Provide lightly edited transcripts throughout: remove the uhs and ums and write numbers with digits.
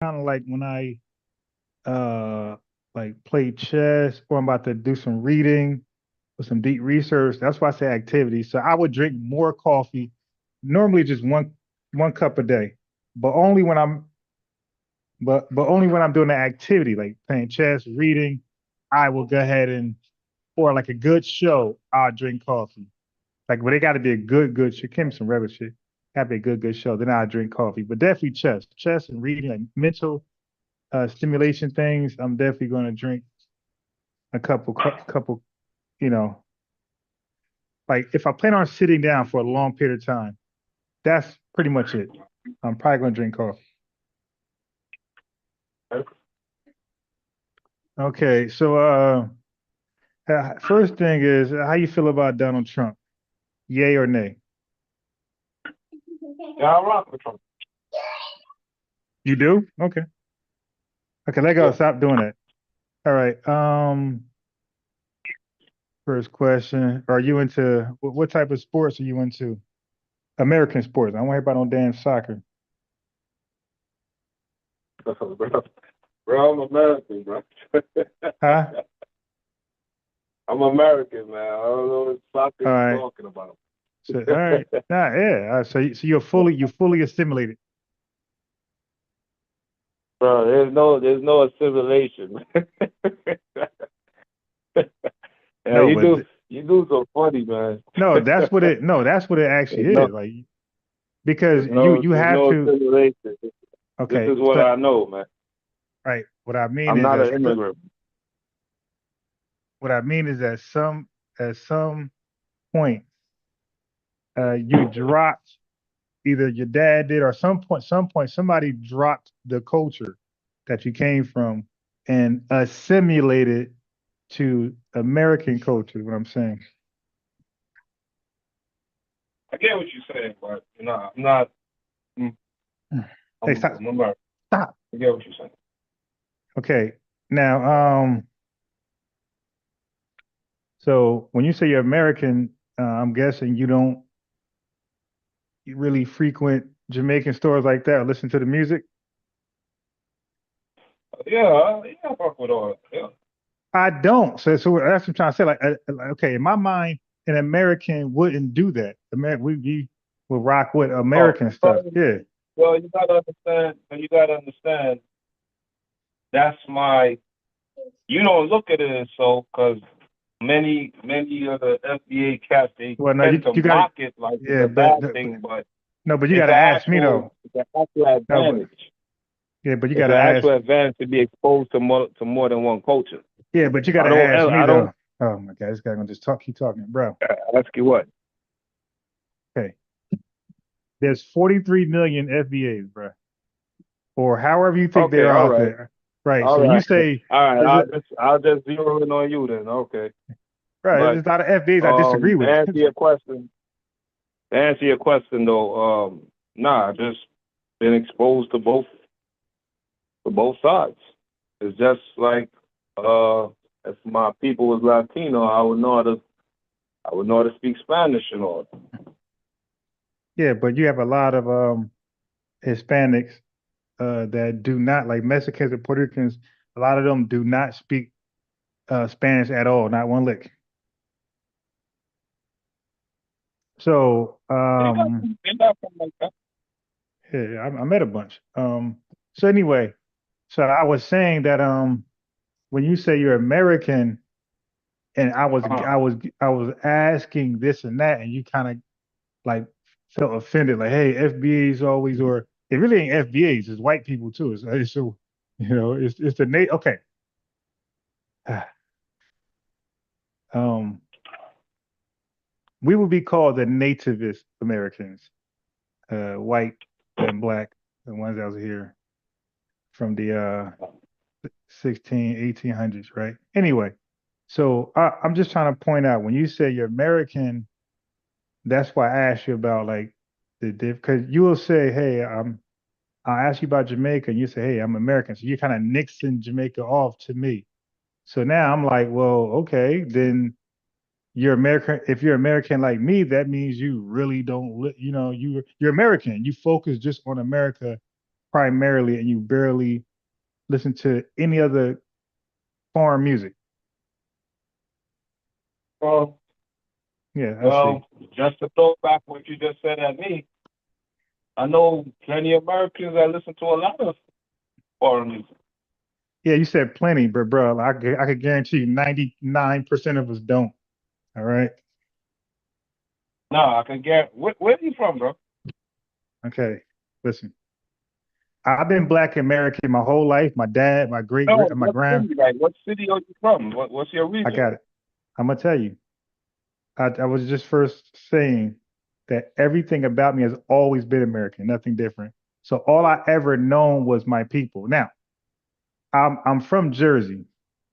kind of like when I like play chess or I'm about to do some reading or some deep research. That's why I say activity. So I would drink more coffee, normally just one cup a day, but only when I'm doing the activity like playing chess, reading. I will go ahead and or like a good show. I'll drink coffee. Like, but it got to be a good show. Can't be some regular shit. Got to be a good show. Then I'll drink coffee. But definitely chess and reading, like mental stimulation things. I'm definitely going to drink a couple. You know, like if I plan on sitting down for a long period of time, that's pretty much it. I'm probably going to drink coffee. Okay, so first thing is how you feel about Donald Trump? Yay or nay? Yeah, I rock with Trump. You do? Okay. Okay, let go. Yeah. Stop doing that. All right. First question: Are you into what type of sports are you into? American sports. I don't want to hear about no damn soccer. Bro, I'm American, bro. Huh? I'm American, man. I don't know what soccer All you right. talking about. So, all right. Nah, yeah. So you're fully assimilated. Bro, there's no assimilation. Yeah, No, you but do you do so funny, man. no, that's what it. No, that's what it actually There's no is. Like because there's you no you there's have no to. assimilation. This Okay. is what So I know, man. right. What I mean I'm is not that an immigrant. what I mean is that at some point you dropped either your dad did or some point somebody dropped the culture that you came from and assimilated to American culture. What I'm saying. I get what you're saying, but I'm not. mm, Hey, I'm, stop, I'm American. stop. I get what you're saying. Okay. Now, so when you say you're American, I'm guessing you don't really frequent Jamaican stores like that or listen to the music. Yeah, yeah, I fuck with all that. Yeah. I don't. So that's what I'm trying to say. Like, okay, in my mind, an American wouldn't do that. We will rock with Oh, American stuff. well, Yeah. you gotta understand. You gotta understand. That's my. You don't look at it as so because many of the FBA cats they Well, no, tend you to you got to. mock it like it's Yeah, a but, bad but thing, but no, but you got it's to an ask me though. actual No, but advantage. yeah, but you got It's an to ask. actual advantage to be exposed to more than one culture. Yeah, but you got I to don't ask me I don't though. Oh my God, this guy gonna just keep talking, bro. ask you what. Okay, there's 43 million FBAs, bro, or however you think they Okay, are all out right, there. Right. all So you right, say all right. there's a I'll just zero in on you then. Okay, right. but There's a lot of FBAs I disagree to with. answer your question, though, nah, I just been exposed to both sides. It's just like if my people was Latino, I would know how to speak Spanish and all. Yeah, but you have a lot of Hispanics that do not like Mexicans and Puerto Ricans. A lot of them do not speak Spanish at all, not one lick. So They got something like that. yeah, I met a bunch. So anyway, so I was saying that when you say you're American, and I was Uh-huh. I was I was asking this and that, and you kind of like felt offended, like, hey, FBA's always, or it really ain't FBA's, it's white people too. It's so it's the okay. Um, we would be called the nativist Americans, white and black, the ones that was here from the 16, 1800s, right? Anyway, so I'm just trying to point out when you say you're American, that's why I asked you about like the diff, because you will say, hey, I'll ask you about Jamaica, and you say, hey, I'm American. So you're kind of nixing Jamaica off to me. So now I'm like, well, okay, then you're American. If you're American like me, that means you really don't, you're American. You focus just on America primarily, and you barely listen to any other foreign music? Well, Yeah, I see. well, just to throw back what you just said at me, I know plenty of Americans that listen to a lot of foreign music. Yeah, you said plenty, but bro, I could guarantee you 99% of us don't. All right. No, I can get. Where are you from, bro? Okay. Listen, I've been Black American my whole life. My dad, my great, No, my what grand. city? Like, what city are you from? What's your I region? got it. I'm gonna tell you. I was just first saying that everything about me has always been American, nothing different. So all I ever known was my people. Now, I'm from Jersey,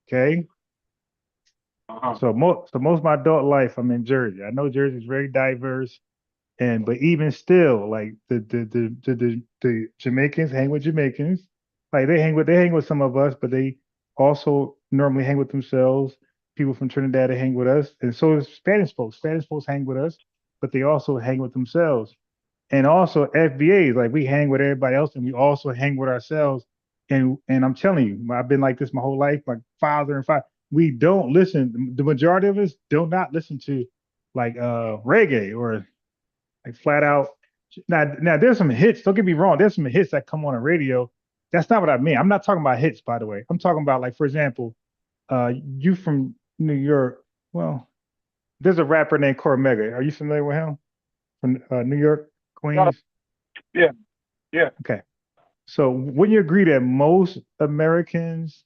okay? Uh-huh. So most of my adult life I'm in Jersey. I know Jersey is very diverse, and but even still, like the Jamaicans hang with Jamaicans, like they hang with some of us, but they also normally hang with themselves. People from Trinidad they hang with us, and so does Spanish folks. Spanish folks hang with us, but they also hang with themselves. And also FBAs, like we hang with everybody else, and we also hang with ourselves. And I'm telling you, I've been like this my whole life. My father and father, we don't listen. The majority of us do not listen to like reggae or like flat out. Now there's some hits. Don't get me wrong. There's some hits that come on the radio. That's not what I mean. I'm not talking about hits, by the way. I'm talking about like, for example, you from New York. Well, there's a rapper named Cormega. Are you familiar with him from New York, No, Queens? yeah, yeah, Okay. So wouldn't you agree that most Americans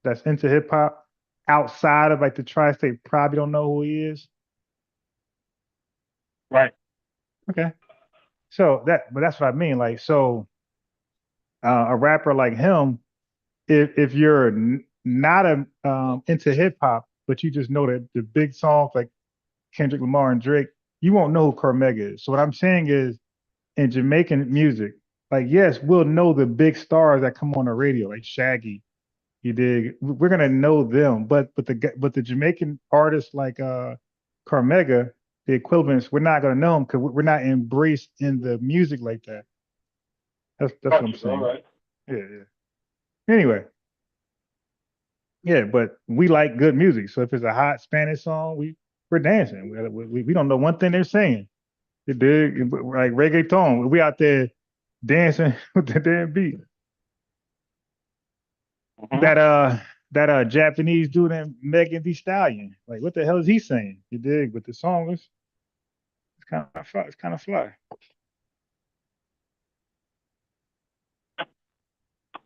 that's into hip hop outside of like the tri-state probably don't know who he is? right. Okay. But that's what I mean. Like, so a rapper like him, if you're not into hip hop, but you just know that the big songs like Kendrick Lamar and Drake, you won't know who Cormega is. So what I'm saying is, in Jamaican music, like yes, we'll know the big stars that come on the radio, like Shaggy. You dig? We're gonna know them, but the Jamaican artists like Cormega, the equivalents, we're not gonna know them because we're not embraced in the music like that. That's what I'm Got you. All saying. right. Yeah, yeah. Anyway, yeah, but we like good music. So if it's a hot Spanish song, we're dancing. We don't know one thing they're saying. You dig? Like reggaeton, we out there dancing with the damn beat. Mm-hmm. That Japanese dude named Megan Thee Stallion. Like what the hell is he saying? You dig? But the song is it's kind of fly. It's kind of fly.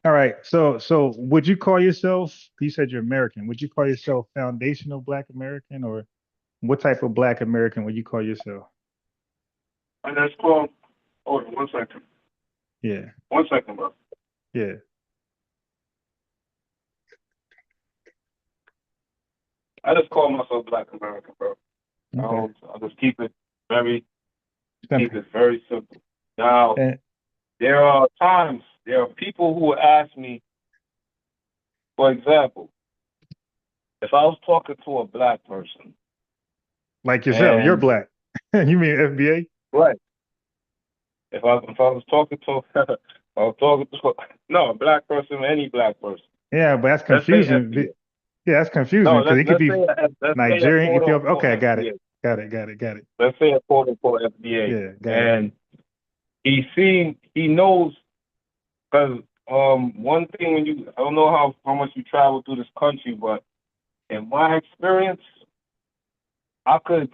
All right. So would you call yourself? You said you're American. Would you call yourself foundational Black American, or what type of Black American would you call yourself? And that's called. Hold on 1 second. Yeah. 1 second, bro. Yeah. I just call myself Black American, bro. Okay. I just very keep Okay. it very simple. Now, And there are people who will ask me, for example, if I was talking to a black person, like yourself, you're and Black. You mean FBA? right, if I was talking to I was talking to no a black person, any black person, Yeah, but that's let's say confusing. FBA. Yeah, that's confusing No, because it could be let's say a Nigerian, quote Ethiopian. unquote Okay, I got it. FBA. Got it. Got it. Got it. Let's say a quote unquote FBA, Yeah, got it. and he knows because one thing when you I don't know how much you travel through this country, but in my experience, I could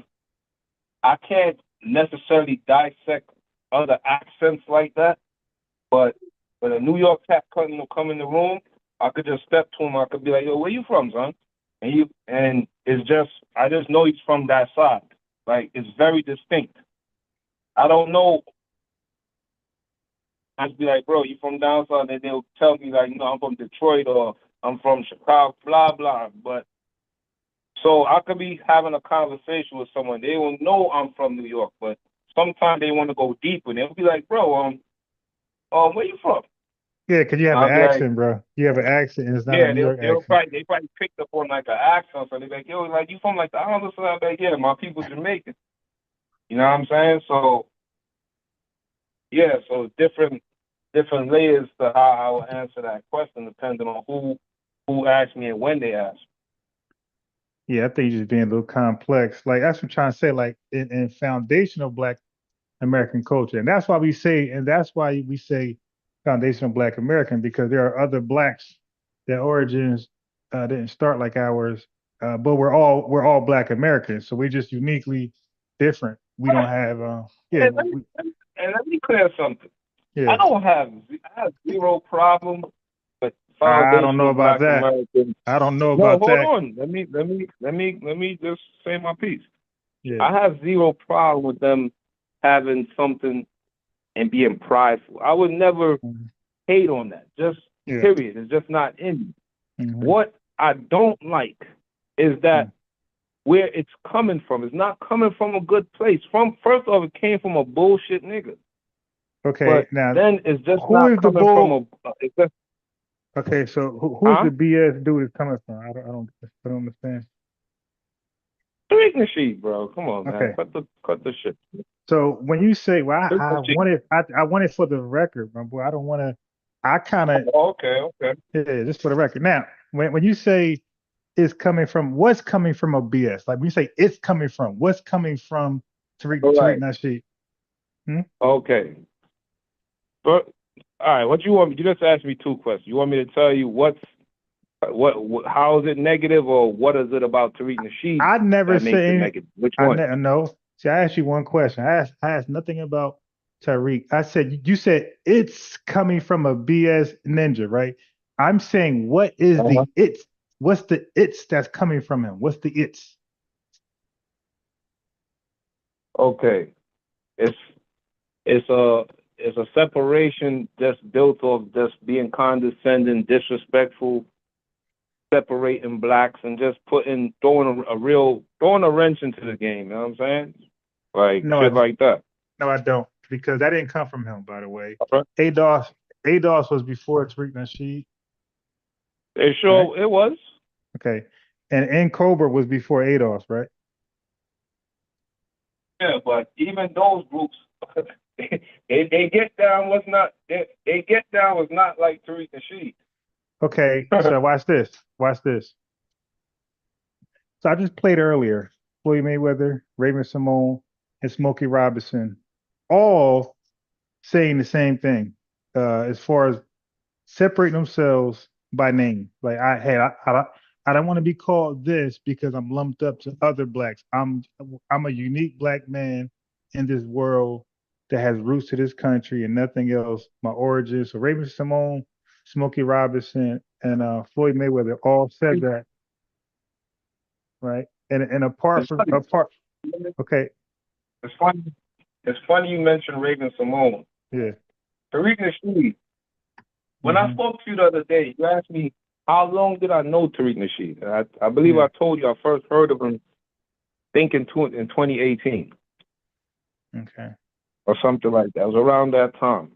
I can't necessarily dissect other accents like that, but when a New York cat come in the room, I could just step to him. I could be like, "Yo, where you from, son?" And it's just I just know he's from that side. Like it's very distinct. I don't know. I'd be like, "Bro, you from down south?" And they'll tell me like, "No, I'm from Detroit or I'm from Chicago, blah blah." But so I could be having a conversation with someone. They will know I'm from New York, but sometimes they want to go deeper. They'll be like, "Bro, where you from?" Yeah, because you have an I'll be like, accent, bro. You have an accent, and it's not a "Yeah." New York They'll accent. probably they probably picked up on like an accent, so they're like, "Yo, like you from like the islands?" So I'm like, "Yeah, my people Jamaican." You know what I'm saying? So yeah, so different. different layers to how I will answer that question, depending on who asked me and when they asked me. Yeah, I think you're just being a little complex. Like that's what I'm trying to say. Like in foundational Black American culture, and that's why we say, foundational Black American because there are other blacks that origins didn't start like ours, but we're all Black Americans, so we're just uniquely different. We don't Right. have, yeah, And let me clear something. I yeah. don't have I have zero problem with I don't know foundational about Black that. Americans. I don't know No, about hold that. on. Let me just say my piece. Yeah. I have zero problem with them having something and being prideful. I would never Mhm. hate on that. Just Yeah. period. It's just not in me. Hmm. What I don't like is that where it's coming from. It's not coming from a good place. From first off, it came from a bullshit nigga. Okay. But Now, then it's just who not is the coming from bull? a. It's just Okay, so who's huh? the BS dude is coming from? I don't understand. Tariq Nasheed, bro. Come on, man. Okay. Cut the shit. So when you say, well, Tariq I Nasheed. want it, I want it for the record, my boy. I don't want to. I kind of, Oh, okay, okay. yeah, just for the record. Now, when you say it's coming from, what's coming from a BS? Like when you say it's coming from, what's coming from All Tariq right. Nasheed? Hmm? Okay. But all right, what you want me? You just asked me two questions. You want me to tell you what how is it negative, or what is it about Tariq Nasheed I never that makes it say negative? Which I one? never no. See, I asked you one question. I asked nothing about Tariq. I said you said it's coming from a BS ninja, right? I'm saying what is Uh-huh. the it's? What's the it's that's coming from him? What's the it's? Okay. It's it's a it's a separation that's built off just being condescending, disrespectful, separating blacks, and just throwing a wrench into the game. You know what I'm saying? Like No, shit like that. no, I don't because that didn't come from him, by the way. Okay. ADOS ADOS was before Tariq Nasheed, It right? sure it was. Okay, and N Cobra was before ADOS, right? Yeah, but even those groups, they get down was not they get down was not like Tariq Nasheed. Okay, so watch this. Watch this. So I just played earlier Floyd Mayweather, Raven Simone, and Smokey Robinson, all saying the same thing as far as separating themselves by name. Like I don't want to be called this because I'm lumped up to other blacks. I'm a unique black man in this world that has roots to this country and nothing else. My origins. So Raven Simone, Smokey Robinson, and Floyd Mayweather all said that, right? And apart it's from funny. apart, okay, It's funny. It's funny you mentioned Raven Simone. yeah, Tariq Nasheed. When I hmm spoke to you the other day, you asked me how long did I know Tariq Nasheed. I believe yeah, I told you I first heard of him in 2018 okay, or something like that. It was around that time.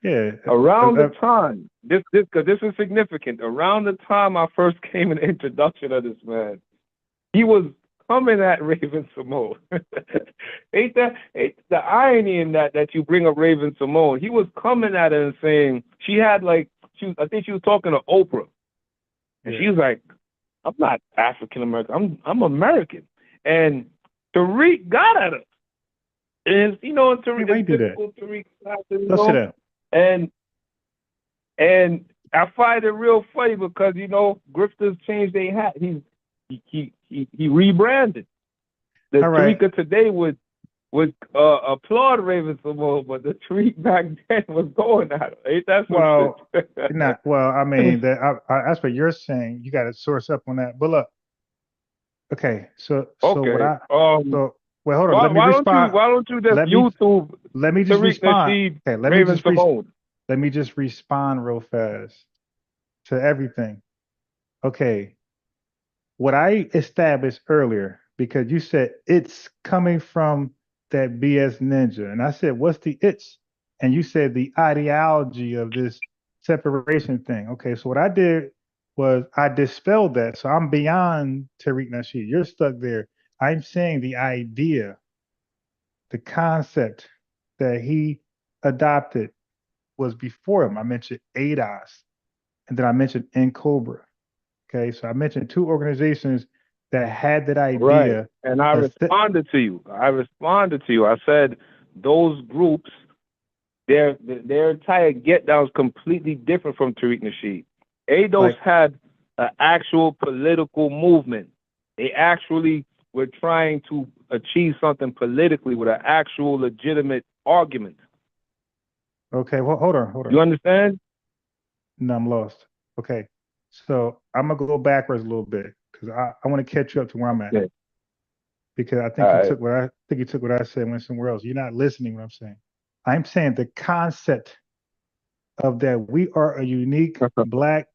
yeah, Around the time because this is significant. Around the time I first came in the introduction of this man, he was coming at Raven Simone. Ain't the irony in that you bring up Raven Simone? He was coming at her and saying she had like I think she was talking to Oprah, and yeah. she was like, "I'm not African American. I'm American." And Tariq got at her, and Hey, Tariq why is you do that? typical Tariq, Go sit down. and and I find it real funny because grifters change their hat. He rebranded. The All right. Tariqa today would applaud Raven Simone, but the Tariq back then was going at him. Ain't that some shit? Well, not well. I mean, that's what you're saying. You got to source up on that. But look, okay. So what Okay. I so well, hold on. Why Let me why don't you respond. why don't you just Let me YouTube let me just Tariq respond. Nasheed Okay. Raven Simone? Let me just respond real fast to everything. Okay. What I established earlier, because you said it's coming from that BS ninja. And I said, what's the it's? And you said the ideology of this separation thing. Okay, so what I did was I dispelled that. So I'm beyond Tariq Nasheed. You're stuck there. I'm saying the idea, the concept that he adopted was before him. I mentioned ADOS, and then I mentioned NCOBRA. Okay, so I mentioned two organizations that had that Right. idea. And I responded to you. I said those groups, their entire get down is completely different from Tariq Nasheed. ADOS Like, had an actual political movement. They actually were trying to achieve something politically with an actual legitimate argument. okay, well, hold on. You understand? No, I'm lost. Okay, so I'm gonna go backwards a little bit because I want to catch you up to where I'm at Yeah. because All right. I think you took what I said and went somewhere else. You're not listening what I'm saying. I'm saying the concept of that we are a black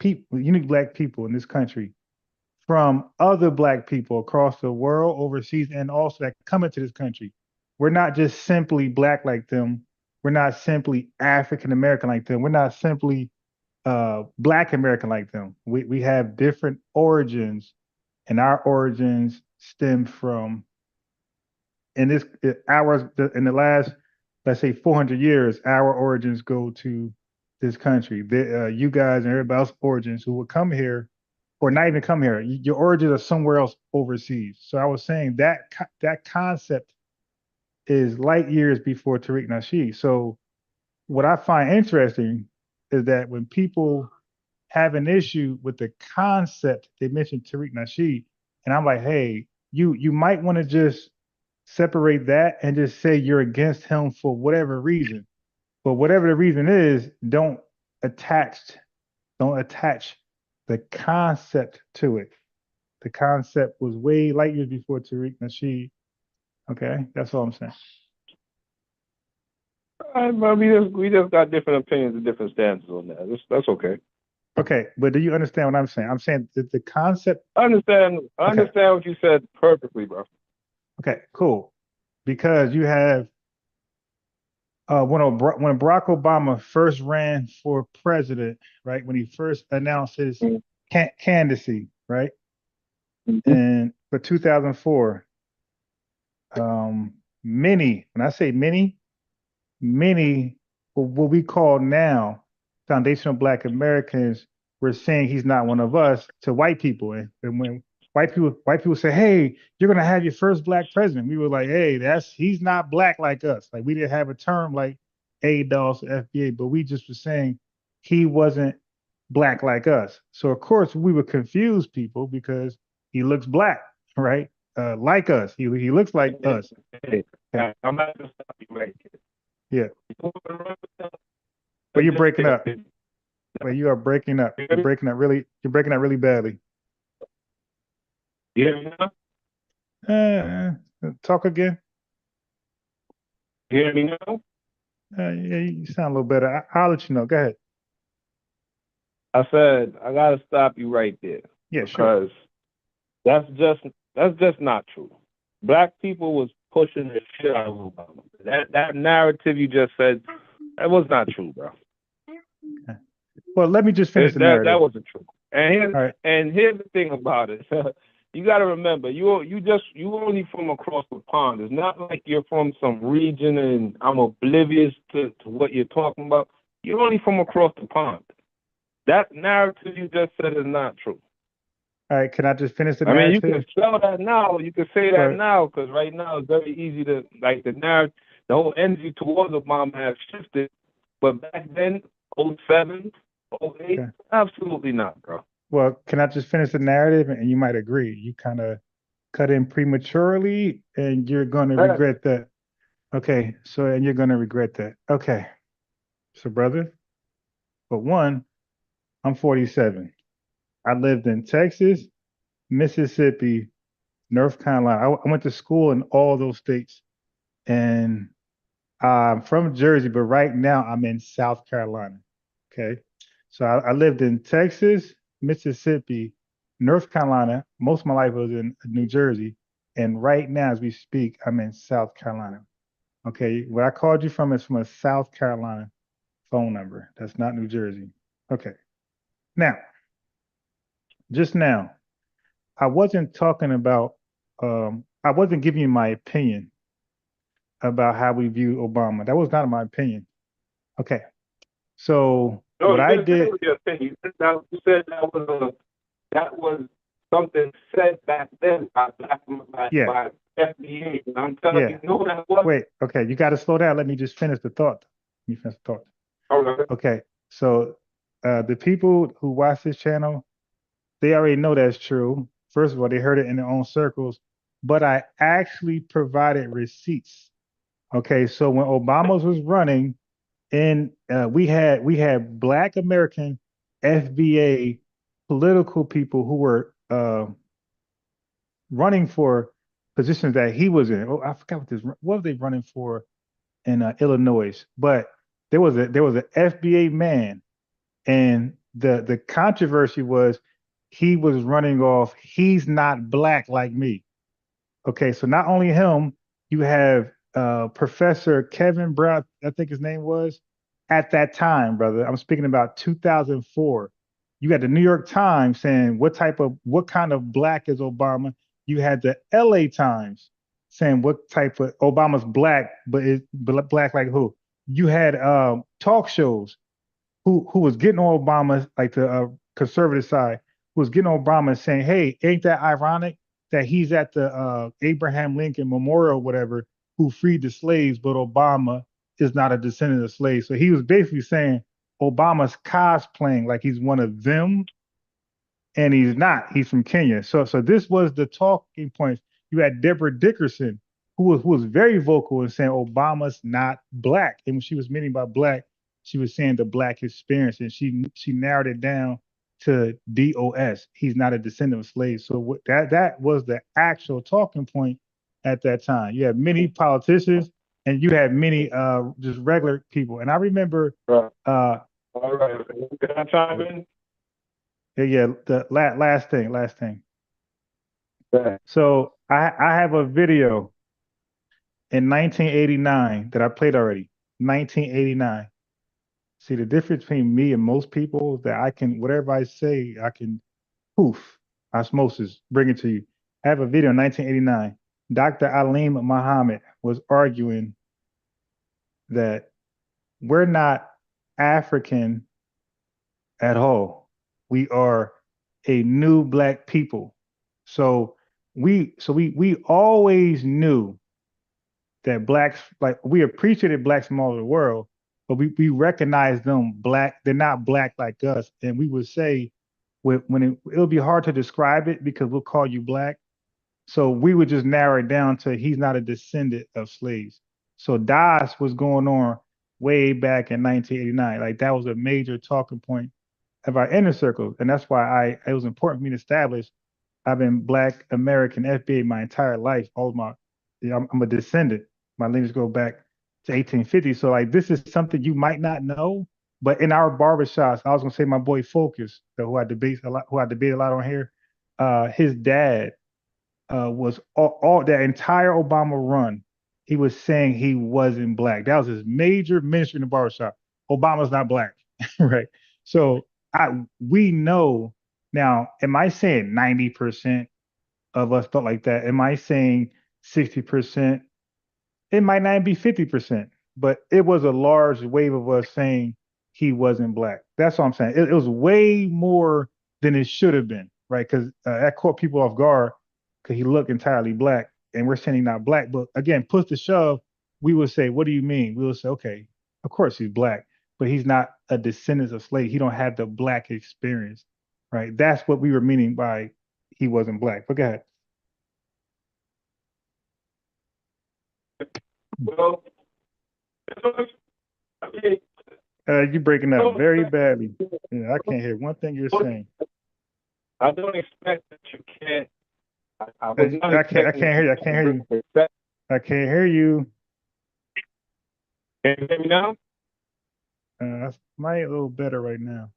unique black people in this country from other black people across the world, overseas, and also that come into this country. We're not just simply black like them. We're not simply African American like them. We're not simply Black American like them. We have different origins, and our origins stem from in this ours in the last, let's say, 400 years. Our origins go to this country. You guys and everybody else's origins who would come here or not even come here. Your origins are somewhere else overseas. So I was saying that that concept is light years before Tariq Nasheed. So what I find interesting is that when people have an issue with the concept, they mentioned Tariq Nasheed, and I'm like, hey, you might want to just separate that and just say you're against him for whatever reason. But whatever the reason is, attach don't attach the concept to it. The concept was way light years before Tariq Nasheed. Okay, that's all I'm saying. All right, but we just got different opinions and different stances on that. That's okay. Okay, but do you understand what I'm saying? I'm saying that the concept. I Okay, understand what you said perfectly, bro. okay, cool. Because you have when Barack Obama first ran for president, right? When he first announced his candidacy, right? Mm-hmm. And for 2004, when I say many, what we call now foundational Black Americans, were saying he's not one of us to white people. And when white people say, "Hey, you're gonna have your first Black president," we were like, "Hey, he's not Black like us." Like we didn't have a term like ADOS or FBA, but we just were saying he wasn't Black like us. So of course we would confuse people because he looks Black, right? Like us. He looks like us. Hey, Okay. I'm not gonna stop you right Yeah. here. But you're breaking up. But you are breaking up. You're breaking up really badly. You hear me now? Talk again. You hear me now? Yeah, you sound a little better. I'll let you know. Go ahead. I said I gotta stop you right there Yeah, sure. because that's just that's just not true. Black people was pushing the shit out of Obama. That narrative you just said, that was not true, bro. Okay. Well, let me just finish the That narrative. wasn't true. All right. And here's the thing about it. You got to remember, you only from across the pond. It's not like you're from some region and I'm oblivious to what you're talking about. You're only from across the pond. That narrative you just said is not true. All right. Can I just finish the I mean, you can narrative? spell that now. You can say that But now because right now it's very easy to like the narrative. The whole energy towards Obama has shifted, but back then, '07, '08, okay. absolutely not, bro. Well, can I just finish the narrative and you might agree. You kind of cut in prematurely and you're going to That, regret that. Okay. So, and you're going to regret that. Okay. So, brother, for one, I'm 47. I lived in Texas, Mississippi, North Carolina. I went to school in all those states, and I'm from Jersey, but right now I'm in South Carolina. Okay, so I lived in Texas, Mississippi, North Carolina. Most of my life was in New Jersey, and right now, as we speak, I'm in South Carolina. Okay, what I called you from is from a South Carolina phone number. That's not New Jersey. Okay, now, just now, I wasn't talking about. I wasn't giving you my opinion. about how we view Obama. That was not my opinion. Okay. So No, what you I didn't say it did, was your opinion. That was something said back then yeah, by FBA. And I'm telling yeah. you, no, that wasn't. Wait, okay, you got to slow down. Let me just finish the thought. Let me finish the thought. All right. Okay, so the people who watch this channel, they already know that's true. First of all, they heard it in their own circles, but I actually provided receipts. Okay, so when Obama was running, and we had Black American FBA political people who were running for positions that he was in. Oh, I forgot what was they running for in Illinois, but there was an FBA man, and the controversy was he was running off. He's not black like me. Okay, so not only him, you have Professor Kevin Brown, I think his name was, at that time, brother. I'm speaking about 2004. You had the New York Times saying what kind of black is Obama. You had the LA Times saying what type of Obama's black, but is black like who? You had talk shows who was getting on Obama, like the conservative side, who was getting on Obama and saying, "Hey, ain't that ironic that he's at the Abraham Lincoln Memorial, whatever, who freed the slaves, but Obama is not a descendant of slaves." So he was basically saying Obama's cosplaying like he's one of them, and he's not. He's from Kenya. So this was the talking points. You had Deborah Dickerson, who was very vocal in saying Obama's not black, and when she was meaning by black, she was saying the black experience, and she narrowed it down to DOS. He's not a descendant of slaves. So that was the actual talking point at that time. You had many politicians, and you had many just regular people. And I remember, Right. uh, All right. Can I chime in? yeah, yeah, the last thing. Yeah. So I have a video in 1989 that I played already. 1989. See the difference between me and most people is that I can whatever I say I can poof osmosis bring it to you. I have a video in 1989. Dr. Alim Muhammad was arguing that we're not African at all. We are a new black people. So we always knew that blacks, like, we appreciated blacks from all over the world, but we recognize them black. They're not black like us, and we would say when it'll be hard to describe it because we'll call you black. So we would just narrow it down to he's not a descendant of slaves. So DOS was going on way back in 1989. Like that was a major talking point of our inner circle, and that's why it was important for me to establish I've been Black American FBA my entire life. All my, I'm a descendant. My lineage go back to 1850. So like this is something you might not know, but in our barbershops, I was gonna say my boy Focus, who I debate a lot on here. His dad was all that entire Obama run. He was saying he wasn't black. That was his major ministry in the barbershop. Obama's not black, right? So we know now. Am I saying 90% of us thought like that? Am I saying 60%? It might not be 50%, but it was a large wave of us saying he wasn't black. That's what I'm saying. It was way more than it should have been, right? Because that caught people off guard because he looked entirely black, and we're saying he's not black. But again, push to shove, we would say, "What do you mean?" We would say, "Okay, of course he's black, but he's not a descendant of slaves. He don't have the black experience, right?" That's what we were meaning by he wasn't black. But go ahead. Well, I mean, You breaking up don't very expect, badly. Yeah, I can't hear one thing you're saying. I don't expect that you can't. I was not I expecting can't that hear you you. I can't can't hear bring you. respect. I can't hear you. Can you hear me now? That's might a little better right now.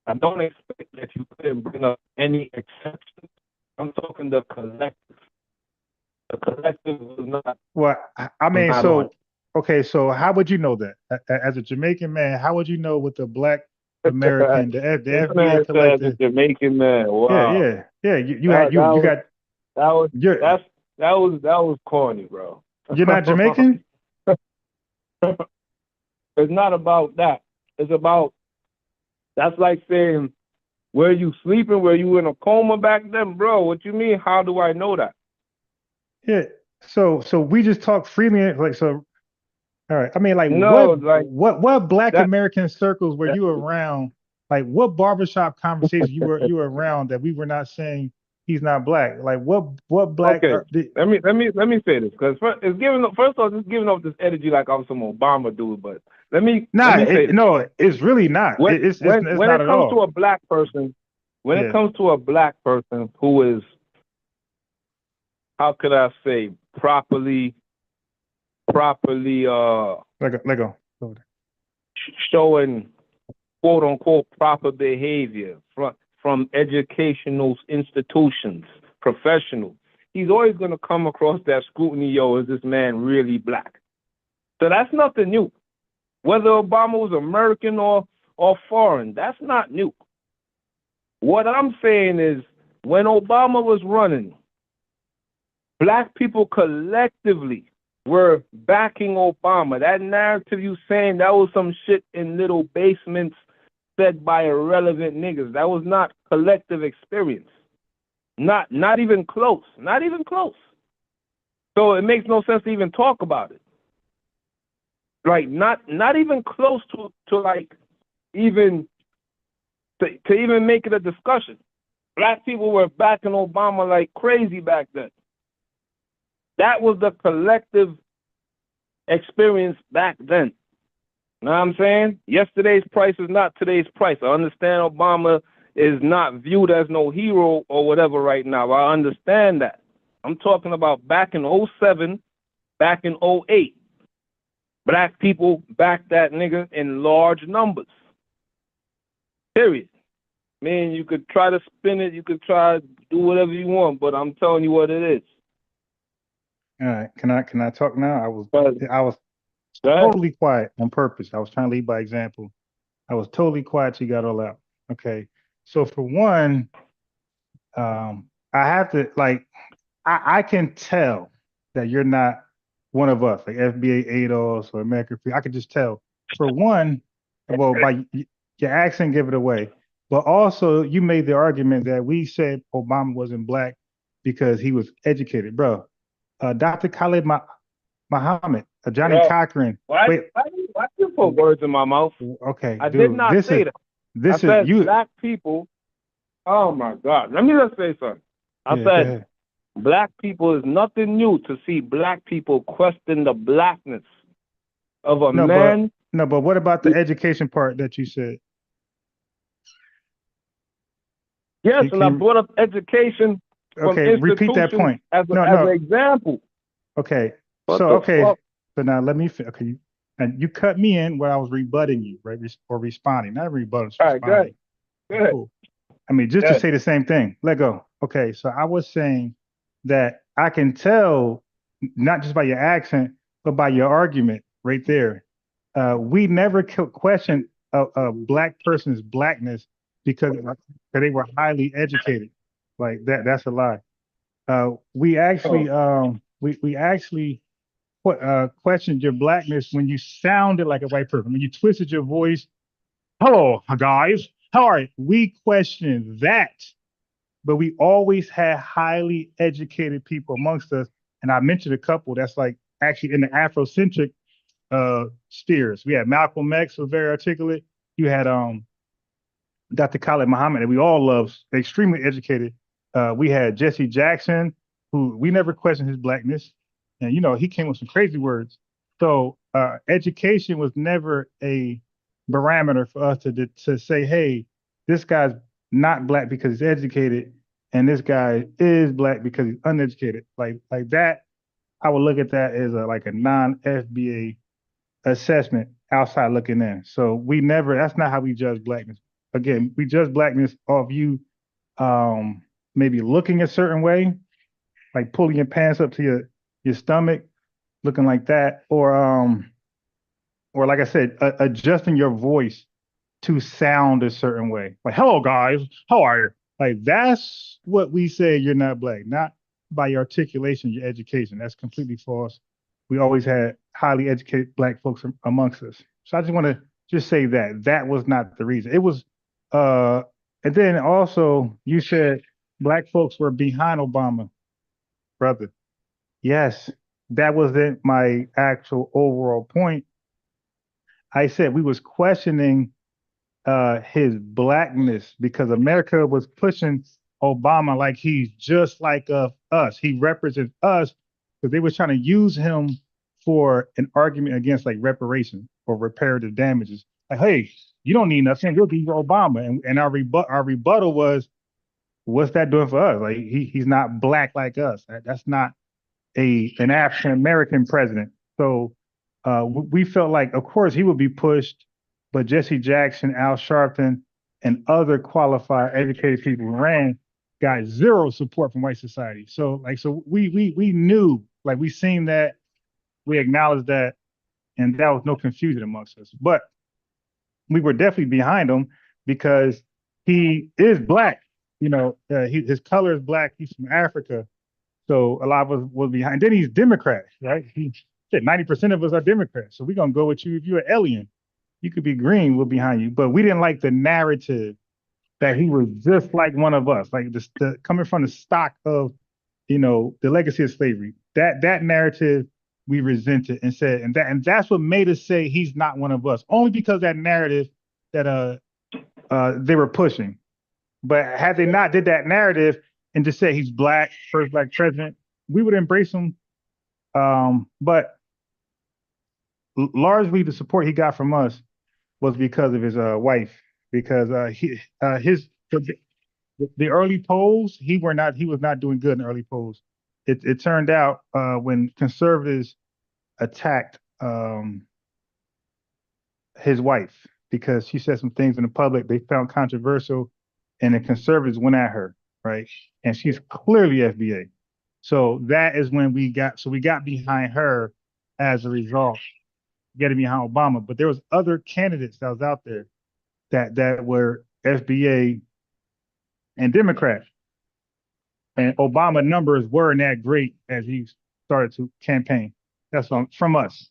I don't expect that you couldn't bring up any exceptions. I'm talking the collective. The collective Well, I was mean, not on. so okay, so how would you know that? As a Jamaican man, how would you know with the Black American, the This FBA man said the collective? Jamaican man. Yeah, Wow. yeah, yeah. You had That you that you was got that was your that was corny, bro. You're not Jamaican? It's not about that. It's about that's like saying, were you sleeping? Were you in a coma back then, bro? What you mean? How do I know that? Yeah. So we just talk freely, like so. All right. I mean, like, No, like what Black that. American circles were that you around? Like, what barbershop conversation you were around that we were not saying he's not black? Like, what black? okay, let me say this because it's giving up. First off, it's giving off this energy like I'm some Obama dude. But let Nah, me say this. no, it's really not. When It's when not it at comes to all. a black person, when it Yeah. comes to a black person who is, how could I say, properly Lego. showing quote unquote proper behavior from educational institutions, professionals, he's always going to come across that scrutiny. Yo, is this man really black? So that's nothing new. Whether Obama was American or foreign, that's not new. What I'm saying is, when Obama was running, black people collectively were backing Obama. That narrative you saying that was some shit in little basements said by irrelevant niggas. That was not collective experience. Not even close. Not even close. So it makes no sense to even talk about it. Like not even close to like even to even make it a discussion. Black people were backing Obama like crazy back then. That was the collective experience back then. You know what I'm saying? Yesterday's price is not today's price. I understand Obama is not viewed as no hero or whatever right now. I understand that. I'm talking about back in '07, back in '08. Black people backed that nigga in large numbers. Period. Man, you could try to spin it, you could try to do whatever you want, but I'm telling you what it is. All right. Can I talk now? But I was go ahead. totally quiet on purpose. I was trying to lead by example. I was totally quiet till you got all out. Okay. So for one, I have to like I can tell that you're not one of us, like FBA ADOS or American Free. I could just tell. For one, well, by your accent give it away. But also you made the argument that we said Obama wasn't black because he was educated, bro. Dr. Muhammad, Johnny Bro, Cochran. why, Wait, why you put words in my mouth? okay, I did dude, not say that. I this is said you. black people. Oh my God. Let me just say something. I Yeah, go said ahead. black people is nothing new to see black people question the blackness of a No, but man. no, but what about the education part that you said? Yes, and Can I you brought up education from okay, repeat that institutions point. as No, as an no. example. Okay. What So the okay. fuck? So now let me okay. And you cut me in where I was rebutting you, right? Or responding. Not rebutting, just All right, good, responding. Okay, good, cool. I mean, just to good. say the same thing. Let go. Okay. So I was saying that I can tell not just by your accent, but by your argument right there. We never question a black person's blackness because they were highly educated. Like that. That's a lie. We actually Oh, we actually questioned your blackness when you sounded like a white person. When you twisted your voice, hello guys, how are you? We questioned that, but we always had highly educated people amongst us. And I mentioned a couple that's like actually in the Afrocentric spheres. We had Malcolm X, who was very articulate. You had Dr. Khalid Muhammad, that we all love, extremely educated. We had Jesse Jackson, who we never questioned his blackness, and he came with some crazy words. So education was never a barometer for us to say, hey, this guy's not black because he's educated, and this guy is black because he's uneducated. Like that, I would look at that as like a non FBA assessment outside looking in. So we never, that's not how we judge blackness. Again, we judge blackness off you maybe looking a certain way, like pulling your pants up to your stomach, looking like that, or like I said, adjusting your voice to sound a certain way. Like, hello guys, how are you? Like that's what we say you're not black, not by your articulation, your education. That's completely false. we always had highly educated black folks amongst us. So I just want to just say that that was not the reason. It was, uh, and then also you said black folks were behind Obama, brother. Yes, that wasn't my actual overall point. I said we was questioning his blackness because America was pushing Obama like he's just like us. He represents us because they was trying to use him for an argument against like reparation or reparative damages. Like, hey, you don't need nothing. We'll give you Obama. And our rebuttal was, what's that doing for us? Like he's not black like us. That's not an African American president. So we felt like, of course, he would be pushed, but Jesse Jackson, Al Sharpton, and other qualified, educated people who ran got zero support from white society. So we knew, like we seen that, we acknowledged that, and that was no confusion amongst us. But we were definitely behind him because he is black. His color is black. He's from Africa. So a lot of us was behind. Then he's Democrat, right? He said 90% of us are Democrats. So we're gonna go with you. If you're an alien, you could be green, we're behind you. But we didn't like the narrative that he was just like one of us, like coming from the stock of, the legacy of slavery. That narrative we resented and said, and that's what made us say he's not one of us. Only because that narrative that they were pushing. But had they not did that narrative and just said he's black, first black president, we would embrace him. But largely the support he got from us was because of his wife, because the early polls he was not doing good in the early polls. It turned out when conservatives attacked his wife because she said some things in the public they found controversial, and the conservatives went at her, right? And she's clearly FBA. So that is when we got behind her as a result, getting behind Obama. But there was other candidates that was out there that were FBA and Democrat. And Obama numbers weren't that great as he started to campaign. That's from us.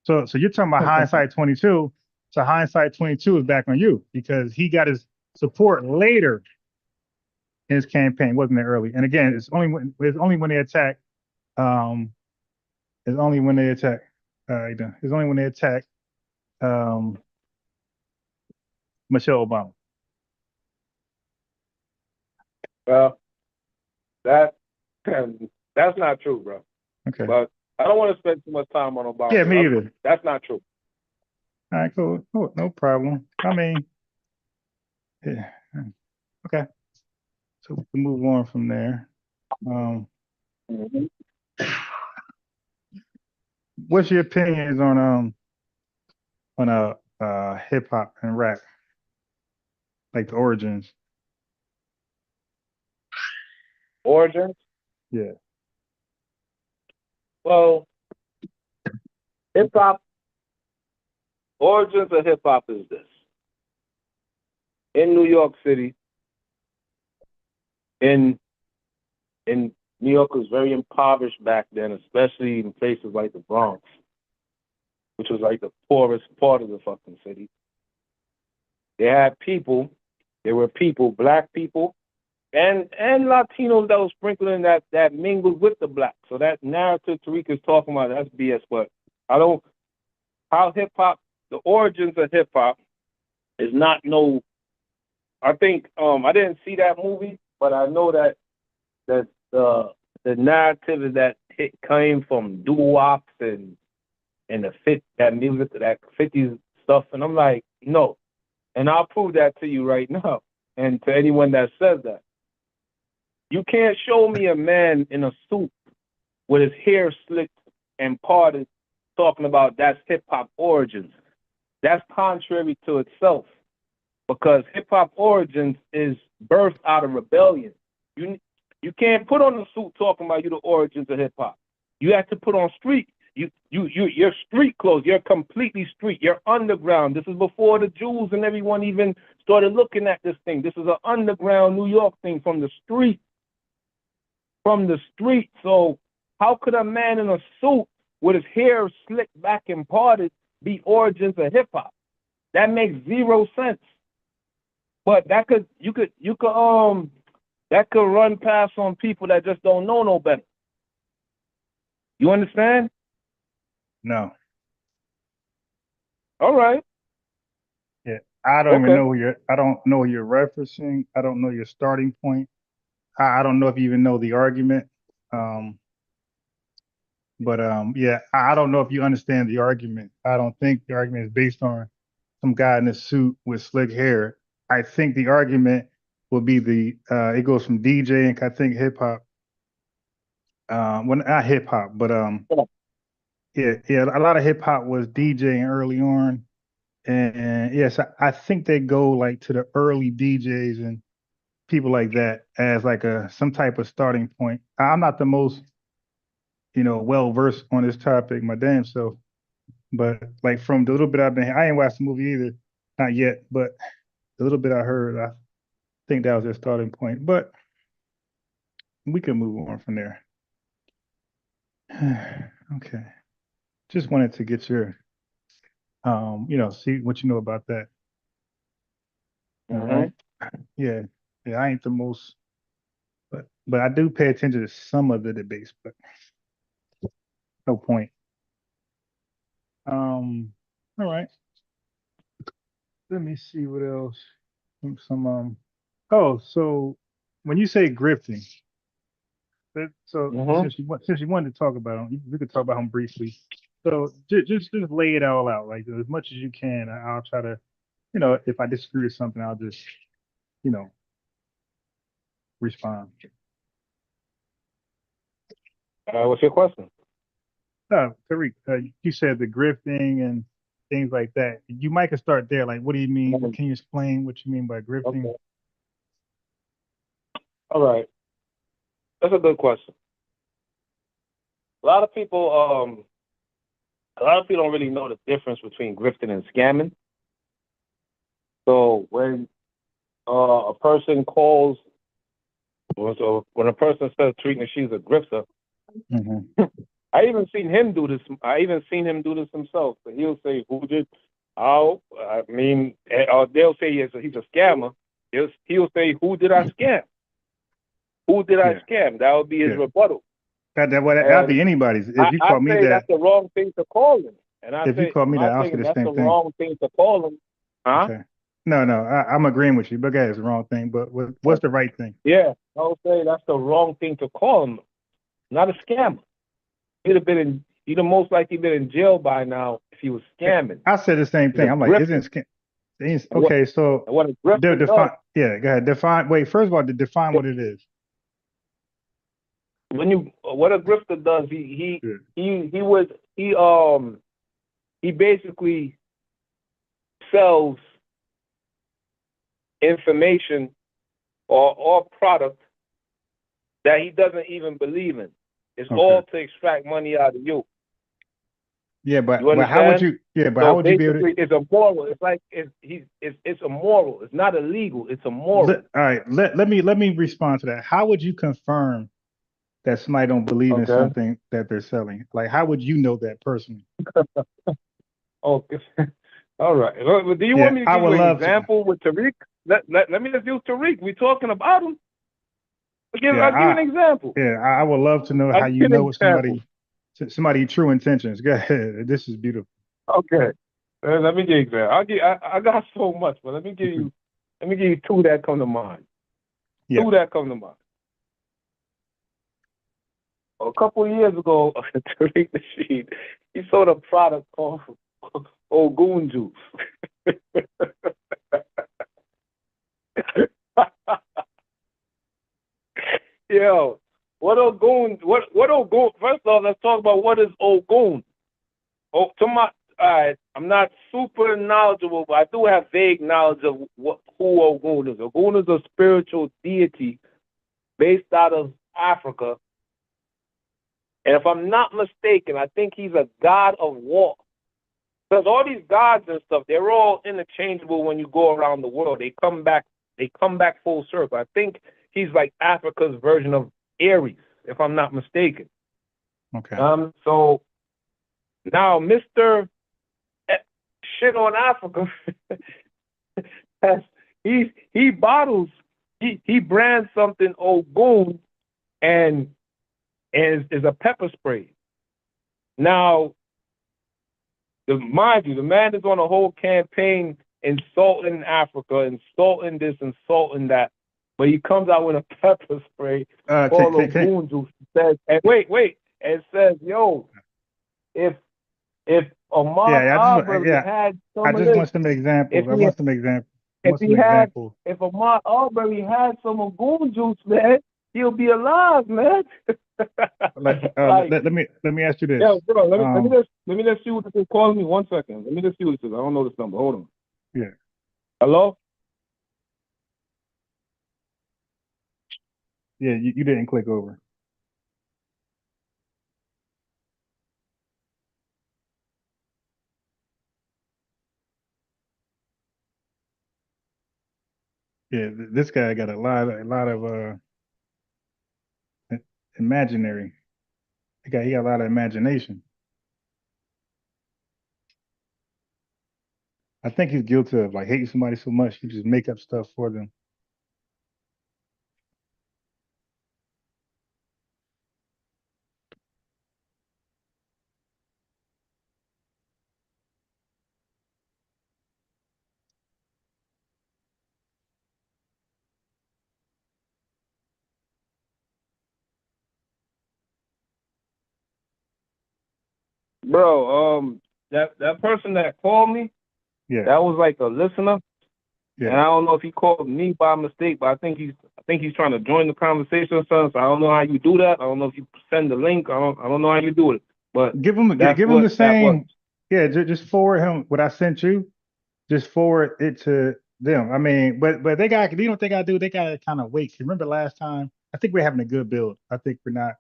So you're talking about hindsight 22. So hindsight 22 is back on you because he got his support later in his campaign, wasn't it early? And again, it's only when they attack. It's only when they attack. It's only when they attack um, Michelle Obama. Well, that that's not true, bro. Okay. But I don't want to spend too much time on Obama. Yeah, me either. That's not true. All right, cool. No problem. I mean, yeah. Okay. So we can move on from there. What's your opinions on hip hop and rap, like the origins? Origins? Yeah. Well, hip hop. Origins of hip hop is this. In New York City, in New York was very impoverished back then, especially in places like the Bronx, which was like the poorest part of the fucking city. There were people, black people, and Latinos that was sprinkling that mingled with the blacks. So that narrative Tariq is talking about, that's BS. But how hip hop, the origins of hip hop is not no. I think I didn't see that movie, but I know that the narrative is that it came from doo-wops and that music, that 50s stuff, and I'm like, no. And I'll prove that to you right now, and to anyone that says that. You can't show me a man in a suit with his hair slicked and parted talking about that's hip-hop origins. That's contrary to itself, because hip-hop origins is birthed out of rebellion. You can't put on a suit talking about you the origins of hip-hop. You have to put on your street clothes. You're completely street. You're underground. This is before the Jews and everyone even started looking at this thing. This is an underground New York thing from the street. So how could a man in a suit with his hair slicked back and parted be origins of hip hop? That makes zero sense. But that could run past on people that just don't know no better. You understand? No. All right. Yeah. I don't even Okay. know I don't know what you're referencing. I don't know your starting point. I don't know if you even know the argument. Um, but yeah, I don't know if you understand the argument. I don't think the argument is based on some guy in a suit with slick hair. I think the argument will be it goes from DJing, I think hip hop. Well, not hip hop, but yeah, a lot of hip hop was DJing early on. And yes, I think they go like to the early DJs and people like that as like some type of starting point. I'm not the most, well versed on this topic, my damn self. But like from the little bit I've been, I ain't watched the movie either, not yet. But the little bit I heard, I think that was their starting point. But we can move on from there. Okay, just wanted to get your, see what you know about that. All Mm-hmm. right. Yeah, yeah. I ain't the most, but I do pay attention to some of the debates. But no point. All right. Let me see what else. Oh, so when you say grifting, so Mm-hmm. since you wanted to talk about him, we could talk about him briefly. So just lay it all out, like as much as you can. I'll try to, if I disagree with something, I'll just, you know, respond. What's your question? Tariq, you said the grifting and things like that. You might could start there. Like, what do you mean? Can you explain what you mean by grifting? Okay. All right. That's a good question. A lot of people, don't really know the difference between grifting and scamming. So when a person calls, so when a person says treating she's a grifter, Mm-hmm. I even seen him do this. I even seen him do this himself. So he'll say, "Who did?" Oh, I mean, they'll say he's a scammer. He'll say, "Who did I scam? Who did I Yeah, scam?" That would be his yeah. rebuttal. That'd And be anybody's. If you I call me say that, that's the wrong thing to call him. And I if you say, call me that, my I'll say thing, the that's same the thing. wrong thing to call him. Huh? Okay. No, I'm agreeing with you, but guys, it's the wrong thing. But what's the right thing? Yeah, I'll say that's the wrong thing to call him. Not a scammer. He'd have most likely been in jail by now if he was scamming. I said the same He's thing. a I'm like, grifter. isn't And okay? So what a grifter does, define. Yeah, go ahead. Define. Wait, first of all, to define what it is. what a grifter does, Yeah. he basically sells information or product that he doesn't even believe in. It's Okay. all to extract money out of you. Yeah, You but how would understand? you? Yeah, but how So would you be able to? basically, it's a moral. It's like it's a moral. It's not illegal. It's a moral. All right. Let me respond to that. How would you confirm that somebody don't believe in Okay. something that they're selling? Like, how would you know that personally? Okay. All right. Well, do you Yeah, want me to I give would you an love to. example with Tariq? Let me just use Tariq. We're talking about him. Yeah, I'll give you an example. I would love to know I'll how give you you an know what example. somebody true intentions. Go ahead. This is beautiful. Okay. Let me give you an example. I got so much, but let me give you two that come to mind. Yeah. Two that come to mind. A couple of years ago, Tariq Nasheed, he sold a product called Ogun juice. Yo, what Ogun? What Ogun? First off, let's talk about what is Ogun. Oh, I'm not super knowledgeable, but I do have vague knowledge of who Ogun is. Ogun is a spiritual deity based out of Africa, and if I'm not mistaken, I think he's a god of war. Because all these gods and stuff, they're all interchangeable when you go around the world. They come back. They come back full circle. I think he's like Africa's version of Ares, if I'm not mistaken. Okay. So now Mr. Shit on Africa has he bottles he brands something Ogun and is a pepper spray. Now, mind you, the man is on a whole campaign insulting Africa, insulting this, insulting that, but he comes out with a pepper spray called Ogun juice. Says, and wait, and says, yo, if Ahmad yeah, Arbery had I some of just this, want some examples. if I he want some examples. I if want he some had examples. if Ahmad Arbery had some Ogun juice, man, he'll be alive, man. Like, Like, let me ask you yeah, this. bro, let me just see what this is calling me. 1 second. Let me just see what this is. I don't know this number. Hold on. Yeah, Hello? yeah, you didn't click over. Yeah, this guy got a lot of imaginary. He got a lot of imagination. I think he's guilty of like hating somebody so much he just make up stuff for them. Bro, that person that called me, Yeah, that was like a listener. And yeah. I don't know if he called me by mistake, but I think he's trying to join the conversation or something. So I don't know how you do that. I don't know if you send the link. I don't know how you do it. But that's Give him what the that was. same. Yeah, just forward him what I sent you. Just forward it to them. I mean, but they don't think I do. They got to kind of wait. Remember last time? I think we're having a good build. I think we're not,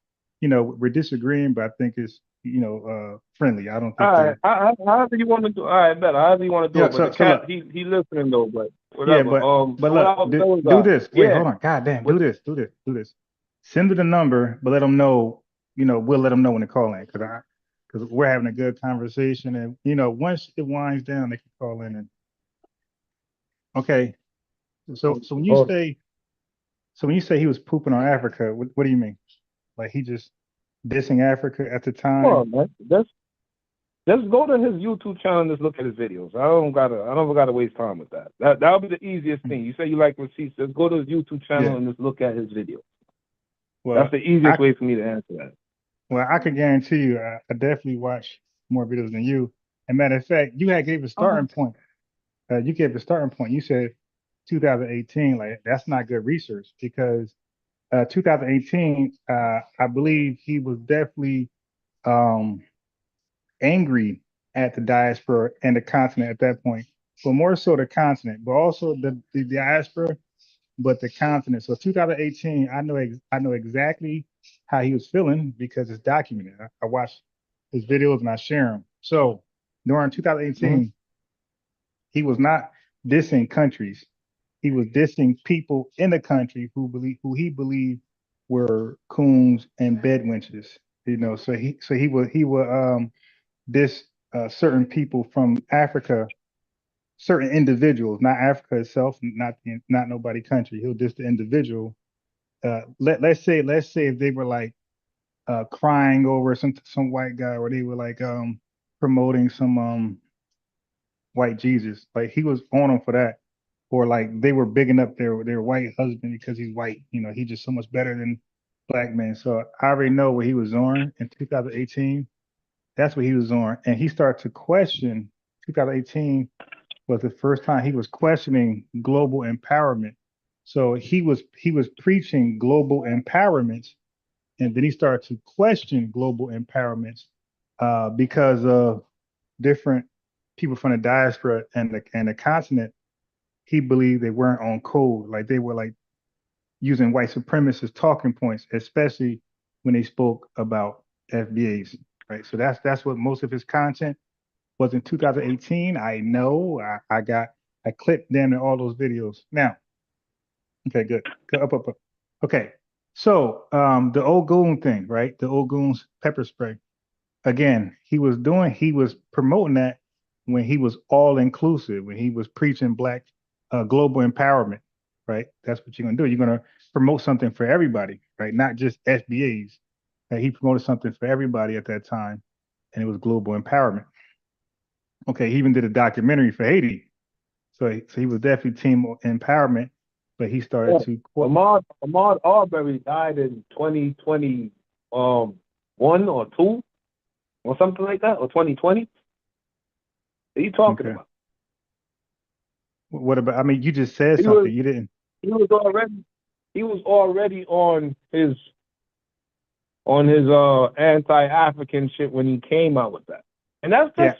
we're disagreeing, but I think it's friendly. I don't think All right, we're however you want to do. All right, better. However you want to do it. But the so cat, look, he listening though. But yeah, whatever. but So what I look, was saying do was, this. Wait, yeah. hold on. God damn, What, do this. Send me the number, but let them know. We'll let them know when to call in because we're having a good conversation, and once it winds down, they can call in and okay. So when you hold say he was pooping on Africa, what do you mean? Like he just dissing Africa at the time? on, man. Just go to his YouTube channel and just look at his videos. I don't gotta waste time with that. That'll be the easiest thing. You say you like receipts, just go to his YouTube channel Yeah. and just look at his videos. That's Well, the easiest I way for me to answer that. I could guarantee you, I definitely watch more videos than you. And matter of fact, you had gave a Uh-huh. starting point. You gave a starting point. You said 2018. Like that's not good research because 2018, I believe he was definitely um, angry at the diaspora and the continent at that point, but more so the continent, but also the diaspora, but the continent. So 2018, I know exactly how he was feeling because it's documented. I watch his videos and I share them. So during Hmm. 2018, he was not dissing countries. He was dissing people in the country who he believed were coons and bedwenches. So he would diss certain people from Africa, certain individuals, not Africa itself, not nobody country. He'll diss the individual. Let's say if they were like crying over some white guy, or they were like promoting some white Jesus. Like he was on them for that. Or like they were bigging up their white husband because he's white. He's just so much better than black men. So I already know what he was on in 2018. That's what he was on. And he started to question 2018 was the first time he was questioning global empowerment. So he was preaching global empowerment, and then he started to question global empowerment because of different people from the diaspora and the continent. He believed they weren't on code, like they were like using white supremacist talking points, especially when they spoke about FBAs. Right, so that's what most of his content was in 2018. I know I clipped them in all those videos. Now, okay, good. Go up. Okay. So the Ogun thing, right? The Ogun's pepper spray. Again, he was promoting that when he was all inclusive, when he was preaching black global empowerment, right? That's what you're gonna do. You're gonna promote something for everybody, right? Not just FBAs. He promoted something for everybody at that time, and it was global empowerment. Okay, he even did a documentary for Haiti, so he was definitely team empowerment, but he started Yeah. to Ahmad Arbery died in 2020, one or two or something like that, or 2020. What are you talking okay. about? What about? I mean, you just said He was something. You didn't. he was already he was already on his anti-African shit when he came out with that. And Yeah, yeah. that's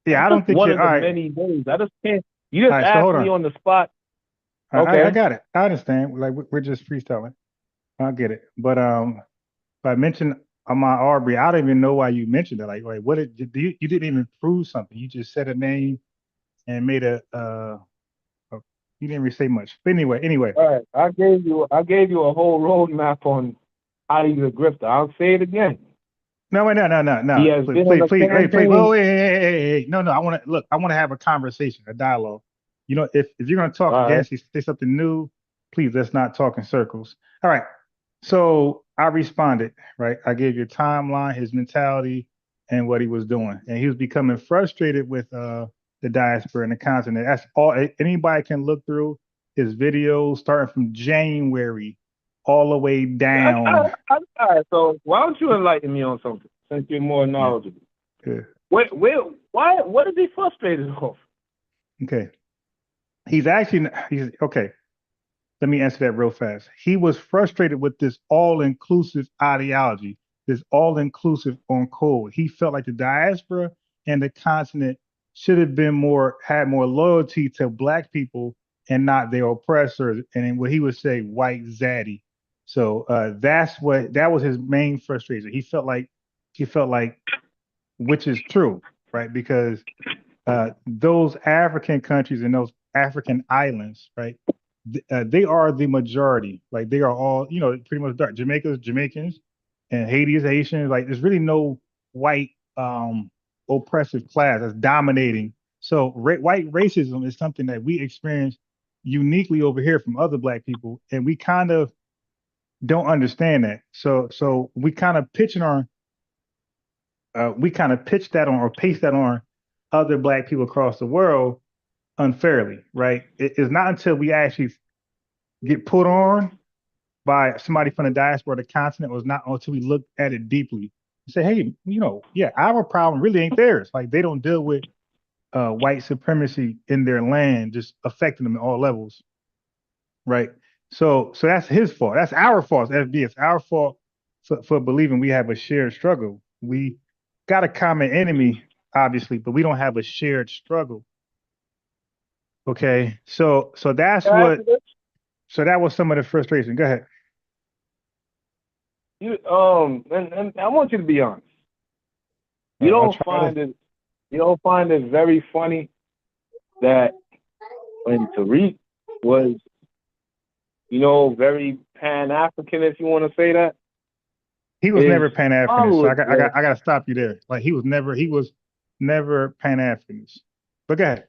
I just don't think one you're of all the right. many ways. I just can't. You All just right. So asked hold me on. on the spot. I Okay. got it. I understand. Like we're just freestyling. I get it. But if I mentioned Ahmaud Arbery, I don't even know why you mentioned it. Like what did you didn't even prove something. You just said a name and made a you didn't really say much. But anyway. All right. I gave you a whole roadmap on how to get a grifter. I'll say it again. No, wait, He no. has Please, been on please, a please, wait, please. Whoa, campaign. wait, hey. No, no. I want to look. I want to have a conversation, a dialogue. You know, if you're gonna talk All right. against, say something new, please let's not talk in circles. All right. So I responded, right? I gave you a timeline, his mentality, and what he was doing, and he was becoming frustrated with the diaspora and the continent. That's all. Anybody can look through his videos, starting from January all the way down. All right. So why don't you enlighten me on something since you're more Yeah. knowledgeable? Yeah. Why? What is he frustrated off? Okay. He's okay. Let me answer that real fast. He was frustrated with this all-inclusive ideology, this all-inclusive on code. He felt like the diaspora and the continent should have been had more loyalty to black people and not their oppressors, and what he would say, white zaddy. So that was his main frustration. He felt like, which is true, right? Because those African countries and those African islands, right? They are the majority. Like they are all, pretty much dark. Jamaica's Jamaicans, and Haiti is Haitians. Like there's really no white oppressive class that's dominating. So white racism is something that we experience uniquely over here from other black people, and we kind of don't understand that. So we kind of pitch that on or paste that on other black people across the world unfairly, right? It's not until we actually get put on by somebody from the diaspora or the continent, was not until we look at it deeply and say, hey, yeah, our problem really ain't theirs. Like they don't deal with white supremacy in their land, just affecting them at all levels, right? So that's his fault. That's our fault, FB. It's our fault for believing we have a shared struggle. We got a common enemy, obviously, but we don't have a shared struggle. Okay, so that's Can I ask what. you this? So that was some of the frustration. Go ahead. And I want you to be honest. You I'll don't try to. find it you don't find it very funny that when Tariq was, very Pan African, if you want to say that, He was his never Pan Africanist. So followers were. I got to stop you there. Like he was never Pan Africanist. But go ahead.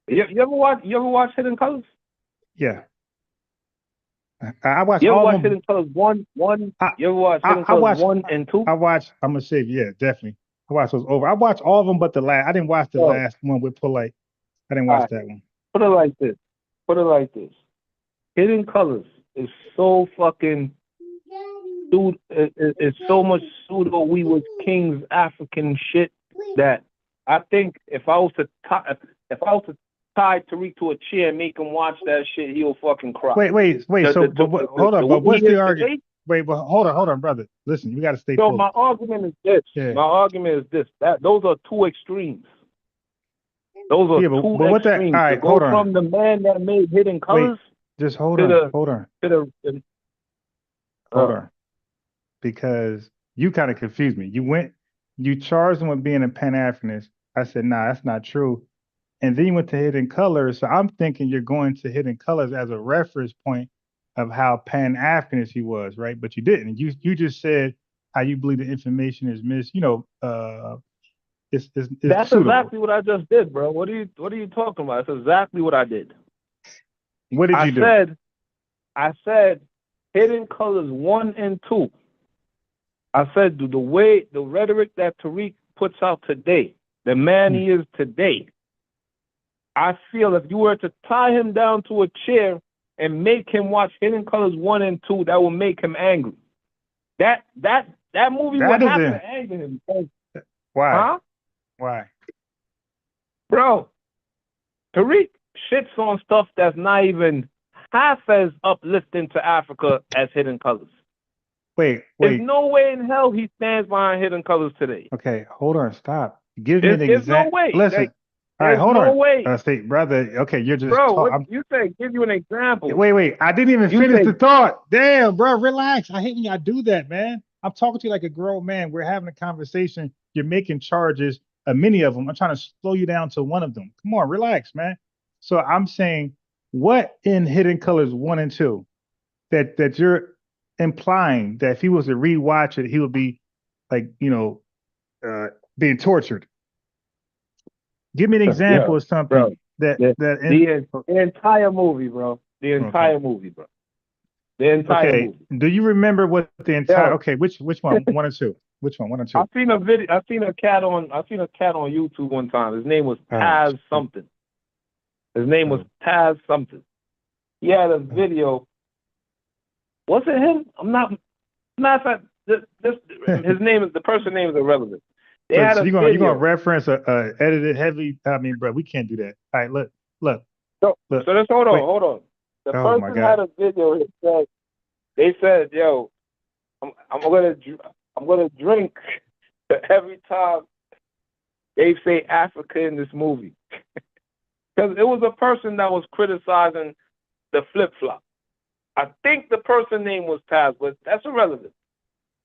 You ever watch Hidden Colors? Yeah, I watch You ever all of watch them. Hidden Colors one? I You ever watch Hidden I Colors watch. 1 and 2? I watch. I'm gonna say yeah, definitely. I watch those over. I watch all of them, but the last. I didn't watch the So, last one with Polite. I didn't all watch right, that one. put it like this. Put it like this. Hidden Colors is so fucking dude. It's so much pseudo. We was kings African shit that I think if I was to tie Tariq to a chair and make him watch that shit, he'll fucking cry. Wait. The So, the but the what? the, the, Hold on. the But way he what's the is argument? today. Wait, but hold on, brother. Listen, you got to stay So my focused. argument is this. Yeah, My argument is this. That those are two extremes. Those are yeah. two But what that? All extremes. To right, hold go on. from the man that made Hidden Wait, Colors just to the to hold on. Because you kind of confused me. You charged him with being a Pan Africanist. I said, nah, that's not true. And then you went to Hidden Colors. So I'm thinking you're going to Hidden Colors as a reference point of how Pan-Africanist he was, right? But you didn't. You just said how you believe the information is is That's suitable. exactly what I just did, bro. What are you talking about? It's exactly what I did. What did I you do? said I said Hidden Colors 1 and 2. I said the way the rhetoric that Tariq puts out today, the man Hmm. he is today. I feel if you were to tie him down to a chair and make him watch Hidden Colors 1 and 2, that will make him angry. That movie would That have to isn't anger him. why. Huh? Why? Bro, Tariq shits on stuff that's not even half as uplifting to Africa as Hidden Colors. Wait, There's wait. no way in hell he stands behind Hidden Colors today. Okay, hold on, stop. Give me There's, an there's no exact. way. Listen. Like, All right, there's hold no on. way. Say, brother. Okay, you're just Bro, talk. what you say? Give you an example. Wait. I didn't even You finish say, the thought. Damn, bro, relax. I hate when y'all do that, man. I'm talking to you like a grown man. We're having a conversation. You're making charges, many of them. I'm trying to slow you down to one of them. Come on, relax, man. So I'm saying, what in Hidden Colors 1 and 2 that you're implying that if he was to rewatch it, he would be like, uh, being tortured. Give me an yeah, example of bro. something that The, that in the entire movie, bro. The okay. entire movie, bro. The entire Okay. movie. Do you remember what the entire Yo, okay, which one? 1 or 2? Which one? 1 or 2? I seen a cat on YouTube one time. His name was Oh Taz shit. something. His name was Oh, Taz something. He had a oh. video. Was it him? I'm not. Matter of fact, his name is the person name is irrelevant. They so had so a you're gonna video. reference a edited heavy. I mean, bro, we can't do that. All right, look, So, look. so just hold on, Wait. hold on. The Oh my person had God. a video. That said, they said, "Yo, I'm gonna drink every time they say Africa in this movie," because it was a person that was criticizing the flip flop. I think the person name was Taz, but that's irrelevant.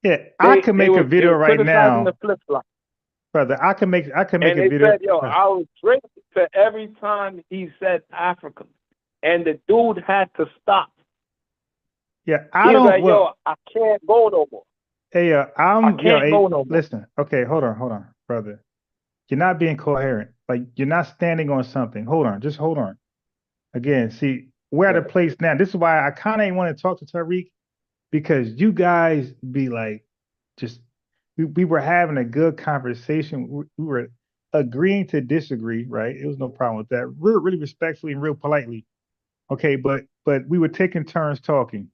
Yeah, I They can they make a were they video were right criticizing the now, flip flop, brother. I can make and a they video. said, "Yo, I'll drink to every time he said Africa," and the dude had to stop. Yeah, He I was don't. like, Well, "Yo, I can't go no more. hey, I can't hey, go no more." listen. Okay, hold on, brother. You're not being coherent. Like you're not standing on something. Hold on, just hold on. Again, see, we're at a place now. This is why I kind of ain't want to talk to Tariq because you guys be like, just we were having a good conversation. We were agreeing to disagree, right? It was no problem with that. Really respectfully and real politely. Okay, but we were taking turns talking.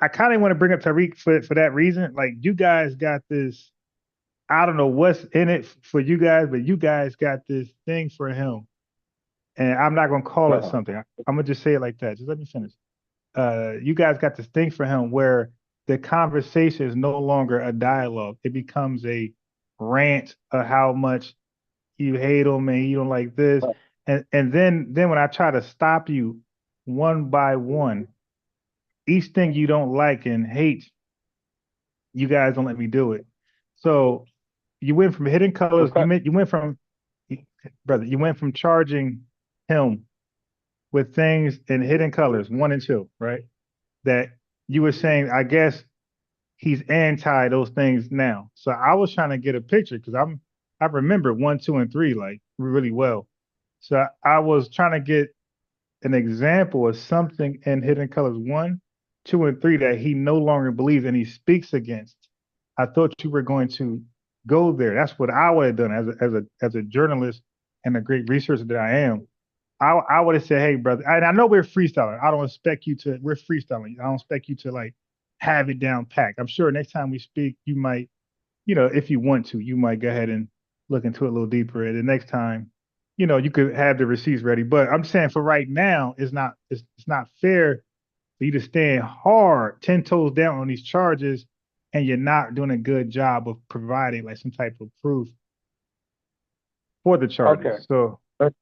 I kind of want to bring up Tariq for that reason. Like you guys got this. I don't know what's in it for you guys, but you guys got this thing for him, and I'm not gonna call it Uh-huh. something. I'm gonna just say it like that. Just let me finish. You guys got this thing for him where the conversation is no longer a dialogue. It becomes a rant of how much you hate him and you don't like this. And then when I try to stop you one by one, each thing you don't like and hate, you guys don't let me do it. So you went from hidden colors. Okay. You went from brother. You went from charging him with things in hidden colors 1 and 2, right? That you were saying, I guess he's anti those things now. So I was trying to get a picture because I remember 1, 2, and 3 like really well. So I was trying to get an example of something in Hidden Colors 1, 2, and 3 that he no longer believes and he speaks against. I thought you were going to go there. That's what I would have done as a journalist and a great researcher that I am. I would have said, hey, brother, and I know we're freestyling. I don't expect you to, we're freestyling. I don't expect you to like have it down packed. I'm sure next time we speak, you might, if you want to, you might go ahead and look into it a little deeper. And the next time, you could have the receipts ready. But I'm saying for right now, it's not fair for you to stand hard, 10 toes down on these charges, and you're not doing a good job of providing like some type of proof for the Okay. charges. So Let,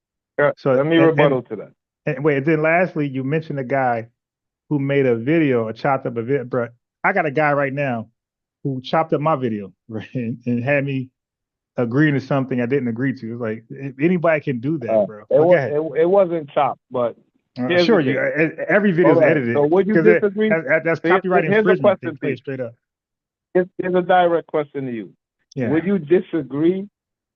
so let me and and rebuttal to that. And wait, and then lastly, you mentioned a guy who made a video, a chopped up a video. Bro, I got a guy right now who chopped up my video, right, and had me agreeing to something I didn't agree to. It's like anybody can do that, bro. It But go was ahead. it wasn't chopped, but Here's the Sure, you thing. every video All is right. So edited would you because disagree? that's So copyright here's a infringement. They question to play you. it straight up. Here's a direct question to you. Yeah. Would you disagree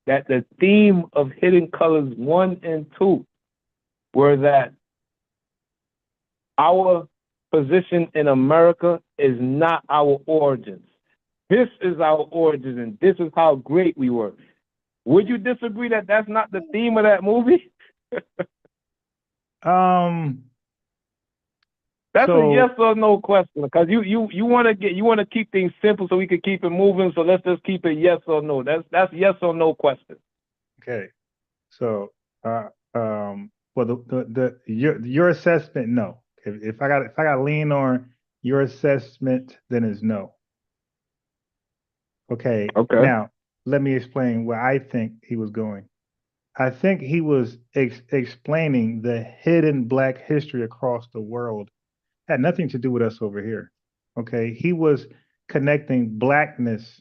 that the theme of Hidden Colors 1 and 2 were that our position in America is not our origins? This is our origins, and this is how great we were. Would you disagree that that's not the theme of that movie? Um. That's a yes So or no question because you want to keep things simple so we can keep it moving. So let's just keep it yes or no. That's yes or no question. okay. So well your assessment no. If I got to lean on your assessment, then it's no. Okay. Okay. Now let me explain where I think he was going. I think he was explaining the hidden Black history across the world. Had nothing to do with us over here. Okay. He was connecting Blackness,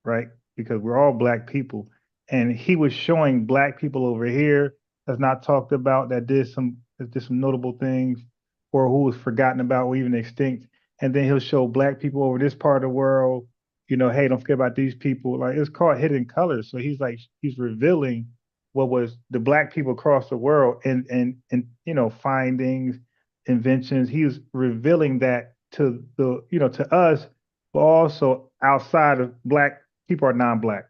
right? Because we're all Black people. And he was showing Black people over here that's not talked about, that did some notable things, or who was forgotten about or even extinct. And then he'll show Black people over this part of the world, hey, don't forget about these people. Like it's called Hidden Colors. So he's revealing what was the Black people across the world and findings, inventions. He was revealing that to to us, but also outside of Black people are non-Black.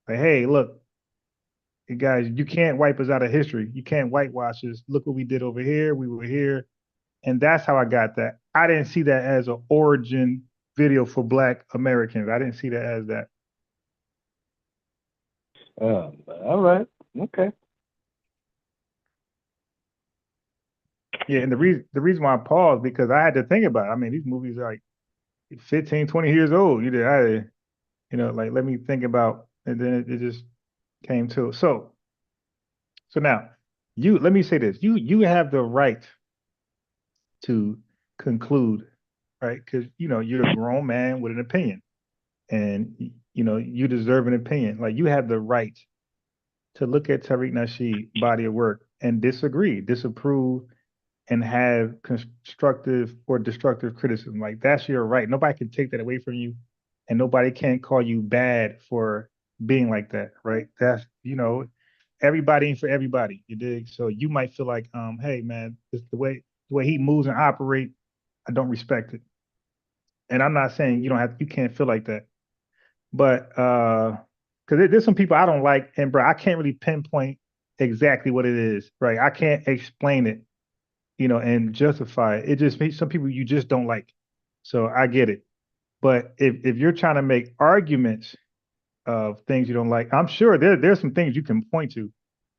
Like, hey, look, you guys, you can't wipe us out of history. You can't whitewash us. Look what we did over here. We were here, and that's how I got that. I didn't see that as an origin video for Black Americans. I didn't see that as that. All right. Okay. Yeah, and the reason why I paused because I had to think about it. I mean, these movies are like 15, 20 years old. Like let me think about, and then it just came to. So now, let me say this. You have the right to conclude, right? Because you're a grown man with an opinion, and you deserve an opinion. Like you have the right to look at Tariq Nasheed body of work and disagree, disapprove, and have constructive or destructive criticism. Like that's your right. Nobody can take that away from you, and nobody can call you bad for being like that, right? That's everybody ain't for everybody. You dig? So you might feel like, hey man, it's the way he moves and operate, I don't respect it. And I'm not saying you can't feel like that, but because there's some people I don't like, and bro, I can't really pinpoint exactly what it is, right? I can't explain it, and justify it. It just makes some people you just don't like. So I get it. But if you're trying to make arguments of things you don't like, I'm sure there's some things you can point to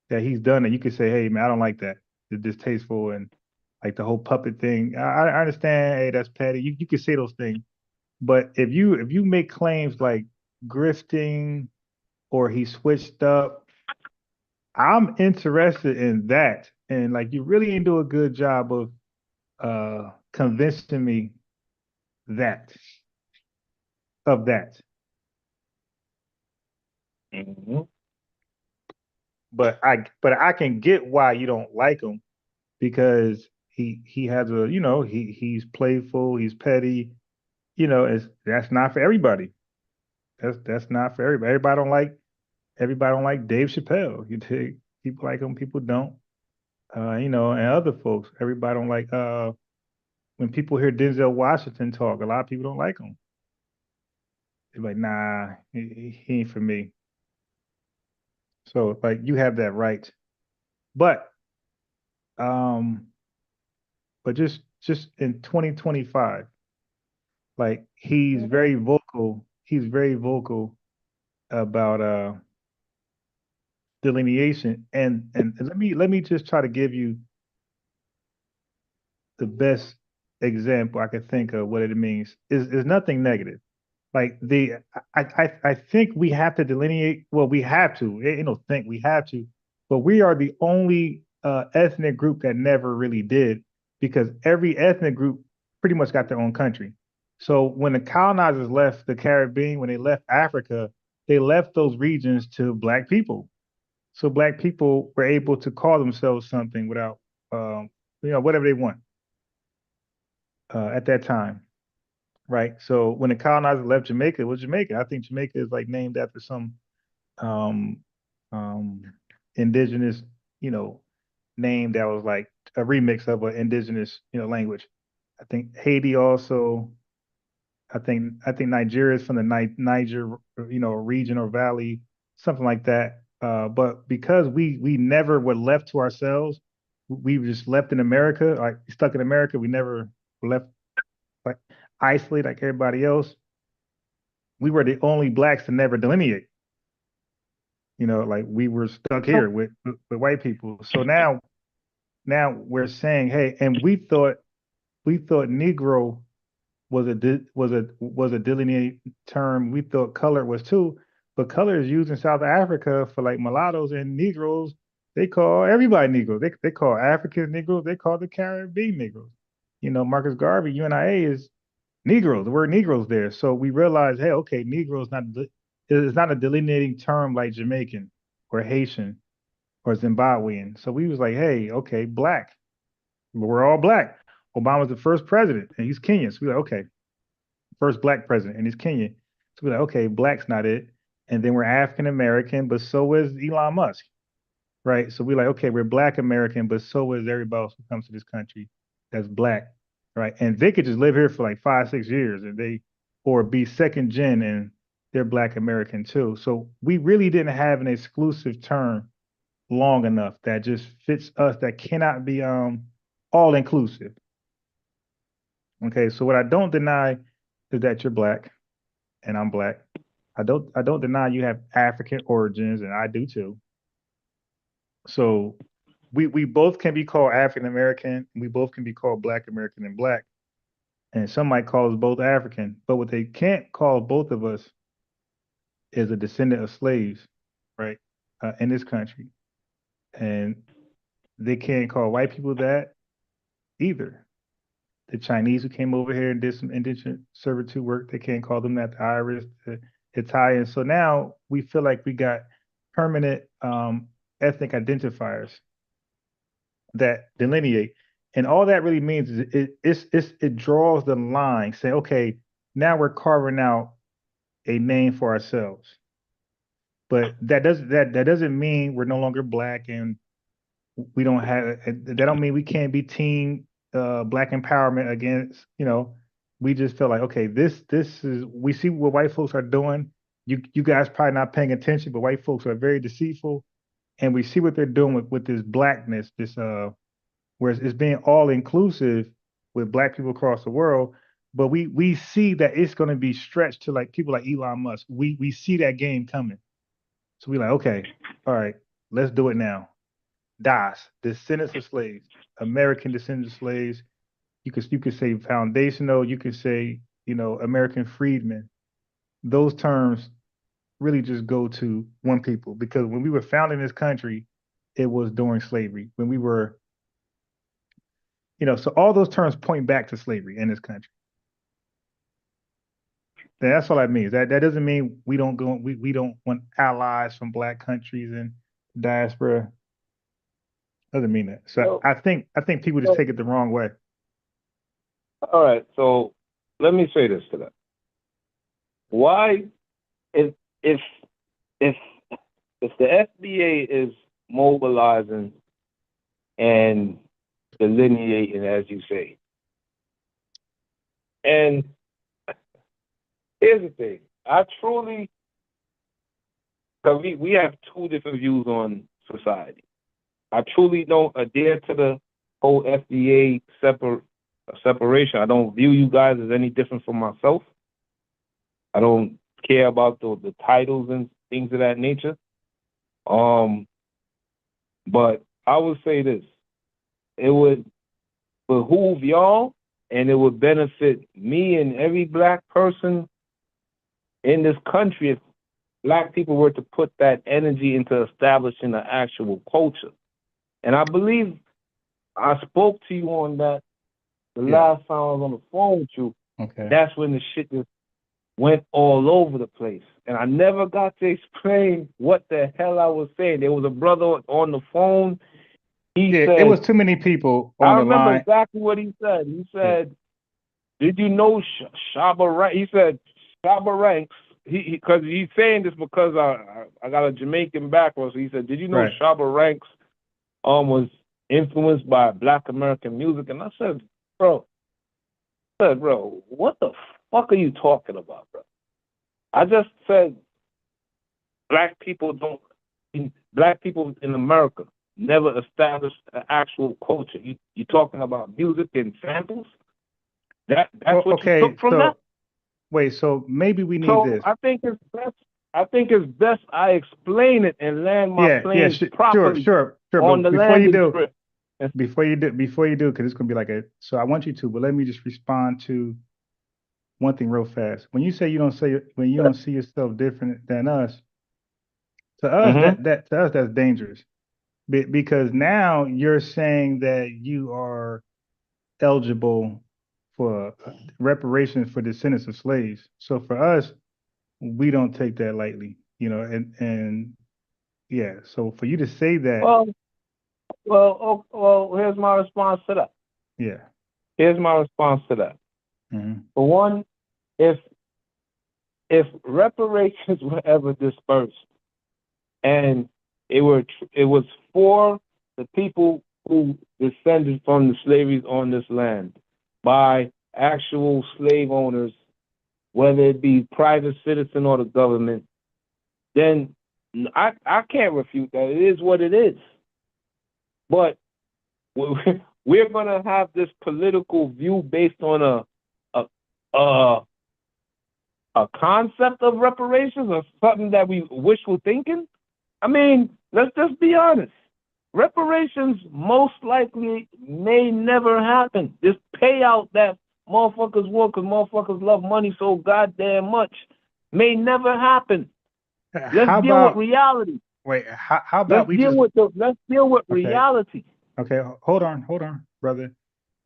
that he's done and you could say, hey man, I don't like that. It's distasteful and like the whole puppet thing. I understand, hey, that's petty. You could say those things. But if you make claims like grifting or he switched up, I'm interested in that. And like you really didn't do a good job of convincing me that of that. Mm-hmm. But I can get why you don't like him because he has a he's playful, he's petty, that's not for everybody. That's not for everybody. Everybody don't like Dave Chappelle. You take people like him, people don't. And other folks, everybody don't like when people hear Denzel Washington talk, a lot of people don't like him. They're like, nah, he ain't for me. So like you have that right. But um but just in 2025, like he's very vocal about delineation and let me just try to give you the best example I could think of what it means is nothing negative. Like I think we have to delineate. Well, we have to. Think we have to, but we are the only ethnic group that never really did because every ethnic group pretty much got their own country. So when the colonizers left the Caribbean, when they left Africa, they left those regions to Black people. So Black people were able to call themselves something without whatever they want at that time, right? So when the colonizers left Jamaica, it was Jamaica. I think Jamaica is like named after some um, um, indigenous, you know, name that was like a remix of an indigenous, language. I think Haiti also. I think Nigeria is from the Niger, region or valley, something like that. But because we never were left to ourselves, we were just left in America, like stuck in America. We never were left like isolated like everybody else. We were the only blacks to never delineate. Like we were stuck here with white people. So now we're saying, hey, and we thought Negro was a delineated term. We thought color was too, but color is used in South Africa for like mulattoes and Negroes. They call everybody Negro. They call Africans Negroes. They call the Caribbean Negroes. Marcus Garvey, UNIA is Negroes. The word Negroes there. So we realized, hey, okay, Negro is not a delineating term like Jamaican or Haitian or Zimbabwean. So we was like, hey, okay, black. But we're all black. Obama's the first president, and he's Kenyan. So we're like, okay, first black president, and he's Kenyan. So we're like, okay, black's not it. And then we're African American, but so is Elon Musk, right? So we're like, okay, we're Black American, but so is everybody else who comes to this country that's black, right? And they could just live here for like 5, 6 years, or be second gen, and they're Black American too. So we really didn't have an exclusive term long enough that just fits us, that cannot be all inclusive. Okay, so what I don't deny is that you're black and I'm black. I don't deny you have African origins, and I do too. So we both can be called African American. We both can be called Black American and black. And some might call us both African. But what they can't call both of us is a descendant of slaves, right? In this country. And they can't call white people that either. The Chinese who came over here and did some indentured servitude work, they can't call them that. The Irish, the Italians. So now we feel like we got permanent ethnic identifiers that delineate. And all that really means is it draws the line, say, okay, now we're carving out a name for ourselves. But that doesn't mean we're no longer black, and we don't have that don't mean we can't be team black empowerment against, we just feel like, okay, this is, we see what white folks are doing. You guys probably not paying attention, but white folks are very deceitful, and we see what they're doing with this blackness, this where it's being all inclusive with black people across the world. But we see that it's going to be stretched to like people like Elon Musk. We see that game coming. So we like, okay, all right, let's do it now. DAS, descendants of slaves, American descendants of slaves. You could say foundational. You could say, American freedmen. Those terms really just go to one people, because when we were founding this country, it was during slavery. When we were, so all those terms point back to slavery in this country. And that's all that means. That doesn't mean we don't want allies from black countries and diaspora. Doesn't mean that. So So, I think people just so take it the wrong way. all right. So let me say this to that. Why, if if if if the FBA is mobilizing and delineating, as you say, and here's the thing, I truly, because we have two different views on society. I truly don't adhere to the whole FDA separation. I don't view you guys as any different from myself. I don't care about the titles and things of that nature. Um, but I would say this: it would behoove y'all, and it would benefit me and every black person in this country if black people were to put that energy into establishing an actual culture. And I believe I spoke to you on that the Yeah. last time I was on the phone with you. Okay. That's when the shit just went all over the place. And I never got to explain what the hell I was saying. There was a brother on the phone. He Yeah, it was said, too many people I on the remember line. exactly what he said. He Yeah, said, "Did you know Shaba Ranks?" He said, "Shaba Ranks." Because he's saying this because I got a Jamaican background. So he said, "Did you know right. Shaba Ranks was influenced by Black American music?" And I said, "Bro, what the fuck are you talking about, bro?" I just said black people don't black people in America never established an actual culture. You talking about music and samples? That's Well, what you okay, took from that? so wait, so maybe we need So this. I think it's best I explain it and land my Yeah, yeah, plane sure, properly sure, sure. on But the landing strip. before you do, because it's gonna be like a. So I want you to, but let me just respond to one thing real fast. When you say when you don't see yourself different than us, to us Mm-hmm. that to us that's dangerous. Because now you're saying that you are eligible for reparations for descendants of slaves. So for us, we don't take that lightly, you know, and yeah. So for you to say that, Well, well. Here's my response to that. yeah. Here's my response to that. Hmm. For one, if reparations were ever dispersed and it was for the people who descended from the slavery on this land by actual slave owners, whether it be private citizen or the government, then I can't refute that. It is what it is. But we're going to have this political view based on a a a concept of reparations or something that we wishful thinking. I mean, let's just be honest. Reparations most likely may never happen. This payout that motherfuckers want because motherfuckers love money so goddamn much may never happen. Let's How deal with about reality. wait? How about we just Let's deal with okay? reality. Okay, hold on, brother,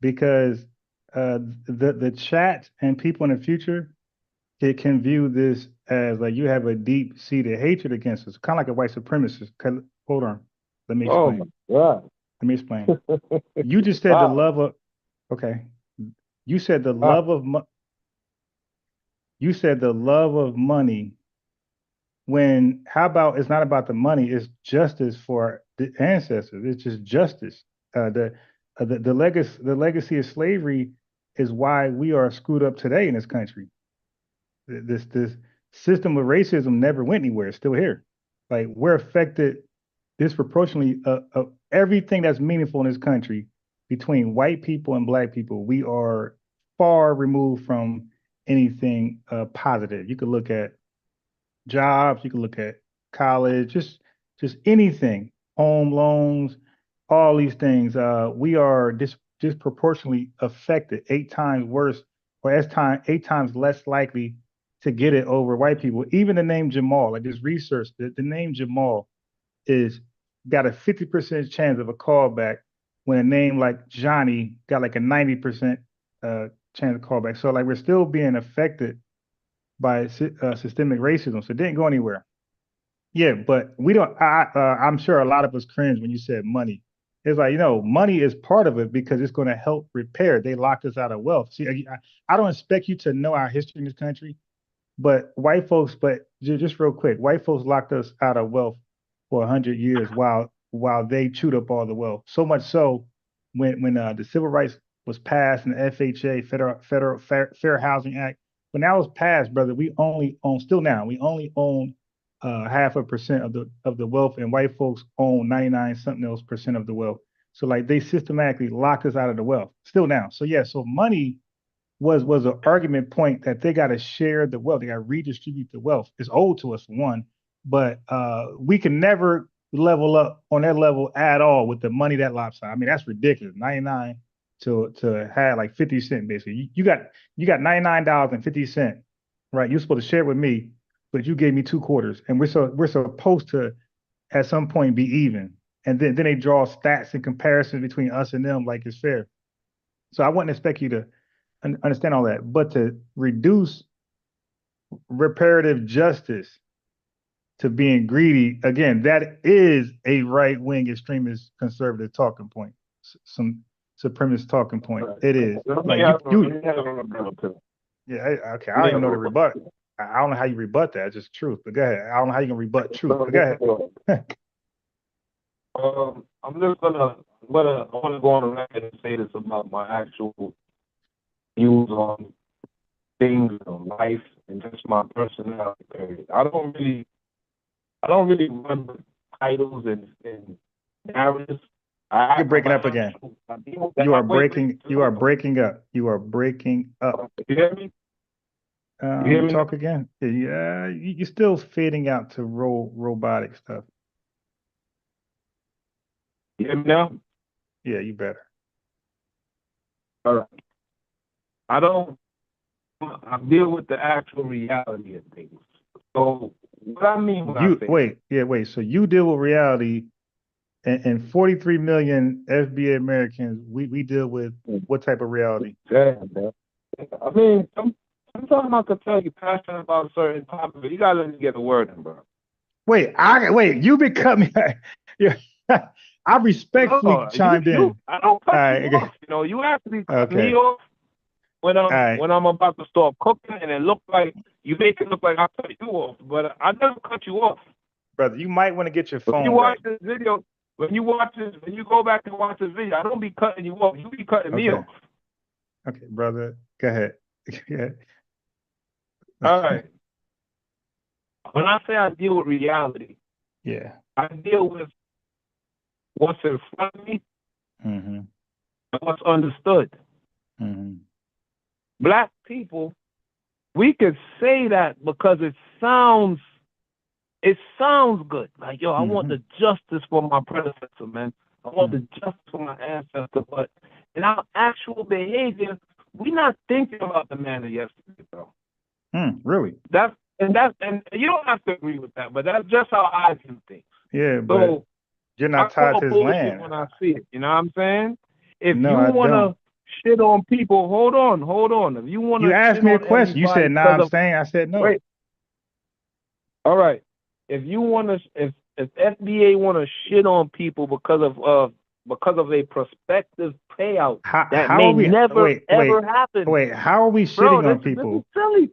because the chat and people in the future it can view this as like you have a deep seated hatred against us, kind of like a white supremacist. Hold on, let me Oh explain. my god. Let me explain. You just said the Wow. love of okay. You said the Wow. love of you said the love of money. When how about it's not about the money? It's justice for the ancestors. It's just justice. The legacy of slavery is why we are screwed up today in this country. This system of racism never went anywhere. It's still here. Like we're affected disproportionately everything that's meaningful in this country between white people and black people. We are far removed from anything positive. You could look at jobs, you can look at college, just anything, home loans, all these things. We are disproportionately affected, 8 times worse, or as time 8 times less likely to get it over white people. Even the name Jamal, like this research, the name Jamal is got a 50% chance of a callback when a name like Johnny got like a 90% chance of callback. So like we're still being affected by systemic racism. So it didn't go anywhere. Yeah, but we don't. I'm sure a lot of us cringe when you said money. It's like, money is part of it because it's going to help repair. They locked us out of wealth. See, I don't expect you to know our history in this country, but just real quick, white folks locked us out of wealth for 100 years while they chewed up all the wealth. So much so, when the civil rights was passed and the FHA, Federal Fair Housing Act, when that was passed, brother, we only own still now we only own 0.5% of the wealth, and white folks own 99 something else percent of the wealth. So like they systematically locked us out of the wealth still now. So yeah, so money was an argument point that they got to share the wealth. They got to redistribute the wealth. It's owed to us for one, but we can never level up on that level at all with the money that lopsided. I mean, that's ridiculous. 99 to have like 50 cent basically. You got $99.50, right? You're supposed to share it with me, but you gave me 2 quarters, and we're supposed to at some point be even. And then they draw stats and comparisons between us and them like it's fair. So I wouldn't expect you to understand all that, but to reduce reparative justice to being greedy. Again, that is a right-wing extremist conservative talking point. Some supremacist talking point. It is. Like yeah, okay. I don't even know the rebut. I don't know how you rebut that. It's just truth. But go ahead. I don't know how you can rebut truth. But go ahead. I'm just gonna, I want to go on the record and say this about my actual views on things in life and just my personality. Period. I don't really remember titles and narratives. You're breaking up again. You are breaking. You are breaking up. You are breaking up. You hear me? You hear me? Talk again. Yeah, you're still fading out to robotic stuff. You hear me now? Yeah, you better. All right. I deal with the actual reality of things. So what I mean when I say wait. So you deal with reality, and 43 million FBA Americans, we deal with what type of reality? Damn, man. I mean, sometimes I could tell you passionate about a certain topic, but you gotta let me get a word in, bro. Wait, you been cut me. Yeah, I respectfully chimed in. I don't cut you off. You know, you actually cut me off when I'm about to start cooking, and it looked like you make it look like I cut you off, but I never cut you off. Brother, you might want to get your phone. When you watch this video, when you go back and watch this video, I don't be cutting you off. You be cutting me off. Okay, brother, go ahead. Yeah. All right. When I say I deal with reality, yeah, I deal with what's in front of me and what's understood. Black people, we could say that because it sounds good. Like, yo, I want the justice for my predecessor, man. I want the justice for my ancestor. But in our actual behavior, we're not thinking about the man of yesterday, bro. Really? And you don't have to agree with that, but that's just how I view things. Yeah, but you're not tied to his land. When I see it, you know what I'm saying? If no, you want to shit on people, hold on. If you want to, you asked me a question. You said, "Nah, I'm saying." I said, "No." Wait. All right. If you want to, if FBA want to shit on people because of a prospective payout that may never ever happen. Wait, how are we shitting on people? This is silly.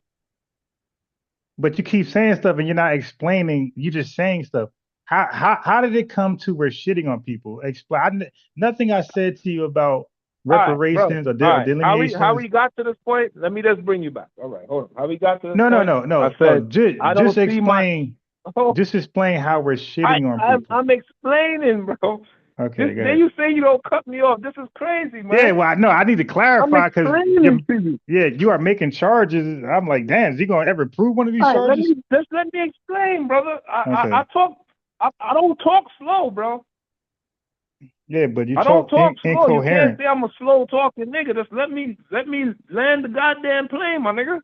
But you keep saying stuff and you're not explaining. You're just saying stuff. How did it come to we're shitting on people? Explain. Nothing I said to you about reparations or delineations. How we got to this point? Let me just bring you back. All right, hold on. How we got to this point? No. I said, just explain. Just explain how we're shitting on people. I'm explaining, bro. Okay. Then you say you don't cut me off. This is crazy, man. Yeah, well, no, I need to clarify because you are making charges. I'm like, damn, is he gonna ever prove one of these charges? Let me explain, brother. I don't talk slow, bro. Yeah, but you talk slow. incoherent. You can't say I'm a slow talking nigga. Just let me land the goddamn plane, my nigga.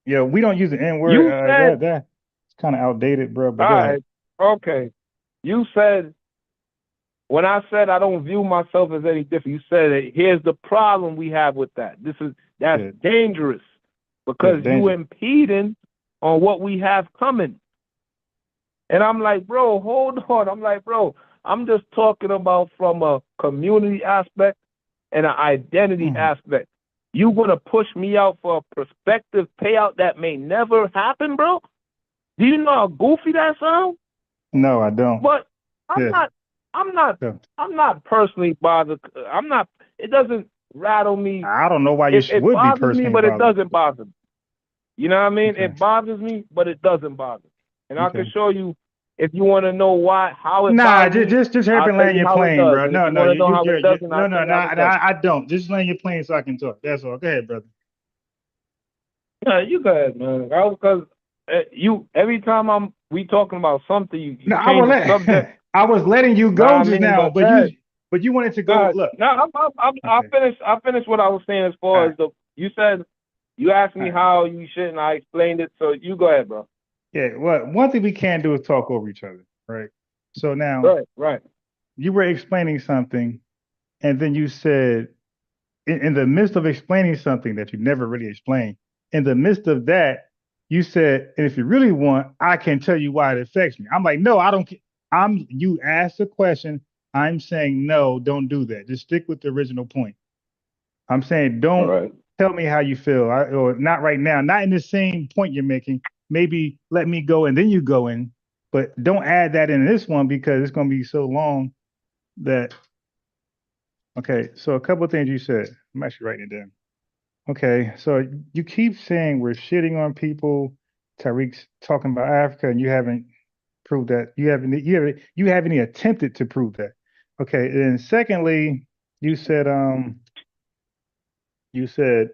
Yeah, we don't use the N-word. That's kind of outdated, bro. But all right, okay. You said, when I said I don't view myself as any different, you said, here's the problem we have with that. That's dangerous because you impeding on what we have coming. And I'm like, bro, hold on. I'm like, bro, I'm just talking about from a community aspect and an identity aspect. You gonna push me out for a prospective payout that may never happen, bro? Do you know how goofy that sounds? No, I don't. But I'm not personally bothered. It doesn't rattle me. I don't know why you would be personally bothered. It bothers me, but it doesn't bother me. You know what I mean? Okay. It bothers me, but it doesn't bother me. And I can show you if you want to know how it bothers me. Just hurry and land your plane, bro. No, I don't. Just land your plane so I can talk. That's all. Go ahead, brother. Yeah, you go ahead, man. Because every time we talking about something, you change the subject. I was letting you go just now, but you wanted to go. Look, no, I finished what I was saying as far as you said. You asked me how you should, and I explained it. So you go ahead, bro. Yeah, well, one thing we can't do is talk over each other, right? So now, right. You were explaining something, and then you said, in the midst of explaining something that you never really explained, in the midst of that, You said, and if you really want, I can tell you why it affects me. I'm like, no, I don't. You asked a question. I'm saying no, don't do that. Just stick with the original point. I'm saying All don't right. tell me how you feel, or not right now, not in the same point you're making. Maybe let me go and then you go in, but don't add that in this one because it's going to be so long that. Okay, so a couple of things you said. I'm actually writing it down. Okay, so you keep saying we're shitting on people. Tariq's talking about Africa, and you haven't proved that. You haven't even attempted to prove that. Okay, and secondly, you said you said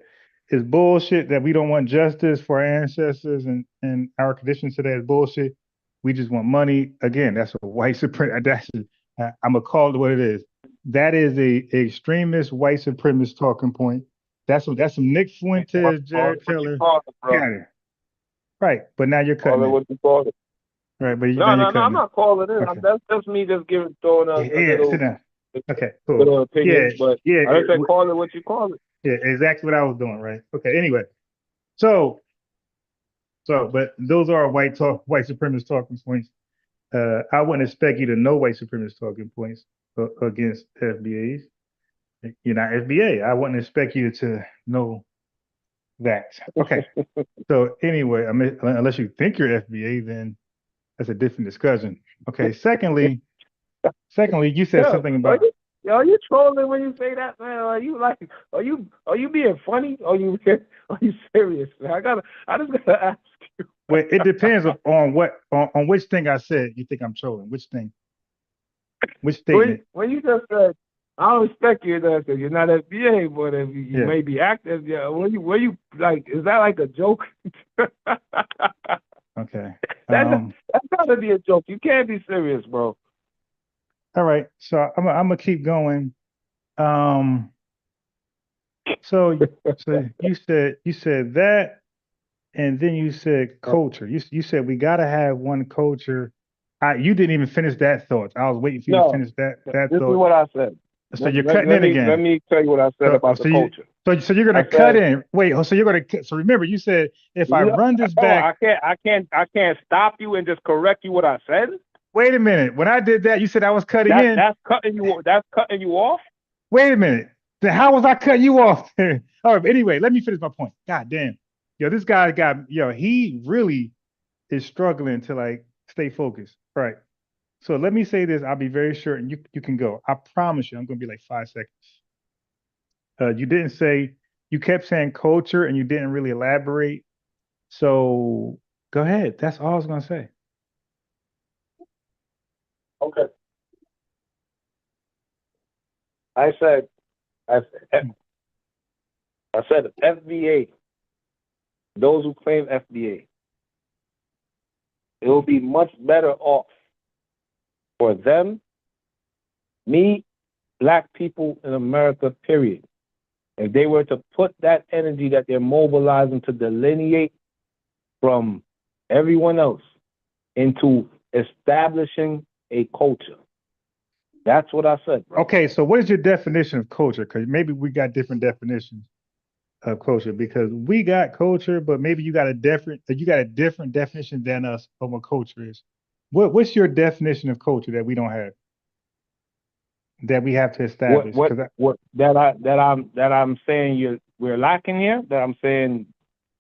it's bullshit that we don't want justice for our ancestors and our conditions today is bullshit. We just want money. Again, that's a white supremacist. I'm gonna call it what it is. That is a extremist white supremacist talking point. That's some Nick Fuentes, Call it Jared what you Taylor. call it, bro. Got it. Right, but now you're Call cutting it it. what you call it. Right, but now No, you're no, no. I'm cutting it. not calling it. Okay. That's just me just throwing Yeah, a yeah, sit little down. Okay, cool. little Yeah, opinion. But yeah, I just said call it what you call it. yeah, exactly what I was doing, right? Okay, anyway. So but those are white supremacist talking points. I wouldn't expect you to know white supremacist talking points against FBAs. You're not FBA. I wouldn't expect you to know that. Okay. So anyway, I mean, unless you think you're FBA, then that's a different discussion. Okay. Secondly, you said Yo, something about. are you trolling when you say that, man? Are you like, are you being funny? Are you serious, man? I just gotta ask you. Well, it depends on what on which thing I said. You think I'm trolling? Which thing? Which statement? When you just said, I don't expect you to because you're not FBA, but if you Yeah. may be active, yeah. When you like, is that like a joke? Okay. That's gotta be a joke. You can't be serious, bro. All right. So I'm gonna keep going. Um. So you said that, and then you said culture. You said we gotta have one culture. You didn't even finish that thought. I was waiting for you to No, finish that this is thought. what I said. So you're cutting in Let again. me tell you what I said So about the so you culture. so you're I gonna cut said, in. Wait. So you're gonna. So remember, you said if I no, run this no, back. I can't stop you and just correct you what I said. Wait a minute. When I did that, you said I was cutting in. That's cutting you off. Wait a minute. Then how was I cutting you off? All right. Anyway, let me finish my point. God damn. Yo, this guy he really is struggling to like stay focused. All right. So let me say this. I'll be very short and you can go. I promise you, I'm gonna be like 5 seconds. You didn't say you kept saying culture and you didn't really elaborate. So go ahead. That's all I was gonna say. Okay. I said, I, I said FBA. Those who claim FBA, it will be much better off for them, me, black people in America, period. If they were to put that energy that they're mobilizing to delineate from everyone else into establishing a culture. That's what I said, bro. Okay, so what is your definition of culture? Because maybe we got different definitions of culture because we got culture, but maybe you got a different definition than us of what culture is. What's your definition of culture that we don't have that we have to establish? Because What that I'm saying we're lacking here. That I'm saying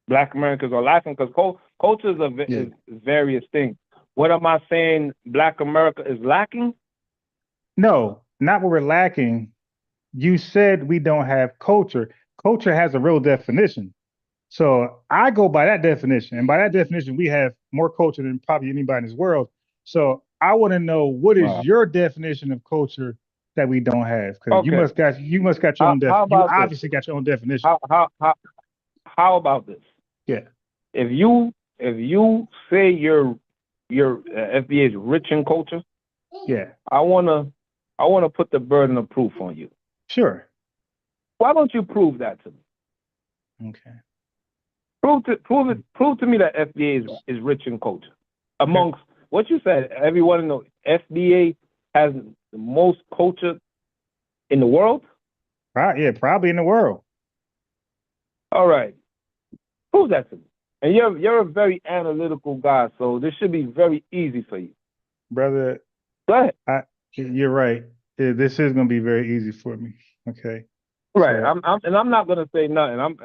Black Americans are lacking because culture is yeah, is various things. What am I saying? Black America is lacking. no, not what we're lacking. You said we don't have culture. Culture has a real definition. So I go by that definition, and by that definition, we have more culture than probably anybody in this world. So I want to know what is Wow. your definition of culture that we don't have? Because you Okay. must got you must got your own How you about this? obviously got your own definition. How how how how about this? Yeah, If you say your FBA is rich in culture, yeah, I wanna put the burden of proof on you. sure. Why don't you prove that to me? Okay, Prove to me that FBA is rich in culture. okay. Amongst what you said, everyone in the FBA has the most culture in the world. Yeah, probably in the world. All right, prove that to me. And you're a very analytical guy, so this should be very easy for you. Brother. Go ahead. You're right. This is gonna be very easy for me. Okay. Right. So I'm not gonna say nothing. I'm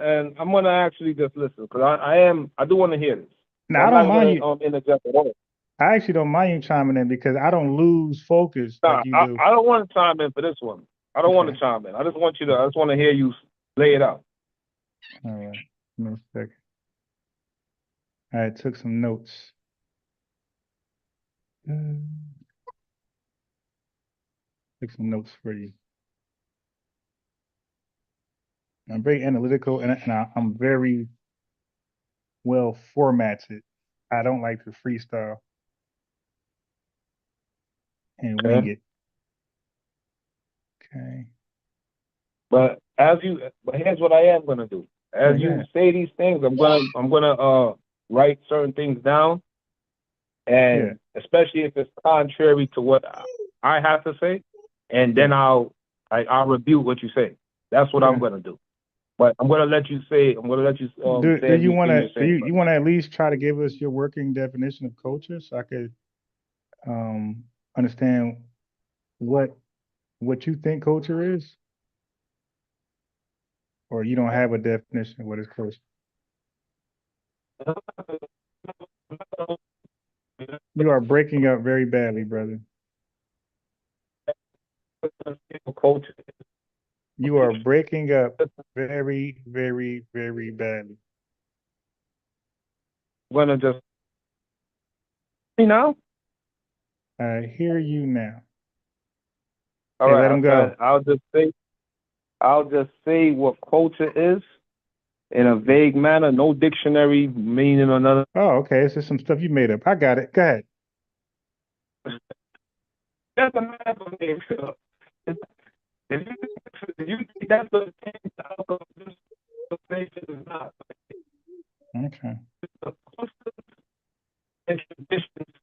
gonna actually just listen because I do want to hear this. So now I I'm don't not mind gonna you. interject at all. I actually don't mind you chiming in because I don't lose focus Nah, like you do. I don't want to chime in for this one. I don't want Okay. to chime in. I just want to hear you lay it out. All right. Give me a second. I took some notes. Took some notes for you. I'm very analytical and I'm very well formatted. I don't like to freestyle and wing Okay. it. Okay. But here's what I am gonna do. As Yeah, go you ahead. say these things, I'm gonna write certain things down, Yeah. and especially if it's contrary to what I have to say, and Yeah. then I'll review what you say. That's what I'm Okay. gonna do. But I'm gonna let you say. I'm gonna let you Do say you want everything to you're saying. you want to at least try to give us your working definition of culture so I could understand what you think culture is, or you don't have a definition of what is culture? You are breaking up very badly, brother. Culture. You are breaking up very, very, very badly. I'm gonna just you know. I hear you now. All Hey, let right. him go. I'll just say what culture is in a vague manner. No dictionary meaning or nothing. Oh, okay. This is some stuff you made up. I got it. Go ahead. That's a math game. If you think that's the change the outcome of this conversation is not. Okay. The customs and traditions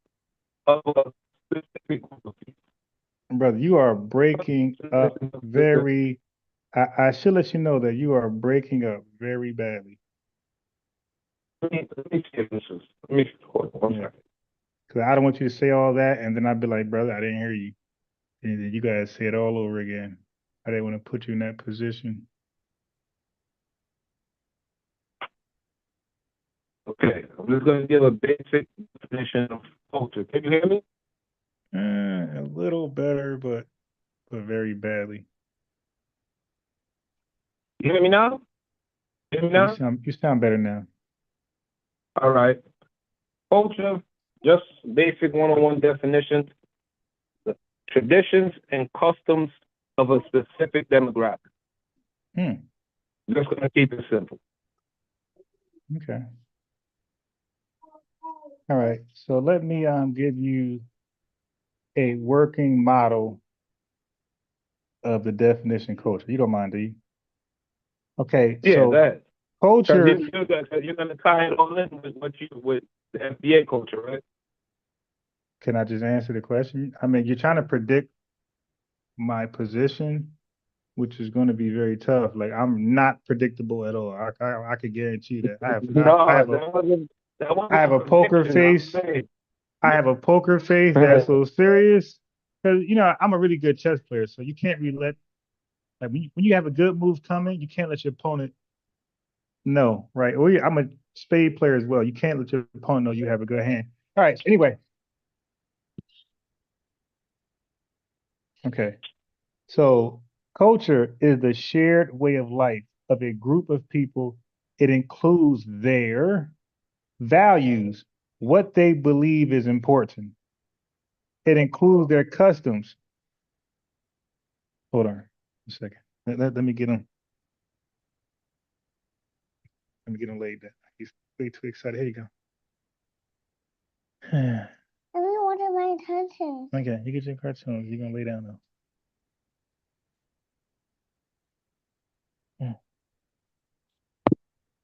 of a specific group of people. Brother, you are breaking up very. I should let you know that you are breaking up very badly. Let me see if this is. Let me hold on one Yeah. second. Because I don't want you to say all that and then I'd be like, brother, I didn't hear you. And then you guys say it all over again. I didn't want to put you in that position. Okay, I'm just going to give a basic definition of culture. Can you hear me? A little better, but very badly. You hear me now? Hear me now? You sound better now. All right. Culture, just basic one-on-one definition, the traditions and customs of a specific demographic. Hmm. Just going to keep it simple. Okay. All right. So let me give you a working model of the definition culture. You don't mind, do you? Okay. Yeah, So that. Because culture, you're going to tie it all in with with the FBA culture, right? can I just answer the question? I mean, you're trying to predict my position, which is going to be very tough. Like I'm not predictable at all. I could guarantee that. No, that I wasn't have a a poker prediction. I'm face. saying. I have a poker face that's so serious because I'm a really good chess player, so you can't really let like when you have a good move coming, you can't let your opponent know, right? Or I'm a spade player as well. You can't let your opponent know you have a good hand. All right. Anyway, okay. So culture is the shared way of life of a group of people. It includes their values, what they believe is important. It includes their customs. Hold on a second. Let me get him. Let me get him laid down. He's way too excited. Here you go. I don't want my cartoons. Okay, you get your cartoons. You're gonna lay down now.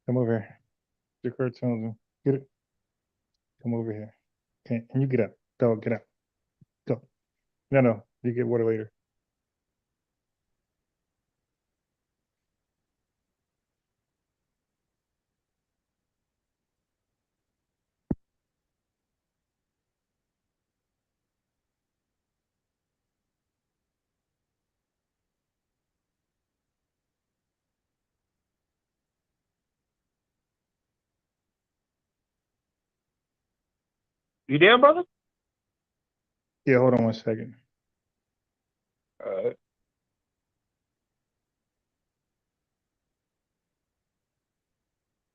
Come over here. Your cartoons. Get it. Come over here. Okay, and you get up. Dog, get up. Go. No, no. You get water later. You there, brother? Yeah, hold on one second. Uh,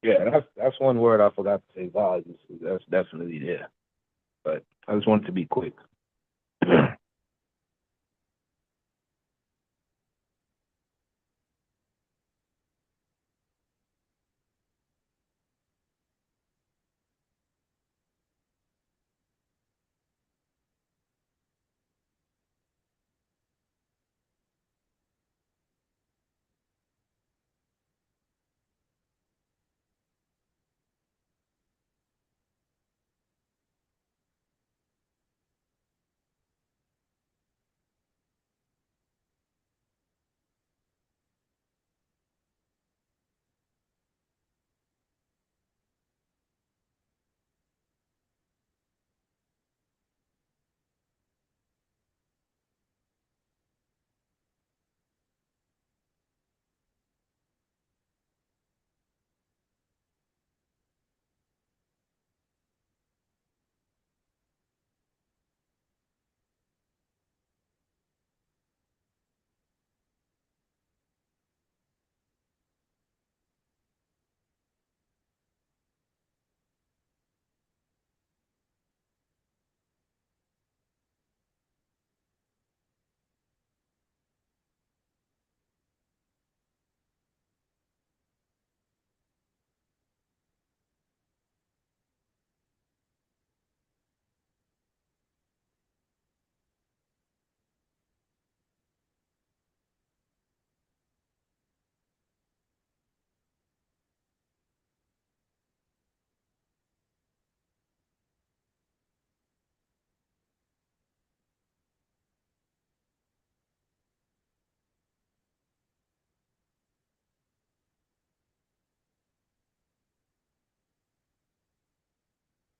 yeah, that's one word I forgot to say. Values. That's definitely there. But I just wanted to be quick.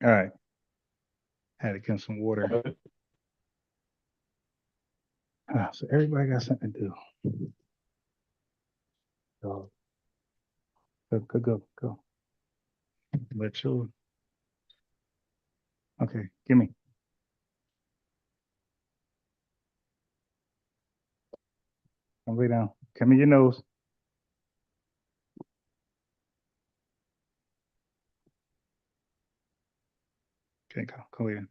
All Right. Had to get some water. right. So everybody got something to do. So go. Let you. Okay, give me. Come lay down. Come in your nose. Okay, go lay down.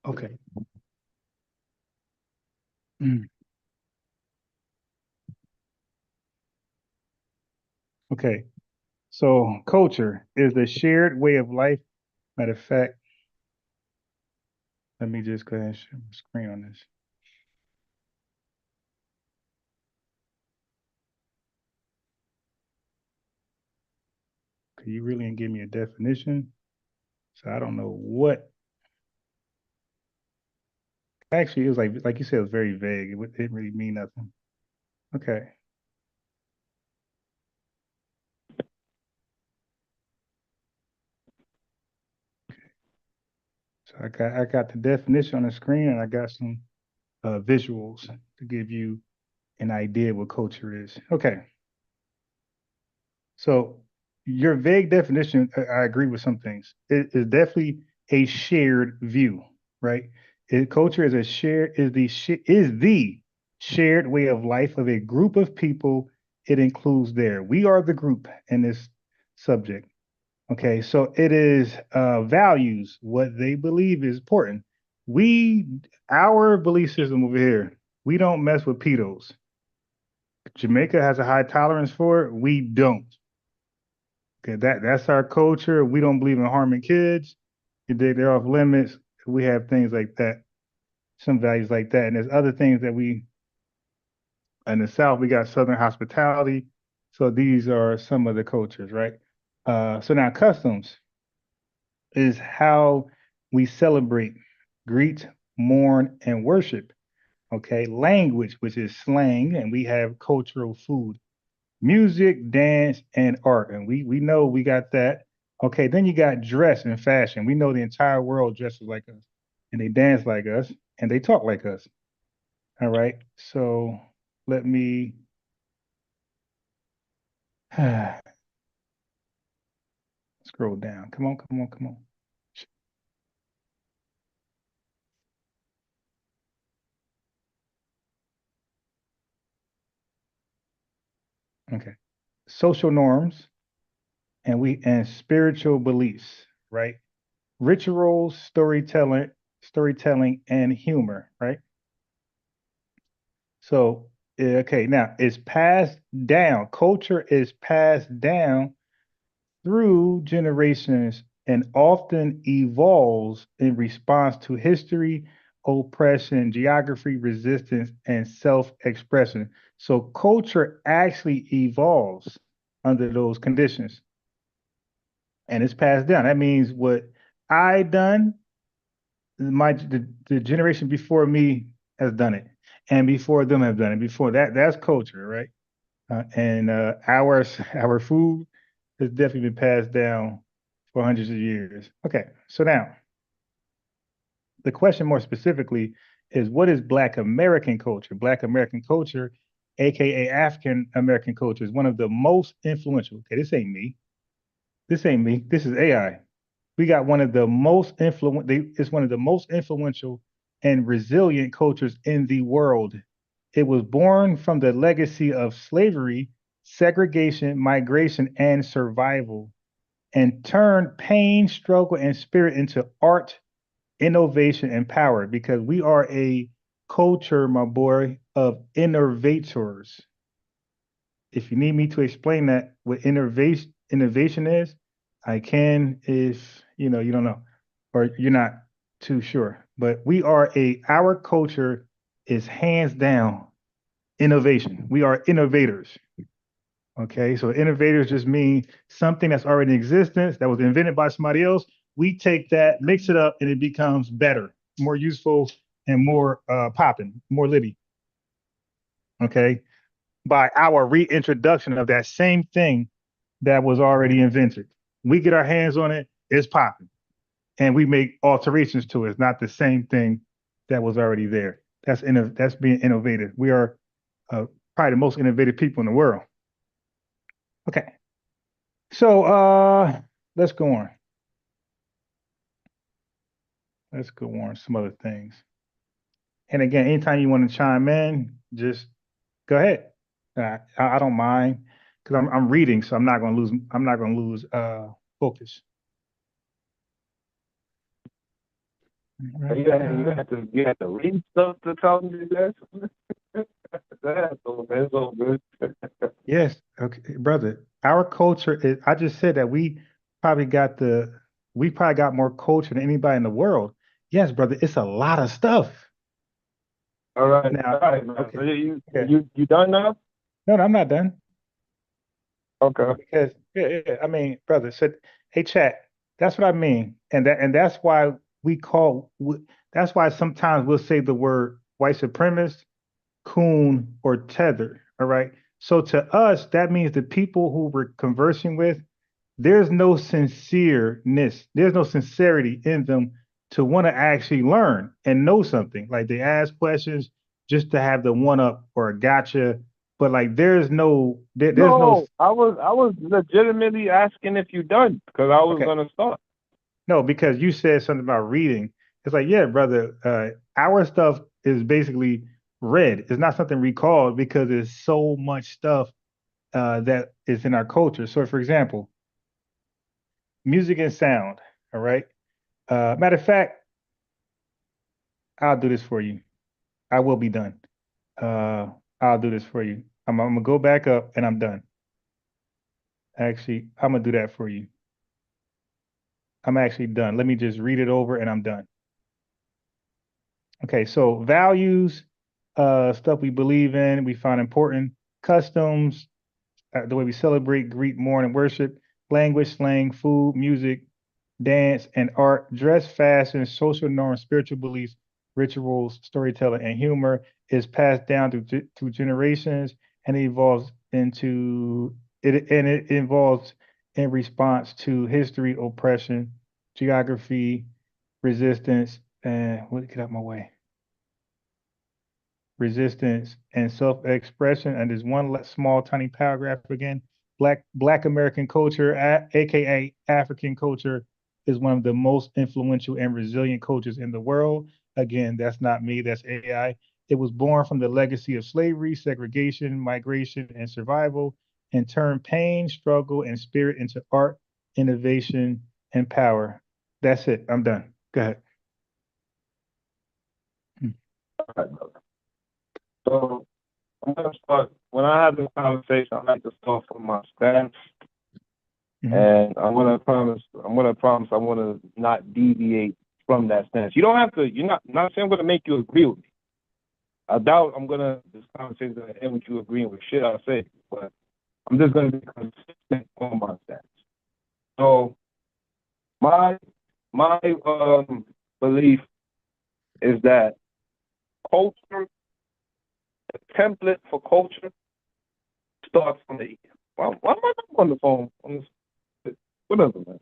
Okay. Mm. Okay. So culture is the shared way of life. Matter of fact, let me just go ahead and share my screen on this. You really didn't give me a definition. So I don't know what. Actually, it was like you said, it was very vague. It didn't really mean nothing. Okay. So I got the definition on the screen and I got some visuals to give you an idea what culture is. Okay. So your vague definition, I agree with some things. It is definitely a shared view, right? Culture is a shared is the shared way of life of a group of people. It includes there. We are the group in this subject. Okay, so it is values, what they believe is important. We, our belief system over here, we don't mess with pedos. Jamaica has a high tolerance for it. We don't. Okay, that's our culture. We don't believe in harming kids. They're off limits. We have things like that, some values like that, and there's other things that we in the South. We got Southern hospitality. So these are some of the cultures, right? So now customs is how we celebrate, greet, mourn, and worship. Okay, language, which is slang, and we have cultural food, music, dance, and art. And we know we got that. Okay, then you got dress and fashion. We know the entire world dresses like us, and they dance like us, and they talk like us. All right. So let me Scroll down. Come on, come on, come on. Okay. Social norms and spiritual beliefs, right? Rituals, storytelling, and humor, right? So, okay, now it's passed down. Culture is passed down through generations and often evolves in response to history, oppression, geography, resistance, and self-expression. So culture actually evolves under those conditions and it's passed down. That means what I done, the generation before me has done it, and before them have done it. Before that, that's culture, right? And our food has definitely been passed down for hundreds of years. Okay, so now the question more specifically is what is Black American culture? Black American culture, aka African American culture, is one of the most influential. Okay, this ain't me. This ain't me. This is AI. We got one of the most it's one of the most influential and resilient cultures in the world. It was born from the legacy of slavery, segregation, migration, and survival, and turned pain, struggle, and spirit into art, innovation, and power because we are a culture, my boy, of innovators. If you need me to explain that what innovation is, I can if you don't know or you're not too sure. But we are our culture is hands down innovation. We are innovators. Okay, so innovators just mean something that's already in existence that was invented by somebody else. We take that, mix it up, and it becomes better, more useful, and more popping, more litty. Okay, by our reintroduction of that same thing that was already invented. We get our hands on it, it's popping, and we make alterations to it. It's not the same thing that was already there. That's being innovative. We are probably the most innovative people in the world. Okay, so let's go on. Let's go on some other things. And again, anytime you want to chime in, just go ahead. I don't mind because I'm reading, so I'm not gonna lose focus. Right. You had to read stuff to talk to that. That's so good. Yes, okay, brother. Our culture is. I just said that probably got the we probably got more culture than anybody in the world. Yes, brother. It's a lot of stuff. All Now, right, man. okay, So okay. you done now? No, I'm not done Okay. because yeah. I mean, brother said, hey, chat. That's what I mean, and that's why we call. That's why sometimes we'll say the word white supremacist, coon, or tether. All right. So to us, that means the people who we're conversing with there's no there's no sincerity in them to want to actually learn and know something. Like they ask questions just to have the one up or a gotcha, but like there's no No, I was legitimately asking if you done because I was okay. gonna start. No, because you said something about reading. It's like, yeah, brother, our stuff is basically read. It's not something recalled because there's so much stuff that is in our culture. So for example, music and sound, all right? Matter of fact, I'll do this for you. I will be done. Uh, I'll do this for you. I'm gonna go back up and I'm done. Actually, I'm gonna do that for you. I'm actually done. Let me just read it over and I'm done. Okay, so values, stuff we believe in, we find important, customs, the way we celebrate, greet, mourn, and worship, language, slang, food, music, dance, and art, dress, fashion, social norms, spiritual beliefs, rituals, storytelling, and humor is passed down through generations and it evolves in response to history, oppression, geography, resistance, and what get out my way? Resistance and self-expression. And there's one small tiny paragraph again. Black American culture, aka African culture, is one of the most influential and resilient cultures in the world. Again, that's not me, that's AI. It was born from the legacy of slavery, segregation, migration, and survival, and turned pain, struggle, and spirit into art, innovation, and power. That's it. I'm done. Go ahead. So I'm gonna start when I have this conversation. I like to start from my stance, Mhm. and I'm gonna promise I want to not deviate from that stance. You don't have to. You're not saying I'm gonna make you agree with me. I doubt this conversation gonna end with you agreeing with shit I say, but I'm just gonna be consistent on my stance. So my belief is that culture, the template for culture starts from the. Why am I not on the phone? Whatever, man.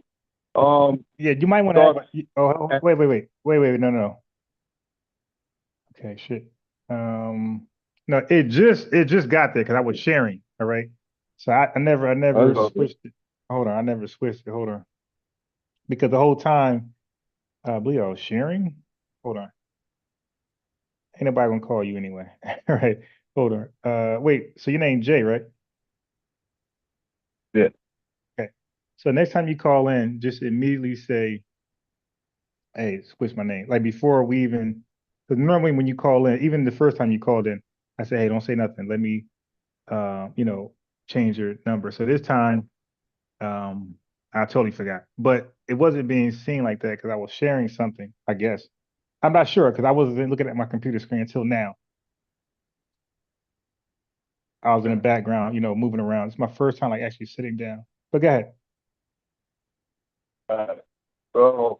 Yeah, you might want to act Starts. like. Wait. No. Okay, shit. No, it just got there because I was sharing. All right. So I never switched it. Hold on, I never switched it. Hold on, because the whole time I believe I was sharing. Hold on, ain't nobody gonna call you anyway. All right. Hold on. Wait. So your name Jay, right? Yeah. Okay. So next time you call in, just immediately say, "Hey, switch my name." Like before we even, because normally when you call in, even the first time you called in, I say, "Hey, don't say nothing. Let me you know, change your number." So this time, um, I totally forgot, but it wasn't being seen like that because I was sharing something, I guess. I'm not sure because I wasn't looking at my computer screen until now. I was in the background, moving around. It's my first time like actually sitting down. But go ahead. Uh, so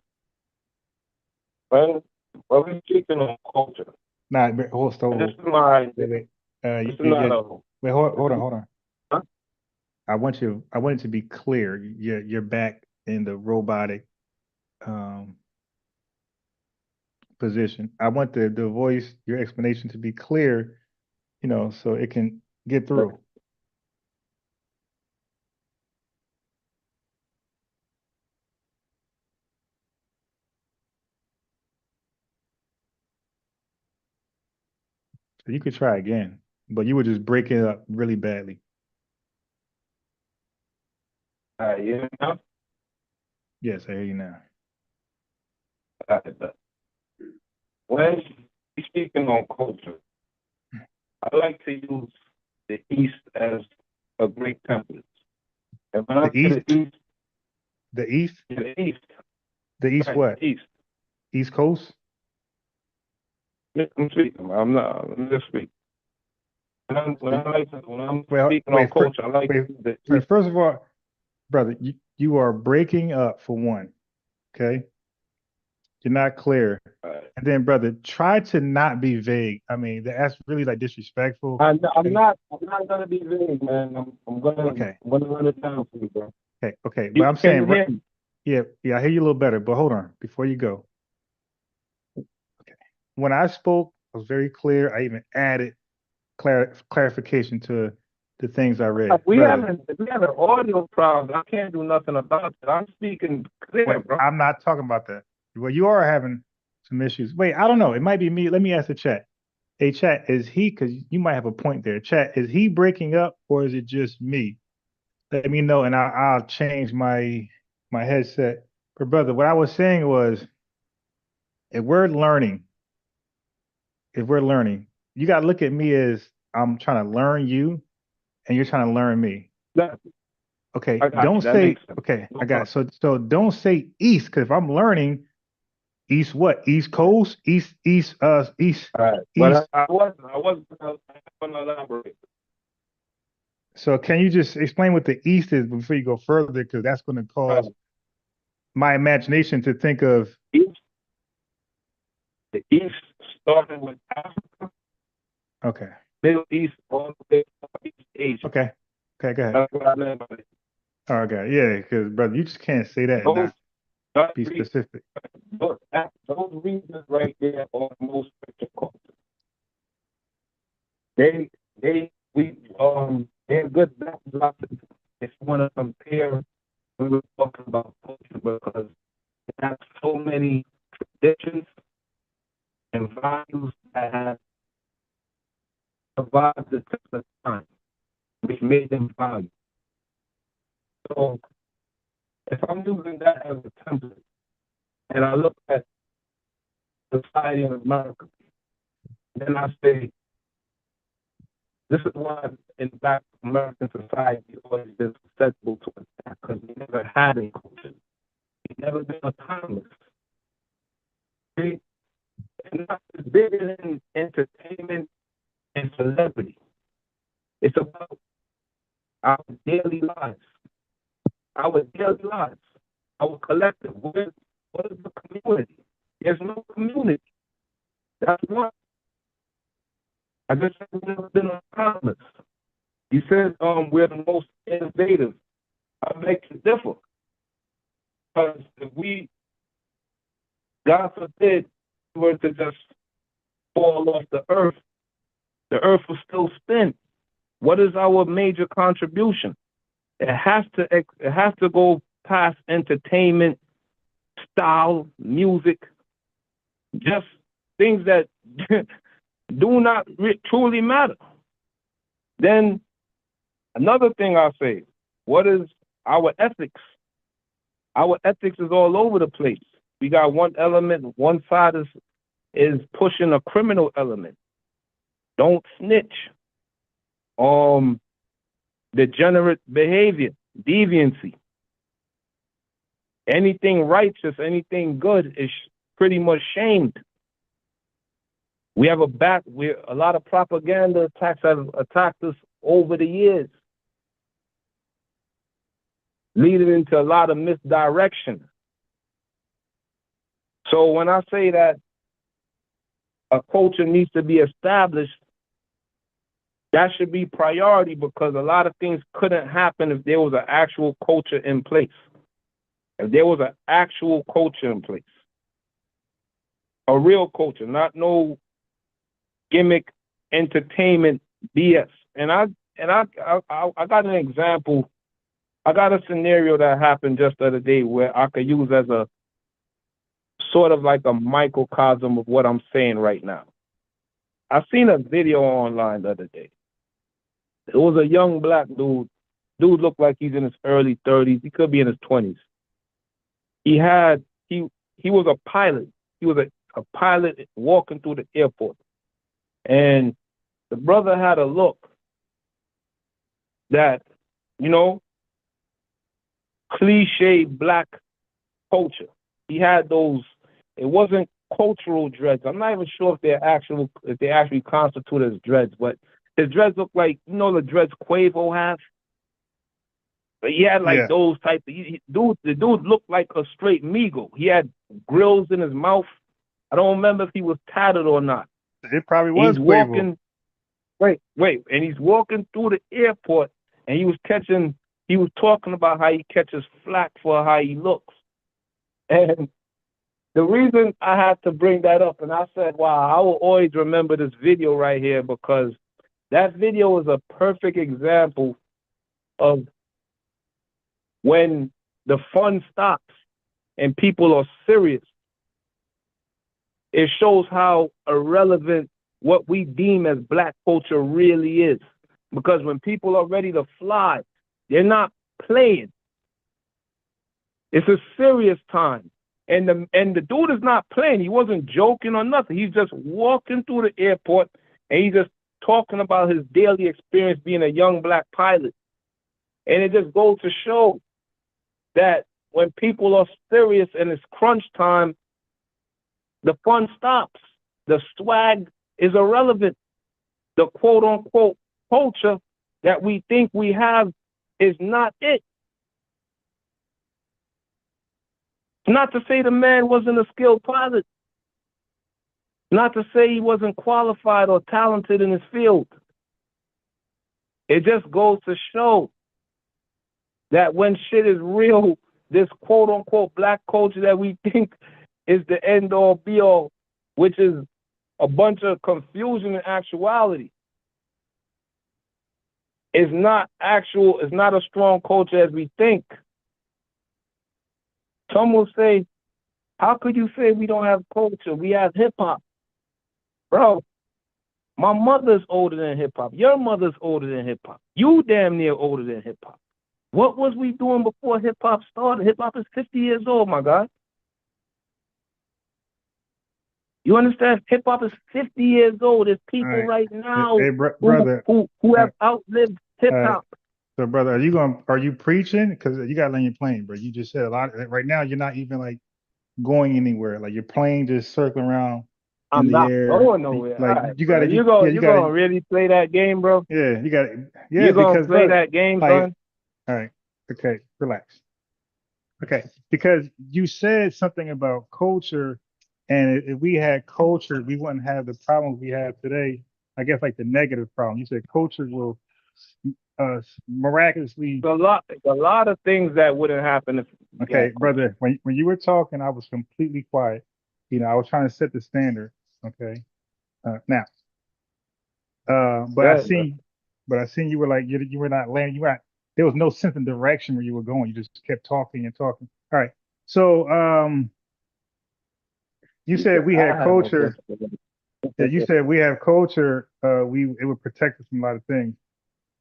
when when we speaking on culture, Nah, hold, and this hold, is my wait, wait. this is not a Wait, this is hold on. huh? I want it to be clear. You're back in the robotic um position. I want the voice, your explanation to be clear, so it can get through. So you could try again, but you were just breaking up really badly. You know, Yes, I hear you now. uh, when we speaking on culture, I like to use the East as a great template. And when I The say East, the East, the East, the East, the East right, what? the East. East Coast? I'm speaking. I'm not. I'm just speaking. When I'm Well, speaking on culture, I like wait, the wait. East. First of all, brother, you are breaking up for one. Okay, you're not clear. Uh, And then, brother, try to not be vague. I mean, that's really like disrespectful. I'm And not. I'm not gonna be vague, man. okay, I'm gonna run it down for you, bro. okay. But You I'm can saying, hear me. yeah, I hear you a little better. But hold on, before you go. Okay. When I spoke, I was very clear. I even added clarification to the things I read, brother. If we have an audio problem, I can't do nothing about it. I'm speaking clear, Wait, bro. I'm not talking about that. Well, you are having some issues. Wait, I don't know. It might be me. Let me ask the chat. Hey, chat, is he? Because you might have a point there. Chat, is he breaking up or is it just me? Let me know, and I'll change my headset. But brother, what I was saying was, if we're learning, if we're learning, you got to look at me as I'm trying to learn you, and you're trying to learn me. That, Okay, I got don't you. That say makes sense. okay. No I got it. problem. So don't say east because if I'm learning east, what East Coast, All right. But east. I wasn't gonna elaborate. So can you just explain what the east is before you go further? Because that's going to Uh, cause my imagination to think of East, the East starting with Africa, okay, Middle East, all the way to East Asia. okay, okay. Go ahead. That's what I meant by it. Oh, okay, yeah, because brother, you just can't say that and Those, not that be re- specific. those regions right there are the most difficult. They, they, we, they're good backdrops if you want to compare, we were talking about culture because it has so many traditions and values that have survived the test of time, which made them valuable. So if I'm using that as a template and I look at society in America, then I say, this is why in Black American society always been susceptible to attack because we never had a culture. We never been autonomous. See? And that's bigger than entertainment and celebrity. It's about our daily lives, our daily lives, our collective. What is the community? There's no community. That's what. I just said we've never been autonomous. You said we're the most innovative. I beg to differ. Because if we, God forbid, were to just fall off the earth will still spin. What is our major contribution? It has to go past entertainment, style, music, just things that do not truly matter. Then another thing I'll say, what is our ethics? Our ethics is all over the place. We got one element, one side is pushing a criminal element. Don't snitch. Degenerate behavior, deviancy. Anything righteous, anything good is pretty much shamed. We have a lot of propaganda attacks have attacked us over the years, leading into a lot of misdirection. So when I say that a culture needs to be established, that should be priority because a lot of things couldn't happen if there was an actual culture in place. If there was an actual culture in place. A real culture, not no gimmick entertainment BS. And I got an example. I got a scenario that happened just the other day where I could use as a sort of like a microcosm of what I'm saying right now. I seen a video online the other day. It was a young black dude. Dude looked like he's in his early 30s. He could be in his 20s. He was a pilot. He was a pilot walking through the airport. And the brother had a look that, cliche black culture. He had those, it wasn't cultural dreads. I'm not even sure if they actually constitute as dreads, but his dreads look like, the dreads Quavo has? But he had like those type of, the dude looked like a straight Migo. He had grills in his mouth. I don't remember if he was tatted or not. It probably was Quavo. And he's walking through the airport and he was talking about how he catches flack for how he looks. And the reason I had to bring that up, and I said, wow, I will always remember this video right here because that video is a perfect example of when the fun stops and people are serious. It shows how irrelevant what we deem as black culture really is. Because when people are ready to fly, they're not playing. It's a serious time. And the dude is not playing. He wasn't joking or nothing. He's just walking through the airport and he's just talking about his daily experience being a young black pilot. And it just goes to show that when people are serious and it's crunch time, the fun stops. The swag is irrelevant. The quote-unquote culture that we think we have is not it. Not to say the man wasn't a skilled pilot. Not to say he wasn't qualified or talented in his field. It just goes to show that when shit is real, this quote-unquote black culture that we think is the end-all, be-all, which is a bunch of confusion in actuality. It's not actual. It's not a strong culture as we think. Some will say, "How could you say we don't have culture? We have hip hop, bro." My mother's older than hip hop. Your mother's older than hip hop. You damn near older than hip hop. What was we doing before hip hop started? Hip hop is 50 years old, my God. You understand? Hip hop is 50 years old. There's All people right. right now Hey, brother. who Uh, have outlived hip uh, hop. so, brother, are you preaching? Because you got to land your plane, bro. You just said a lot. Right now, you're not even like going anywhere. Like your plane just circling around in I'm the not air. going nowhere. All Like right, you bro. gotta, yeah, you You gotta, gonna really play that game, bro? yeah, you gotta, yeah, You gonna because play look, that game, like, son? all right, okay, relax. Okay, because you said something about culture, and if we had culture, we wouldn't have the problems we have today. I guess like the negative problem. You said culture will miraculously. A lot of things that wouldn't happen if we Okay, had culture. brother, when you were talking, I was completely quiet. I was trying to set the standard. Okay, now, but I Yeah, bro. seen, you were like you were not landing. You were not, there was no sense of direction where you were going. You just kept talking and talking. All right, so you You said said we I had had no culture. culture. Yeah, you said we have culture. It would protect us from a lot of things.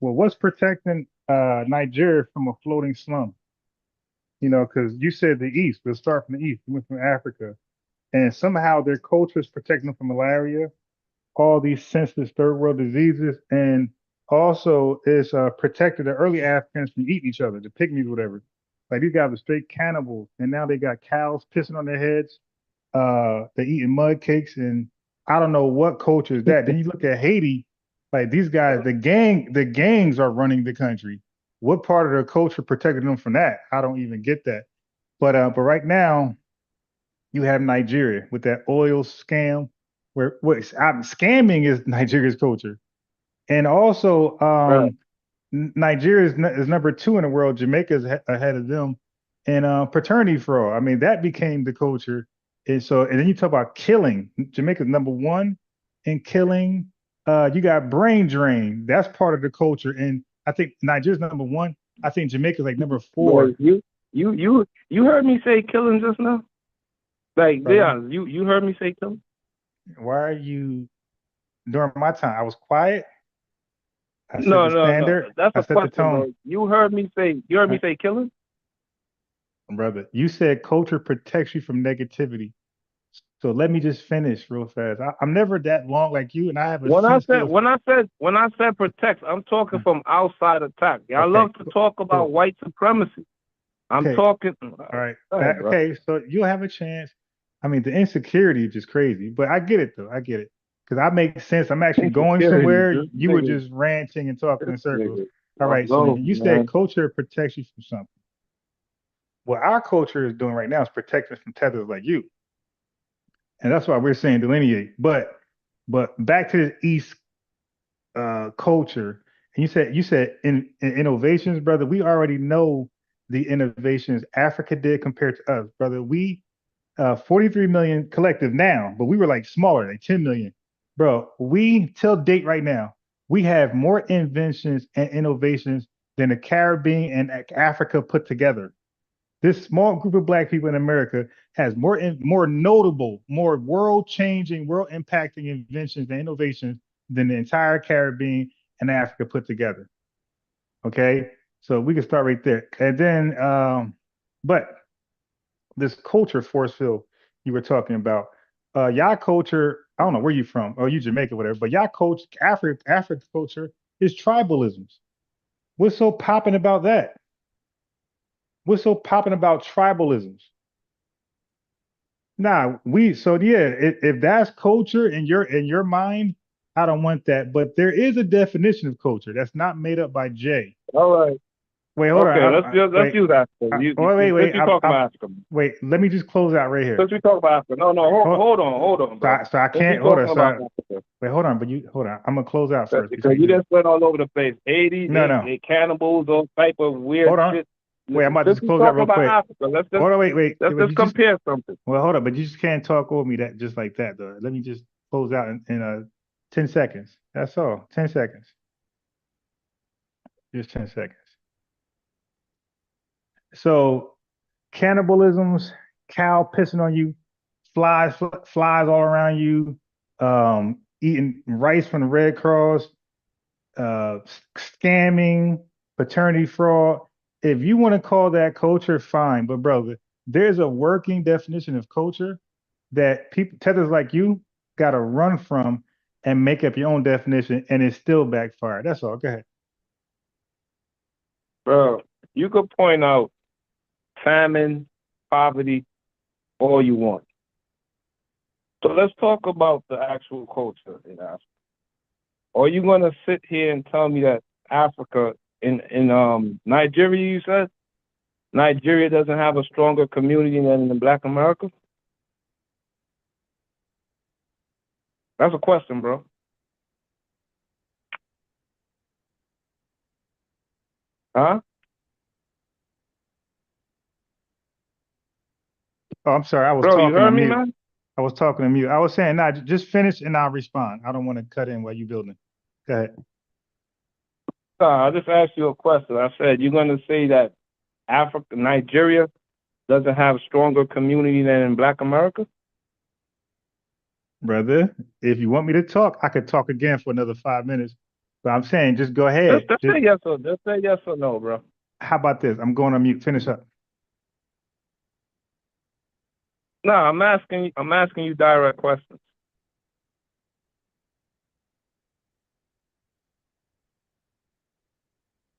Well, what's protecting Nigeria from a floating slum? Because you said the East. We'll start from the East. We went from Africa, and somehow their culture is protecting them from malaria, all these senseless third world diseases, and also is protected the early Africans from eating each other, the pygmies, whatever. Like these guys are straight cannibals, and now they got cows pissing on their heads. They're eating mud cakes, and I don't know what culture is that. Then you look at Haiti, like these guys, the gangs are running the country. What part of their culture protected them from that? I don't even get that. But right now you have Nigeria with that oil scam, where scamming is Nigeria's culture, and also Right. Nigeria is number two in the world. Jamaica is ahead of them, and paternity fraud. I mean, that became the culture. And then you talk about killing. Jamaica's number one in killing. You got brain drain. That's part of the culture, and I think Nigeria's number one. I think Jamaica's like number Boy, four, you heard me say killing just now? Like, be brother. honest, you heard me say killing? Why are you during my time? I was quiet. I set No, the no, no. standard. That's I a set the question, tone. bro. You heard me say killing? Brother. You said culture protects you from negativity. So let me just finish real fast. I'm never that long like you, and I have a sense of When I said protect, I'm talking from outside attack. Y'all okay, love to talk about cool. white supremacy. I'm Okay, talking. all right. All right, bro. Okay, so you'll have a chance. I mean, the insecurity is just crazy, but I get it though. I get it because I make sense. I'm actually going Insecurity. somewhere. This You were nigga. just ranting and talking This in circles. nigga. All My right. So lord, you said man. culture protects you from something. What our culture is doing right now is protecting us from tethers like you. And that's why we're saying delineate. But back to the East culture, and you said in innovations, brother. We already know the innovations Africa did compared to us, brother. We 43 million collective now, but we were like smaller, like 10 million, bro. We till date right now, we have more inventions and innovations than the Caribbean and Africa put together. This small group of black people in America has more notable, more world changing, world impacting inventions and innovations than the entire Caribbean and Africa put together. Okay, so we can start right there, and then but this culture force field you were talking about, y'all culture. I don't know where you from. Oh, you Jamaica, whatever. But y'all culture, Africa culture is tribalisms. What's so popping about that? What's so popping about tribalisms? Nah, so yeah, if that's culture in your mind, I don't want that. But there is a definition of culture that's not made up by Jay. All right. Wait, hold on. Okay. Let's Wait, use Africa. Since wait. we talk about Africa. Wait. Let me just close out right here. Since we talk about Africa. No, no. Hold, Hold on, bro. so I Since we can't hold on. talking So about Africa, wait, hold on. But you hold on. I'm gonna close out first because before you you do it. just went all over the place. Haiti, No, no. they cannibals, all type of weird Hold on. shit. Wait, I'm about to Since just we close out talking real about quick. Africa, Hold on. Wait. let's Wait, just you just compare something. well, hold on. But you just can't talk over me that just like that though. Let me just close out in 10 seconds. That's all. 10 seconds. Just 10 seconds. So cannibalisms, cow pissing on you, flies all around you, eating rice from the Red Cross, scamming, paternity fraud. If you want to call that culture, fine. But brother, there's a working definition of culture that people tethers like you got to run from and make up your own definition, and it's still backfired. That's all. Go ahead. Bro, you could point out famine, poverty, all you want. So let's talk about the actual culture in Africa. Are you gonna sit here and tell me that Africa in Nigeria, you said Nigeria doesn't have a stronger community than in Black America? That's a question, bro. Huh? Oh, I'm sorry. I was Bro, you talking heard on me, mute. man? I was talking on mute. I was saying, nah, just finish and I'll respond. I don't want to cut in while you building. Go ahead. Nah, I just asked you a question. I said you're gonna say that Africa, Nigeria doesn't have a stronger community than in Black America? Brother, if you want me to talk, I could talk again for another 5 minutes. But I'm saying, just go Just, ahead. just say yes or just say yes or no, bro. How about this? I'm going on mute. Finish up. No, I'm asking you direct questions.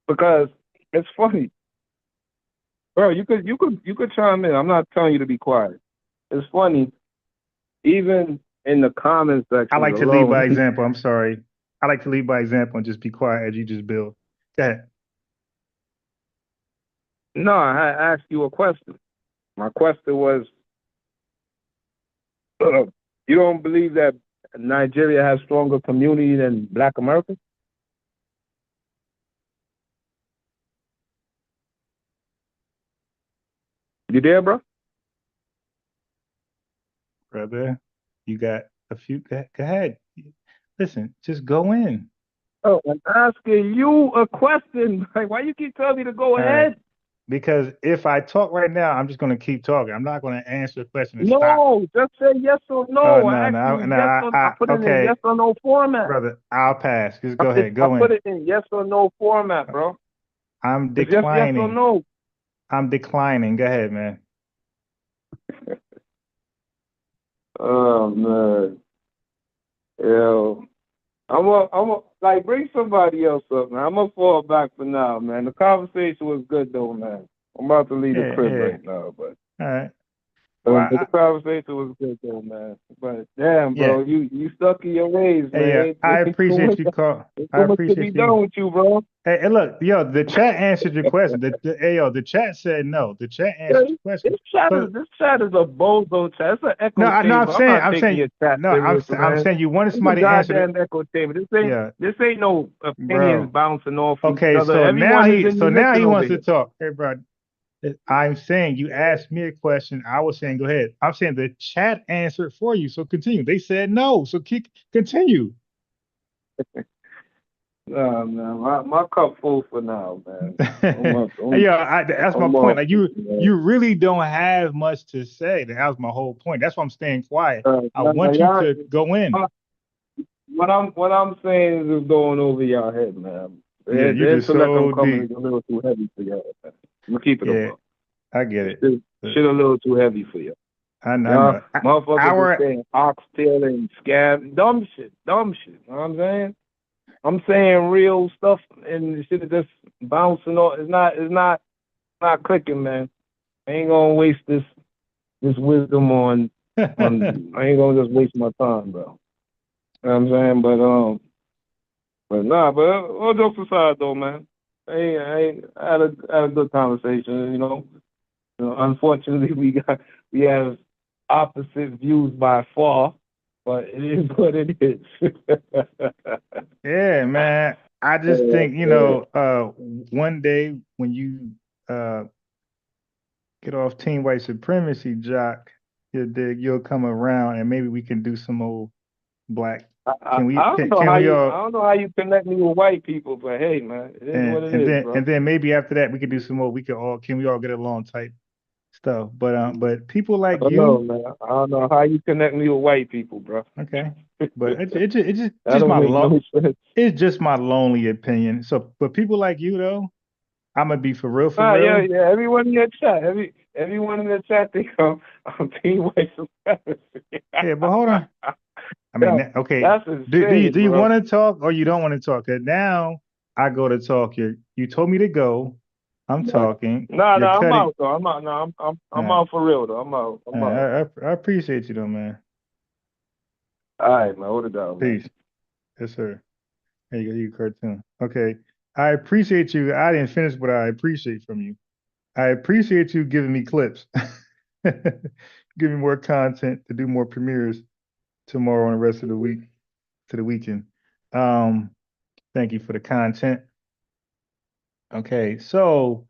Because it's funny. Bro, you could chime in. I'm not telling you to be quiet. It's funny, even in the comment I sections like to lead by alone. example. I'm sorry. I like to lead by example and just be quiet as you just build. Go ahead. No, I asked you a question. My question was, you don't believe that Nigeria has stronger community than Black America? You there, bro? Brother, you got a few. Go ahead. Listen, just go in. Oh, I'm asking you a question. Like, why you keep telling me to go All right. ahead? Because if I talk right now, I'm just going to keep talking. I'm not going to answer the question and stop. No, just say yes or Oh, no. I no, asked no, you no. yes or I put it in Okay, yes or no format. brother, I'll pass. Just I, go ahead. I Go put in. it in yes or no format, bro. I'm It's just yes or declining. no. I'm declining. Go ahead, man. Oh man, yo, like bring somebody else up, man. I'm gonna fall back for now, man. The conversation was good though, man. I'm about to leave the Yeah, crib yeah. right now, but All right. Well, but the conversation was good though, man. But damn, yeah. bro, you stuck in your ways, Hey, man. I Ain't too appreciate much, you call. ain't I too much to be appreciate you. done with you, bro. Hey, look, yo, the chat answered your question. Hey, yo, the chat said no. The chat Yeah, answered your question. So this chat is a bozo chat. It's an no, echo No, chamber. I'm not I'm taking saying, your chat no, serious, I'm man. saying you wanted It's a somebody to answer it. goddamn echo chamber. Yeah, This ain't no opinions bro. bouncing off each Okay, other. Everyone is in so now he unison over wants to here. talk. Hey, bro, I'm saying you asked me a question. I was saying go ahead. I'm saying the chat answered for you. So continue. They said no. So continue. Nah, man, my cup full for now, man. I'm Hey, up. I'm, yeah, that's my I'm point. off, Like man. you really don't have much to say. That was my whole point. That's why I'm staying quiet. I Nah, want you to go in. uh, what I'm saying is going over y'all head, man. Yeah, you The just intellect I'm so coming is deep. a little too heavy for y'all. Man. I'm gonna keep it a Yeah, buck. I get it. But Shit a little too heavy for you. I Y'all know. motherfuckers are Our saying oxtail and scab, dumb shit. You know what I'm saying? I'm saying real stuff, and the shit is just bouncing off. It's not clicking, man. I ain't gonna waste this wisdom on. I ain't gonna just waste my time, bro. You know what I'm saying? But nah, but all jokes aside, though, man. I had a good conversation. Unfortunately, we have opposite views by far, but it is what it is. Yeah, man. I just think, Yeah. one day when you uh get off team white supremacy, Jock, you'll come around and maybe we can do some old black. I Can we all don't know how you connect me with white people, but hey, man, it is what it is, bro. and then maybe after that we could do some more. We could all can we all get along type stuff. But people I like don't know, you, man. I don't know how you connect me with white people, bro. okay. But That don't make no sense. it's just my lonely opinion. So, but people like you though, I'm gonna be for Ah, yeah, real. yeah. Everyone in your chat, everyone in the chat think I'm team white supremacy. Yeah, but hold on. I mean, Yeah, okay. that's insane, Do you bro. want to talk or you don't want to talk? 'Cause now I go to talk. You told me to go. I'm talking. Nah, You're nah, I'm cutting. out though. I'm out. Nah, I'm Uh, out for real though. I'm out. I'm out. I appreciate you though, man. All right, man. Hold it down, man. Peace. Yes, sir. There you go. You cartoon. Okay. I appreciate you. I didn't finish what I appreciate from you. I appreciate you giving me clips, giving me more content to do more premieres tomorrow and the rest of the week to the weekend. Um, thank you for the content. Okay, so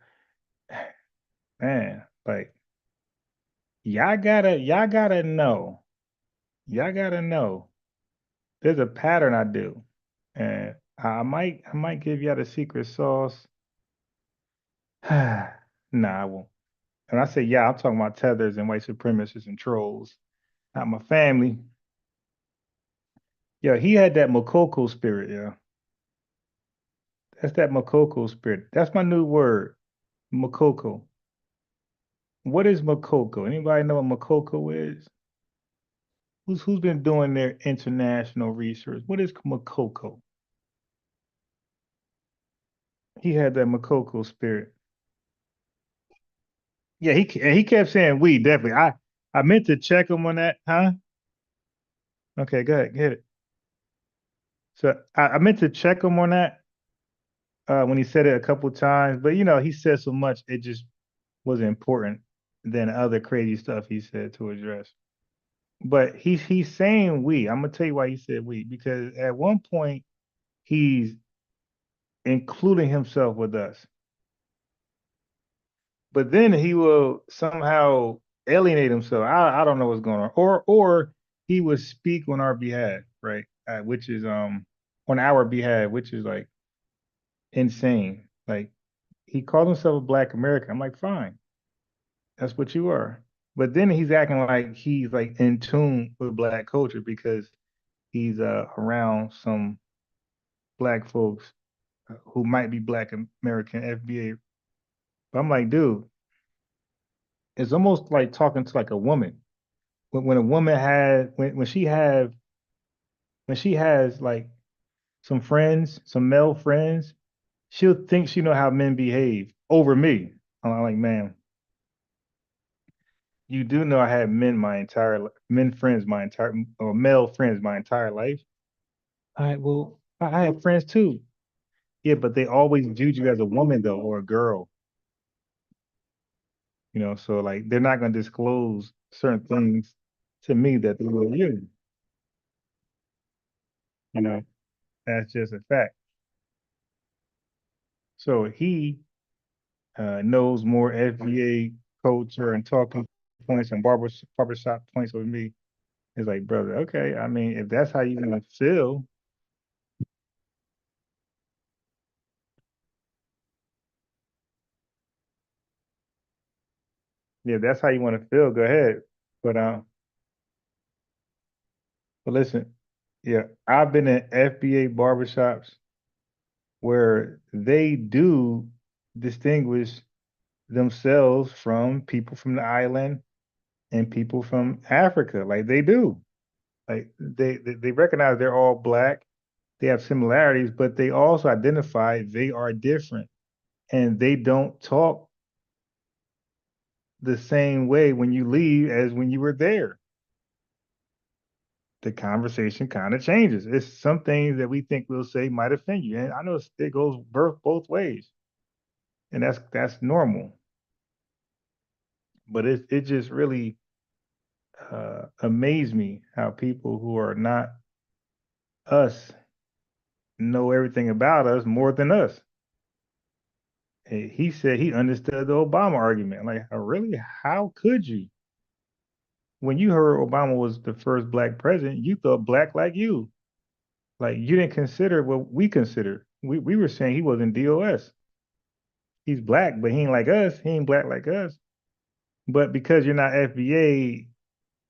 man, like y'all gotta know. There's a pattern I do, and I might give y'all the secret sauce. Nah, I won't. And I say yeah, I'm talking about tethers and white supremacists and trolls, not my family. Yeah, he had that Makoko spirit, yeah. That's that Makoko spirit. That's my new word, Makoko. What is Makoko? Anybody know what Makoko is? Who's been doing their international research? What is Makoko? He had that Makoko spirit. Yeah, he kept saying we definitely. I meant to check him on that, huh? Okay, go ahead, get it. So I meant to check him on that when he said it a couple times, but he said so much it just wasn't important than other crazy stuff he said to address. But he's saying we. I'm gonna tell you why he said we because at one point he's including himself with us, but then he will somehow alienate himself. I don't know what's going on, or he would speak on our behalf, right? Which is on our behalf, which is like insane. Like he called himself a Black American. I'm like, fine, that's what you are. But then he's acting like he's like in tune with Black culture because he's around some Black folks who might be Black American FBA. But I'm like, dude, it's almost like talking to like a woman. When a woman had when she has like some friends, some male friends, she'll think she know how men behave over me. I'm like, man, you do know I had men friends my entire or male friends my entire life. All right, well, I have friends too. Yeah, but they always viewed you as a woman though or a girl. So like they're not going to disclose certain things to me that they will you. You know, that's just a fact. So he knows more FBA culture and talking points and barbershop points with me. It's like, brother, okay. I mean, if that's how you're gonna feel, yeah, if that's how you want to feel, go ahead. But but listen, yeah, I've been in FBA barbershops where they do distinguish themselves from people from the island and people from Africa. Like they do. Like they recognize they're all black. They have similarities, but they also identify they are different. And they don't talk the same way when you leave as when you were there. The conversation kind of changes. It's some things that we think we'll say might offend you. And I know it goes both ways. And that's normal. But it just really amazed me how people who are not us know everything about us more than us. He said he understood the Obama argument. Like, really? How could you? when you heard Obama was the first black president, you thought black like you. Like you didn't consider what we consider. We were saying he wasn't DOS. He's black, but he ain't like us. He ain't black like us. But because you're not FBA,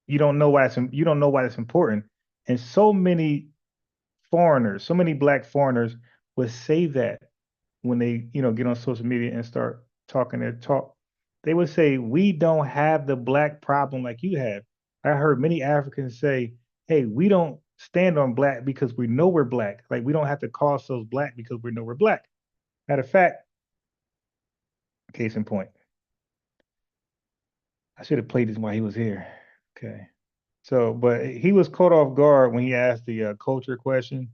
you don't know why it's important. And so many foreigners, so many black foreigners would say that when they, get on social media and start talking their talk. They would say, "We don't have the black problem like you have." I heard many Africans say, "Hey, we don't stand on black because we know we're black. Like we don't have to call ourselves black because we know we're black." Matter of fact, case in point, I should have played this while he was here. Okay. So, but he was caught off guard when he asked the culture question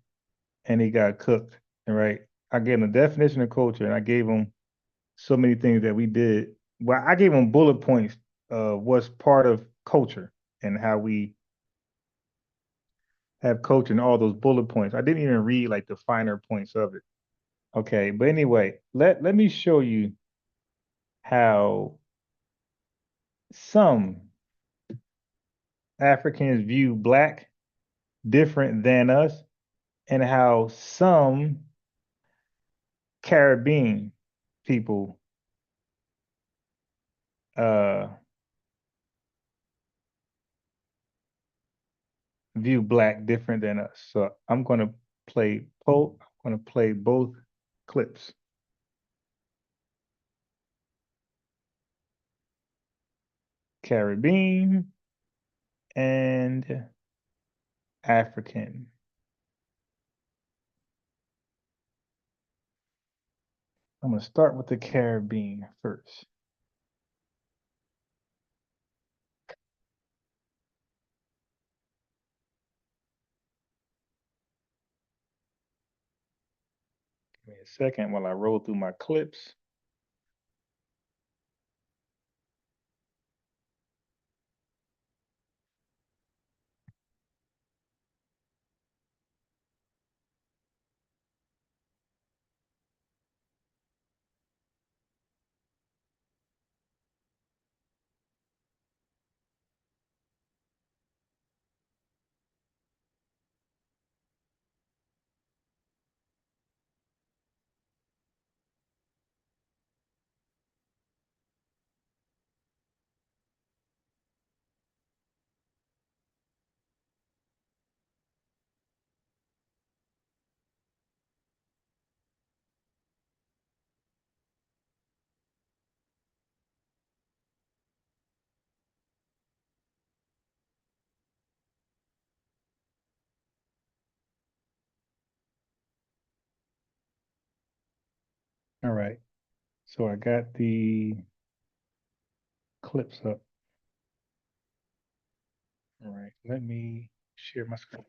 and he got cooked. Right. I gave him a definition of culture and I gave him so many things that we did. Well, I gave him bullet points of what's part of culture and how we have culture and all those bullet points. I didn't even read like the finer points of it. Okay. But anyway, let me show you how some Africans view black different than us and how some Caribbean people uh, view black different than us. So I'm gonna play both clips. Caribbean and African. I'm gonna start with the Caribbean first. Give me a second while I roll through my clips. All right. So I got the clips up. All right. Let me share my screen.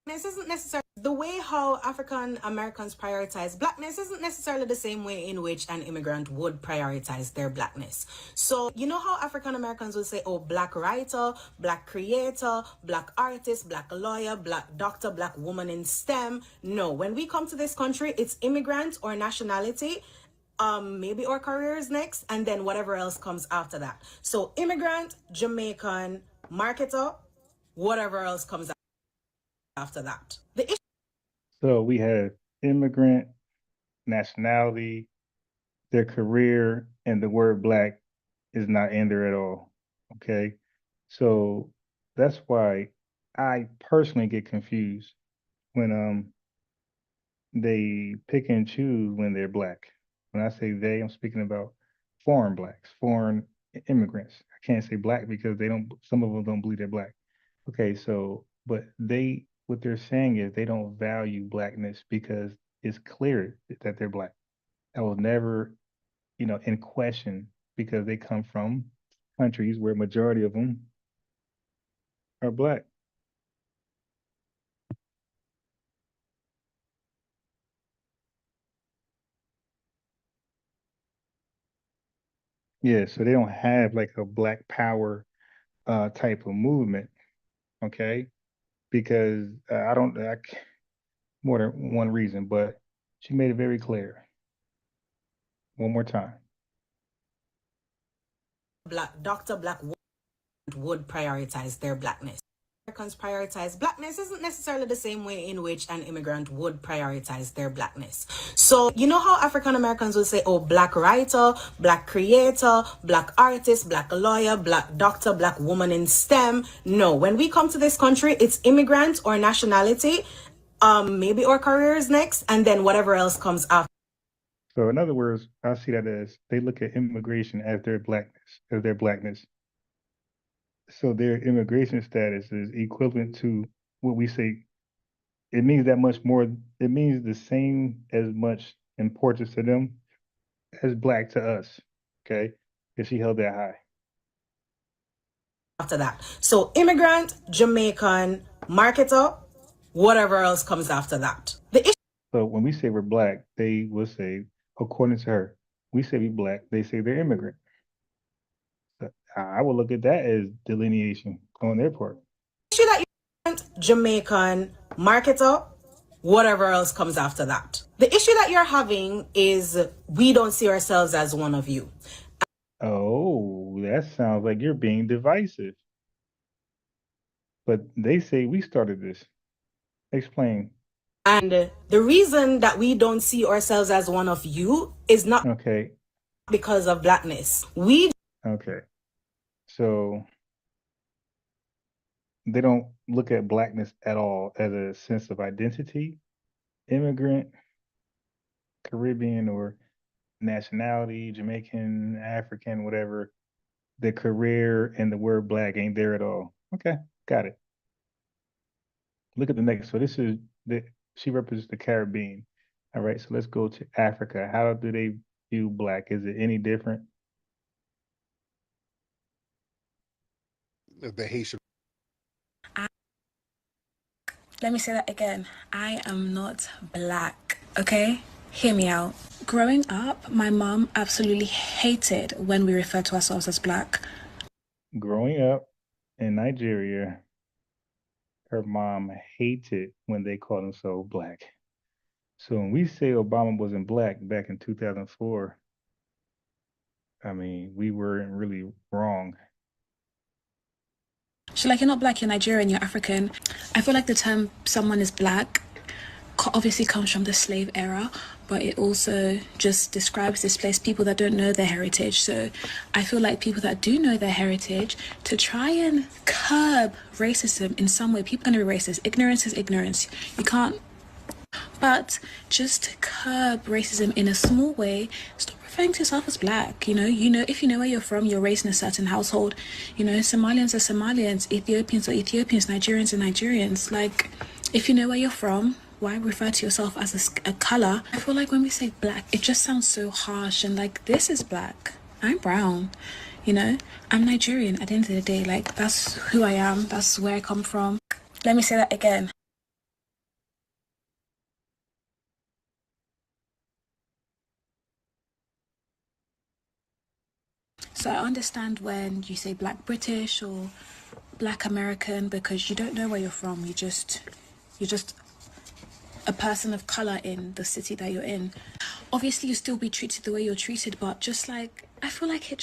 This isn't necessarily the way how African Americans prioritize blackness isn't necessarily the same way in which an immigrant would prioritize their blackness. So, you know how African Americans will say, oh, black writer, black creator, black artist, black lawyer, black doctor, black woman in STEM. No, when we come to this country, it's immigrant or nationality. Maybe our careers next, and then whatever else comes after that. So, immigrant, Jamaican, marketer, whatever else comes after that. The issue. So we have immigrant, nationality, their career, and the word black is not in there at all. Okay. So that's why I personally get confused when they pick and choose when they're black. When I say they, I'm speaking about foreign blacks, foreign immigrants. I can't say black because some of them don't believe they're black. Okay, so, but what they're saying is they don't value blackness because it's clear that they're black. That was never, in question because they come from countries where majority of them are black. Yeah, so they don't have like a black power type of movement, okay? Because I don't, more than one reason, but she made it very clear. One more time. Black Dr. Black would prioritize their blackness. Americans prioritize blackness isn't necessarily the same way in which an immigrant would prioritize their blackness. So, you know how African Americans will say, oh, black writer, black creator, black artist, black lawyer, black doctor, black woman in STEM. No, when we come to this country, it's immigrant or nationality, maybe our careers next, and then whatever else comes after. So in other words, I see that as they look at immigration as their blackness. So their immigration status is equivalent to what we say. It means that much more. It means the same as much importance to them as black to us. Okay, if she held that high. After that. So immigrant, Jamaican, marketer, whatever else comes after that. The issue So when we say we're black, they will say, according to her, we say we black. They say they're immigrant. So I would look at that as delineation on their part. that Jamaican, marketer, whatever else comes after that. The issue that you're having is we don't see ourselves as one of you. Oh, that sounds like you're being divisive. But they say we started this. Explain. And the reason that we don't see ourselves as one of you is not Okay. because of blackness. We Okay. So they don't look at blackness at all as a sense of identity, immigrant, Caribbean, or nationality, Jamaican, African, whatever. The career and the word black ain't there at all. Okay, got it. Look at the next. So this is the she represents the Caribbean. All right, so let's go to Africa. How do they view black? Is it any different? The Haitian. Let me say that again. I am not black, okay? Hear me out. Growing up, my mom absolutely hated when we refer to ourselves as black. Growing up in Nigeria, her mom hated when they called themselves black. So when we say Obama wasn't black back in 2004, I mean, we weren't really wrong. She's like, you're not black, you're Nigerian, you're African. I feel like the term someone is black obviously comes from the slave era, but it also just describes displaced people that don't know their heritage. So I feel like people that do know their heritage, to try and curb racism in some way, people are going to be racist. Ignorance is ignorance. You can't. But just to curb racism in a small way, stop referring to yourself as black. If you know where you're from, you're raised in a certain household. Somalians are Somalians, Ethiopians are Ethiopians, Nigerians are Nigerians. Like, if you know where you're from, why refer to yourself as a color? I feel like when we say black, it just sounds so harsh and like, this is black. I'm brown. I'm Nigerian at the end of the day. Like, that's who I am. That's where I come from. Let me say that again. So I understand when you say black British or black American because you don't know where you're from. You're just a person of color in the city that you're in. Obviously, you still be treated the way you're treated, but just like, I feel like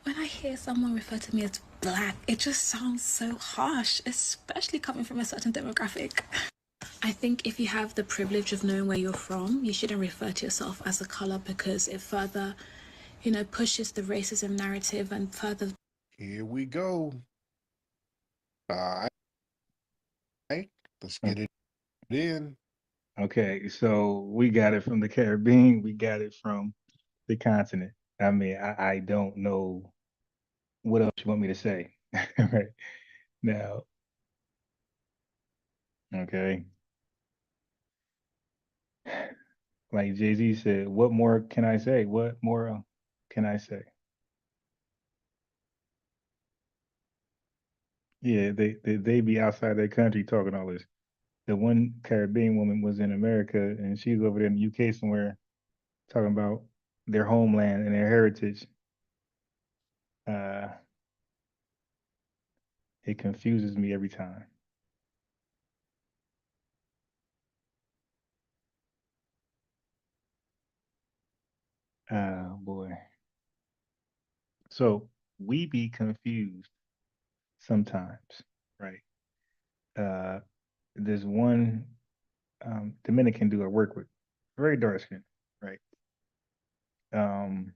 when I hear someone refer to me as black, it just sounds so harsh, especially coming from a certain demographic. I think if you have the privilege of knowing where you're from, you shouldn't refer to yourself as a color because it further, pushes the racism narrative and further. Here we go. All right, let's get it in. Okay, so we got it from the Caribbean, we got it from the continent. I mean, I don't know what else you want me to say. Right now, okay. Like Jay-Z said, what more can I say? What more can I say? Yeah, they be outside their country talking all this. The one Caribbean woman was in America, and she's over there in the UK somewhere talking about their homeland and their heritage. Uh, it confuses me every time. Oh boy. So we be confused sometimes, right? Uh, there's one Dominican dude I work with, very dark skin, right? Um,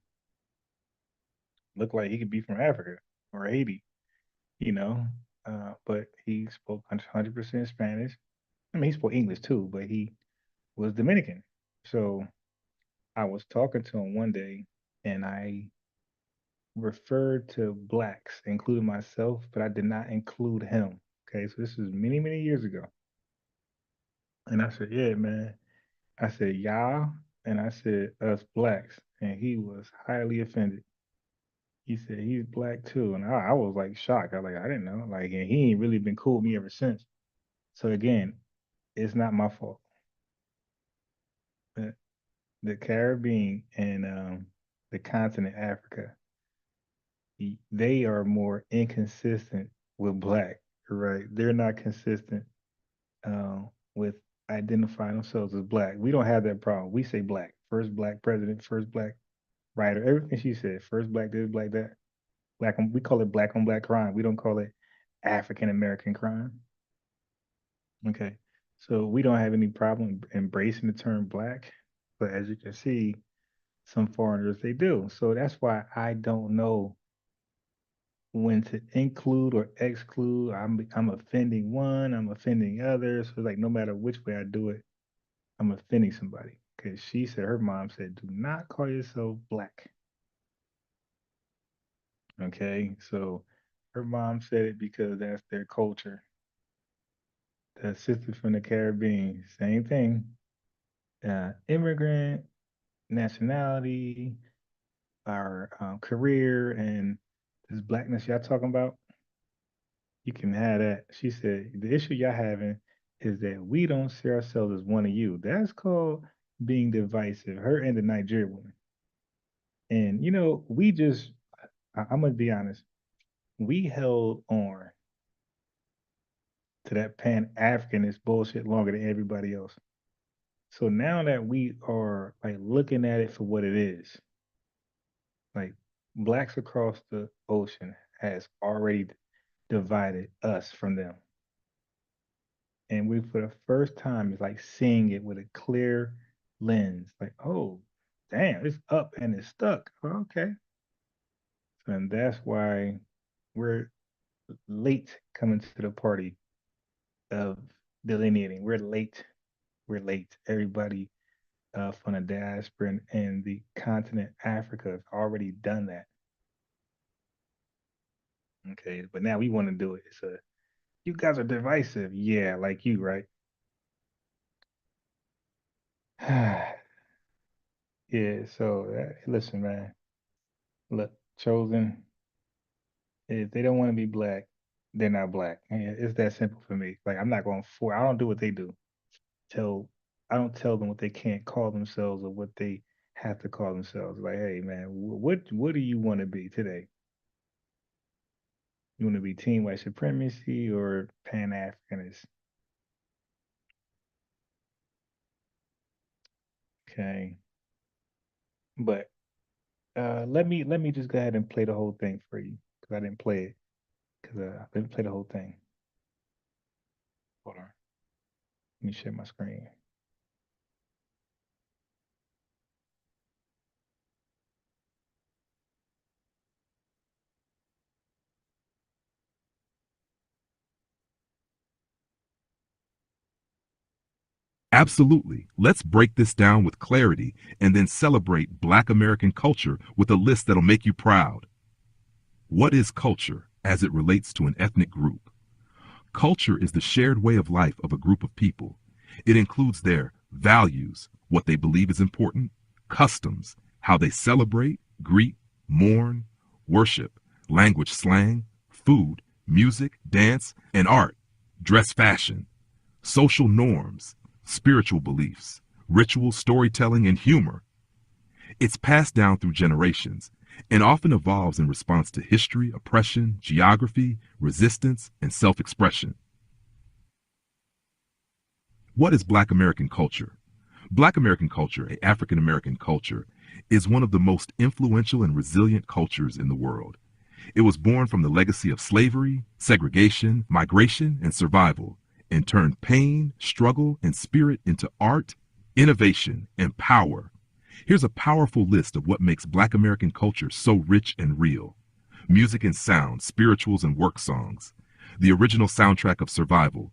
looked like he could be from Africa or Haiti, you know. But he spoke 100% Spanish. I mean, he spoke English too, but he was Dominican. So I was talking to him one day, and I referred to blacks, including myself, but I did not include him. Okay, so this was many, many years ago. And I said, yeah, man. I said, y'all, and I said, us blacks. And he was highly offended. He said he's black too. And I was like shocked. I was like, I didn't know. Like, and he ain't really been cool with me ever since. So again, it's not my fault. The, the Caribbean and the continent Africa, they are more inconsistent with black, right? They're not consistent with identifying themselves as black. We don't have that problem. We say black. First black president, first black writer, everything she said. First black this, black that. Black on, we call it black on black crime. We don't call it African American crime. Okay. So we don't have any problem embracing the term black. But as you can see, some foreigners they do. So that's why I don't know when to include or exclude. I'm offending one, I'm offending others. So like no matter which way I do it, I'm offending somebody. Because she said her mom said, do not call yourself black. Okay. So her mom said it because that's their culture. The sister from the Caribbean, same thing. Immigrant, nationality, our career, and this blackness y'all talking about, you can have that. She said the issue y'all having is that we don't see ourselves as one of you. That's called being divisive. Her and the Nigerian woman. And you know, we just I'm gonna be honest, we held on to that Pan Africanist bullshit longer than everybody else. So now that we are like looking at it for what it is, like blacks across the ocean has already divided us from them. And we for the first time is like seeing it with a clear lens. Like, oh, damn, it's up and it's stuck. Well, okay. And that's why we're late coming to the party of delineating. We're late. We're late. Everybody from the diaspora and the continent Africa has already done that. Okay, but now we want to do it. It's a you guys are divisive. Yeah, like you, right? Yeah. So listen, man. Look, chosen. If they don't want to be black, they're not black. Yeah, it's that simple for me. Like I'm not going for. I don't do what they do. Tell I don't tell them what they can't call themselves or what they have to call themselves. Like, hey, man, what do you want to be today? You want to be team white supremacy or Pan Africanist? Okay, but let me just go ahead and play the whole thing for you because I didn't play it because I didn't play the whole thing. Hold on, let me share my screen. Absolutely. Let's break this down with clarity and then celebrate Black American culture with a list that'll make you proud. What is culture as it relates to an ethnic group? Culture is the shared way of life of a group of people. It includes their values, what they believe is important, customs, how they celebrate, greet, mourn, worship, language slang, food, music, dance, and art, dress fashion, social norms, spiritual beliefs, rituals, storytelling, and humor. It's passed down through generations and often evolves in response to history, oppression, geography, resistance, and self-expression. What is Black American culture? Black American culture, a African American culture, is one of the most influential and resilient cultures in the world. It was born from the legacy of slavery, segregation, migration, and survival, and turned pain, struggle, and spirit into art, innovation, and power. Here's a powerful list of what makes Black American culture so rich and real. Music and sound, spirituals and work songs, the original soundtrack of survival,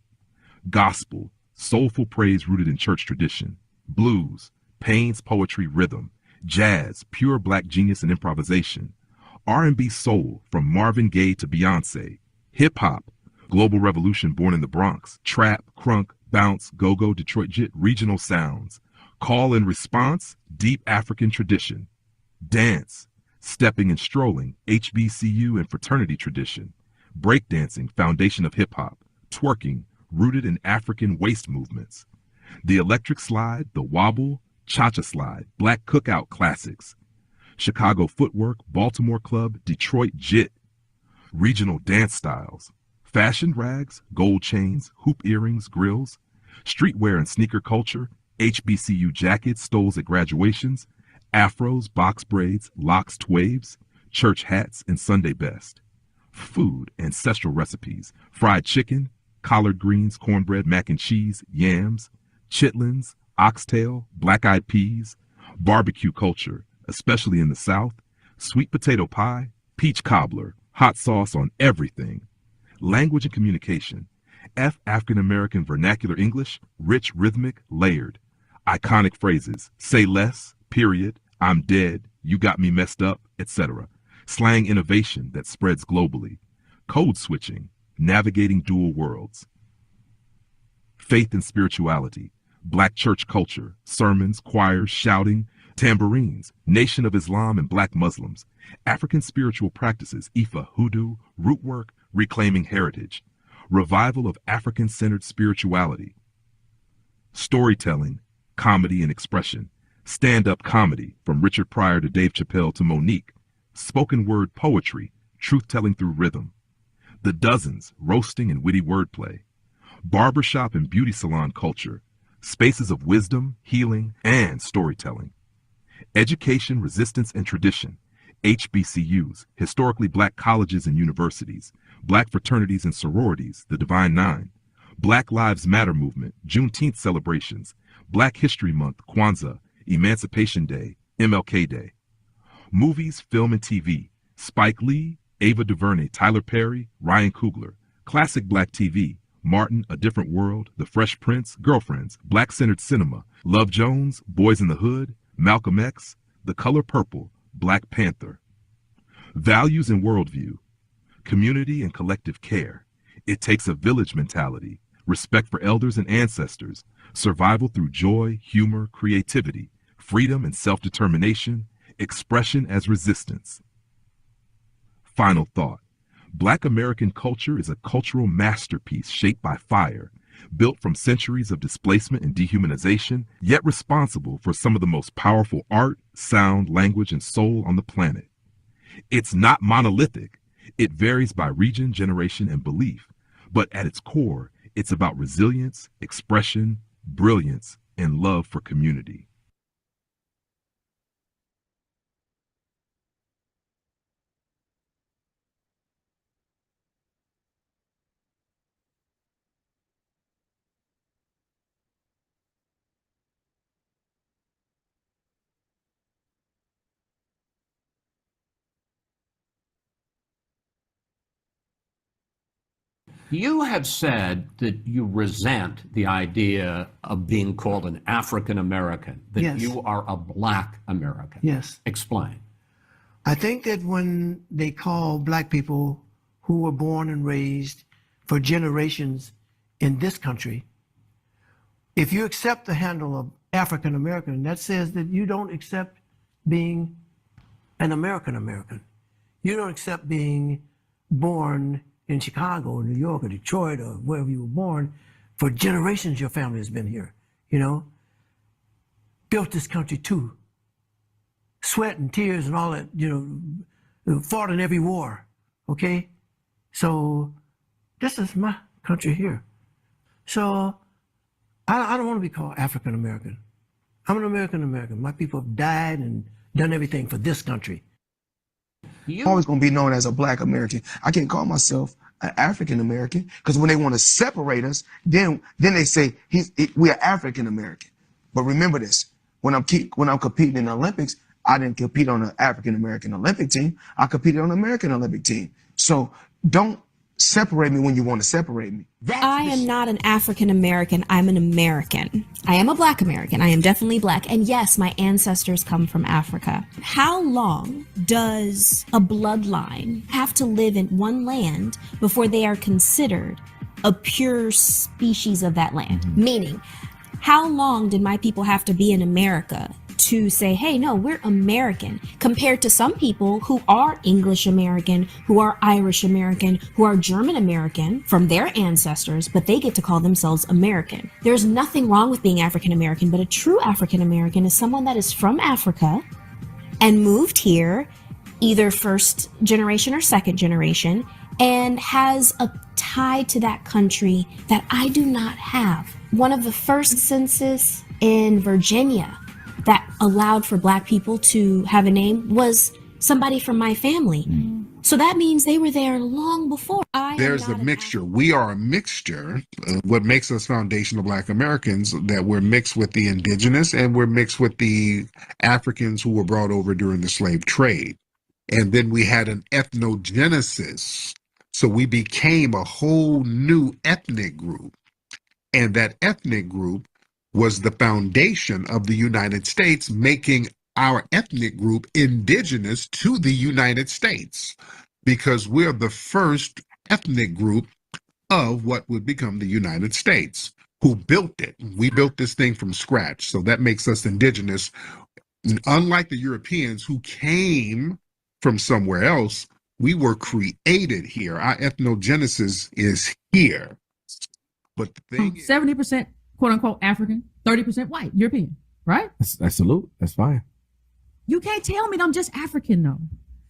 gospel, soulful praise rooted in church tradition, blues, Payne's poetry rhythm, jazz, pure Black genius and improvisation, R&B soul from Marvin Gaye to Beyonce, hip-hop, global revolution born in the Bronx, trap, crunk, bounce, go-go, Detroit jit, regional sounds, call and response, deep African tradition, dance, stepping and strolling, HBCU and fraternity tradition, breakdancing, foundation of hip-hop, twerking, rooted in African waist movements, the electric slide, the wobble, cha-cha slide, Black cookout classics, Chicago footwork, Baltimore club, Detroit jit, regional dance styles, fashioned rags, gold chains, hoop earrings, grills, streetwear and sneaker culture, HBCU jackets, stoles at graduations, afros, box braids, locks, twaves, church hats, and Sunday best. Food, ancestral recipes, fried chicken, collard greens, cornbread, mac and cheese, yams, chitlins, oxtail, black-eyed peas, barbecue culture, especially in the South, sweet potato pie, peach cobbler, hot sauce on everything. Language and communication, African American vernacular English, rich, rhythmic, layered. Iconic phrases, say less, period, I'm dead, you got me messed up, etc. Slang innovation that spreads globally. Code switching, navigating dual worlds. Faith and spirituality, Black church culture, sermons, choirs, shouting, tambourines, Nation of Islam and Black Muslims, African spiritual practices, Ifa, hoodoo, root work, reclaiming heritage, revival of African-centered spirituality, storytelling, comedy and expression, stand-up comedy from Richard Pryor to Dave Chappelle to Monique, spoken word poetry, truth-telling through rhythm, the dozens, roasting and witty wordplay, barbershop and beauty salon culture, spaces of wisdom, healing, and storytelling, education, resistance, and tradition, HBCUs, historically Black colleges and universities, Black fraternities and sororities, the Divine Nine, Black Lives Matter movement, Juneteenth celebrations, Black History Month, Kwanzaa, Emancipation Day, MLK Day, movies, film, and TV, Spike Lee, Ava DuVernay, Tyler Perry, Ryan Coogler, classic Black TV, Martin, A Different World, The Fresh Prince, Girlfriends, Black-centered cinema, Love Jones, Boys in the Hood, Malcolm X, The Color Purple, Black Panther. Values and worldview, community and collective care. It takes a village mentality, respect for elders and ancestors, survival through joy, humor, creativity, freedom and self-determination, expression as resistance. Final thought. Black American culture is a cultural masterpiece shaped by fire, built from centuries of displacement and dehumanization, yet responsible for some of the most powerful art, sound, language, and soul on the planet. It's not monolithic. It varies by region, generation, and belief, but at its core, it's about resilience, expression, brilliance, and love for community. You have said that you resent the idea of being called an African American, that Yes. you are a Black American. Yes. Explain. I think that when they call Black people who were born and raised for generations in this country, if you accept the handle of African American, that says that you don't accept being an American American. You don't accept being born in Chicago or New York or Detroit or wherever you were born, for generations your family has been here, you know, built this country too. Sweat and tears and all that, you know, fought in every war, okay? So this is my country here. So I don't want to be called African American. I'm an American American. My people have died and done everything for this country. I'm always going to be known as a Black American. I can't call myself an African American because when they want to separate us, then they say we are African American. But remember this: when I'm competing in the Olympics, I didn't compete on the African American Olympic team. I competed on the American Olympic team. So don't separate me when you want to separate me. I am not an African American. I'm an American. I am a Black American. I am definitely Black. And yes, my ancestors come from Africa. How long does a bloodline have to live in one land before they are considered a pure species of that land? Meaning, how long did my people have to be in America to say, hey, no, we're American, compared to some people who are English American, who are Irish American, who are German American from their ancestors, but they get to call themselves American. There's nothing wrong with being African American, but a true African American is someone that is from Africa and moved here, either first generation or second generation, and has a tie to that country that I do not have. One of the first census in Virginia that allowed for Black people to have a name was somebody from my family. So that means they were there long before. There's a mixture. We are a mixture. What makes us foundational Black Americans, that we're mixed with the indigenous and we're mixed with the Africans who were brought over during the slave trade. And then we had an ethnogenesis. So we became a whole new ethnic group. And that ethnic group was the foundation of the United States, making our ethnic group indigenous to the United States, because we're the first ethnic group of what would become the United States. Who built it? We built this thing from scratch. So that makes us indigenous. Unlike the Europeans who came from somewhere else, we were created here. Our ethnogenesis is here. But the thing 70% quote unquote African, 30% white, European, right? That's salute. That's fine. You can't tell me that I'm just African though.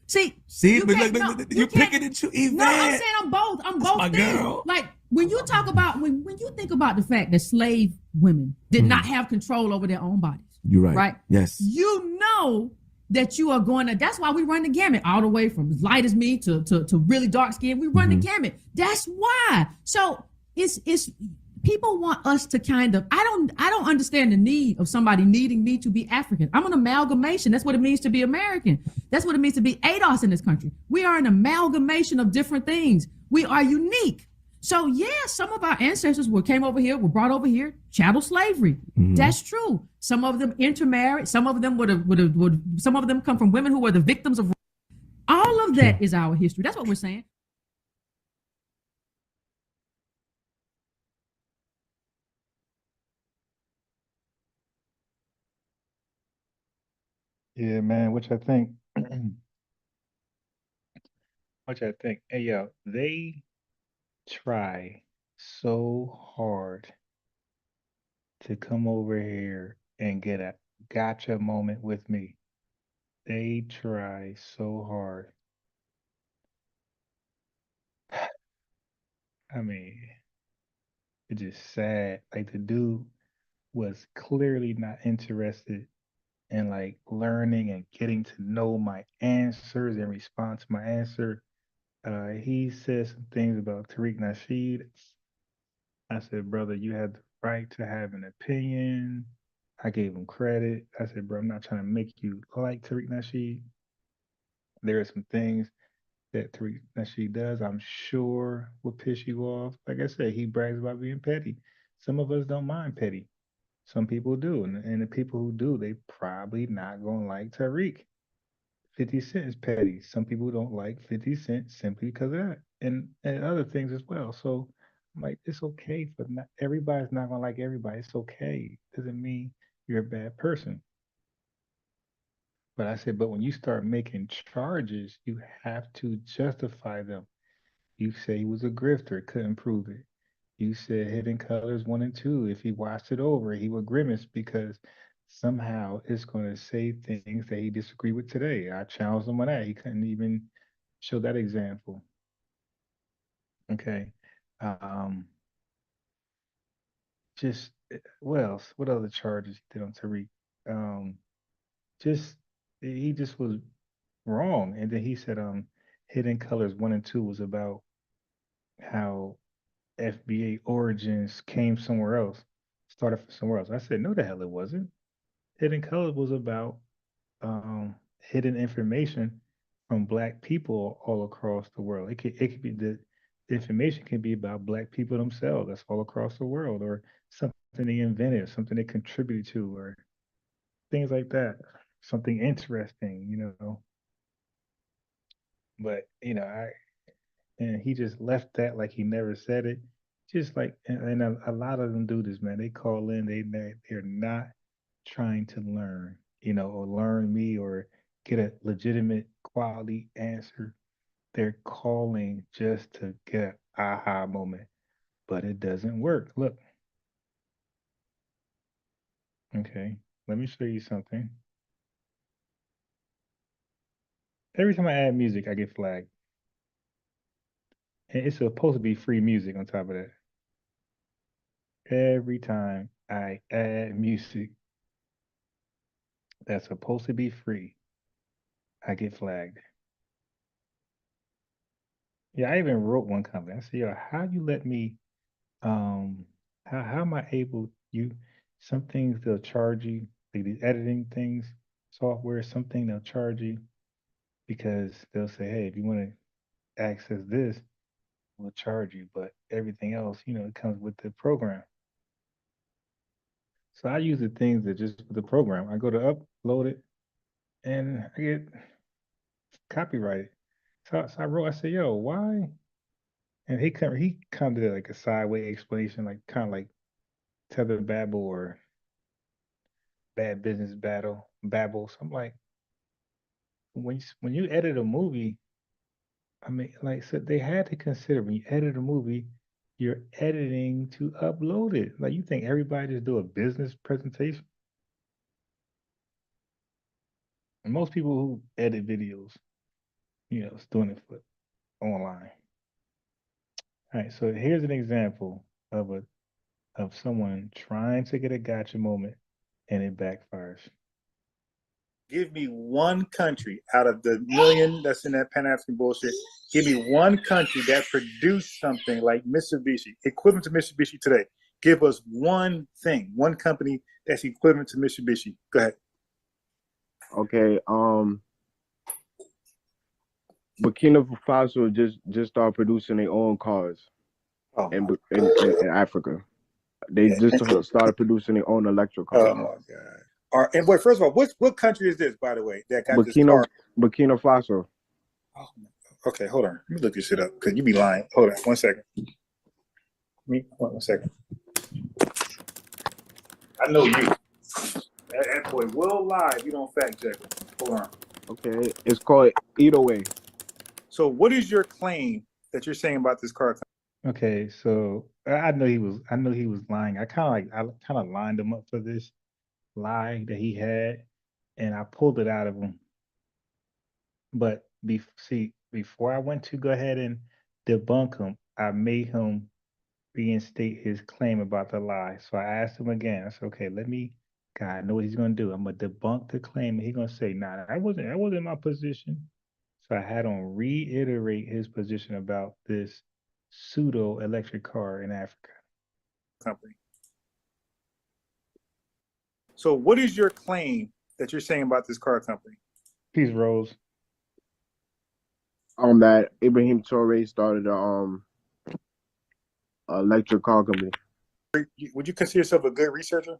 See, but look, you picking and choosing. No, I'm saying I'm both. I'm both. My girl. Like when you talk about when you think about the fact that slave women did not have control over their own bodies. You're right. Right? Yes. You know that you are going to, that's why we run the gamut all the way from as light as me to really dark skin. We run the gamut. That's why. So it's people want us to kind of, I don't understand the need of somebody needing me to be African. I'm an amalgamation. That's what it means to be American. That's what it means to be ADOS in this country. We are an amalgamation of different things. We are unique. So yeah, some of our ancestors came over here, were brought over here, chattel slavery. That's true. Some of them intermarried. Some of them some of them come from women who were the victims of. All of that is our history. That's what we're saying. Yeah, man, which I think, hey, yo, they try so hard to come over here and get a gotcha moment with me. They try so hard. I mean, it's just sad. Like the dude was clearly not interested in like learning and getting to know my answers and respond to my answer. He said some things about Tariq Nasheed. I said, brother, you had the right to have an opinion. I gave him credit. I said, bro, I'm not trying to make you like Tariq Nasheed. There are some things that Tariq Nasheed does, I'm sure will piss you off. Like I said, he brags about being petty. Some of us don't mind petty. Some people do. And the people who do, they probably not going to like Tariq. 50 Cent is petty. Some people don't like 50 Cent simply because of that. And other things as well. So I'm like, it's okay for not everybody's not gonna like everybody. It's okay. Doesn't mean you're a bad person. But I said, but when you start making charges, you have to justify them. You say he was a grifter, couldn't prove it. You said Hidden Colors 1 and 2. If he watched it over, he would grimace because somehow it's going to say things that he disagreed with today. I challenged him on that. He couldn't even show that example. Okay. Um, just what else? What other charges he did on Tariq? Um, just he just was wrong. And then he said Hidden Colors 1 and 2 was about how FBA origins came somewhere else, started from somewhere else. I said, no, the hell it wasn't. Hidden Colors was about hidden information from Black people all across the world. It could be the information can be about Black people themselves. That's all across the world, or something they invented, something they contributed to, or things like that. Something interesting, But and he just left that like he never said it. Just like, and a lot of them do this, man. They call in, they're not trying to learn, or learn me or get a legitimate quality answer. They're calling just to get an aha moment, but it doesn't work. Look, okay, let me show you something. Every time I add music, I get flagged. And it's supposed to be free music on top of that. Every time I add music that's supposed to be free, I get flagged. Yeah, I even wrote one comment. I said, yo, how you let me how am I able some things they'll charge you, like these editing things, software, something they'll charge you because they'll say, hey, if you want to access this, we'll charge you. But everything else, it comes with the program. So I use the things that just with the program. I go to upload it and I get copyrighted. I said, yo, why? And he kind of did like a sideways explanation, like kind of like Tether Babble or Bad Business Babble. So I'm like, when you edit a movie, I mean, like so they had to consider when you edit a movie, you're editing to upload it. Like you think everybody just do a business presentation? And most people who edit videos, is doing it for online. All right, so here's an example of someone trying to get a gotcha moment and it backfires. Give me one country out of the million that's in that Pan-African bullshit. Give me one country that produced something like Mitsubishi, equivalent to Mitsubishi today. Give us one thing, one company that's equivalent to Mitsubishi. Go ahead. Okay. Burkina Faso just started producing their own cars in Africa. They just started producing their own electric cars. Oh my God! And wait, first of all, what country is this, by the way, that got this car? Burkina Faso. Oh, okay, hold on. Let me look this shit up because you be lying. Hold on, 1 second. One second. I know you. That boy will lie if you don't fact check it. Hold on. Okay, it's called Either Way. So, what is your claim that you're saying about this car? Okay, so I know he was lying. I kind of lined him up for this lie that he had, and I pulled it out of him. But before I went to go ahead and debunk him, I made him reinstate his claim about the lie. So I asked him again. I said, okay, God, I know what he's gonna do. I'm gonna debunk the claim, and he's gonna say, nah, that wasn't my position. So I had him reiterate his position about this pseudo electric car in Africa. Company. So what is your claim that you're saying about this car company? Peace, Rose. That Ibrahim Traore started a electric car company. Would you consider yourself a good researcher?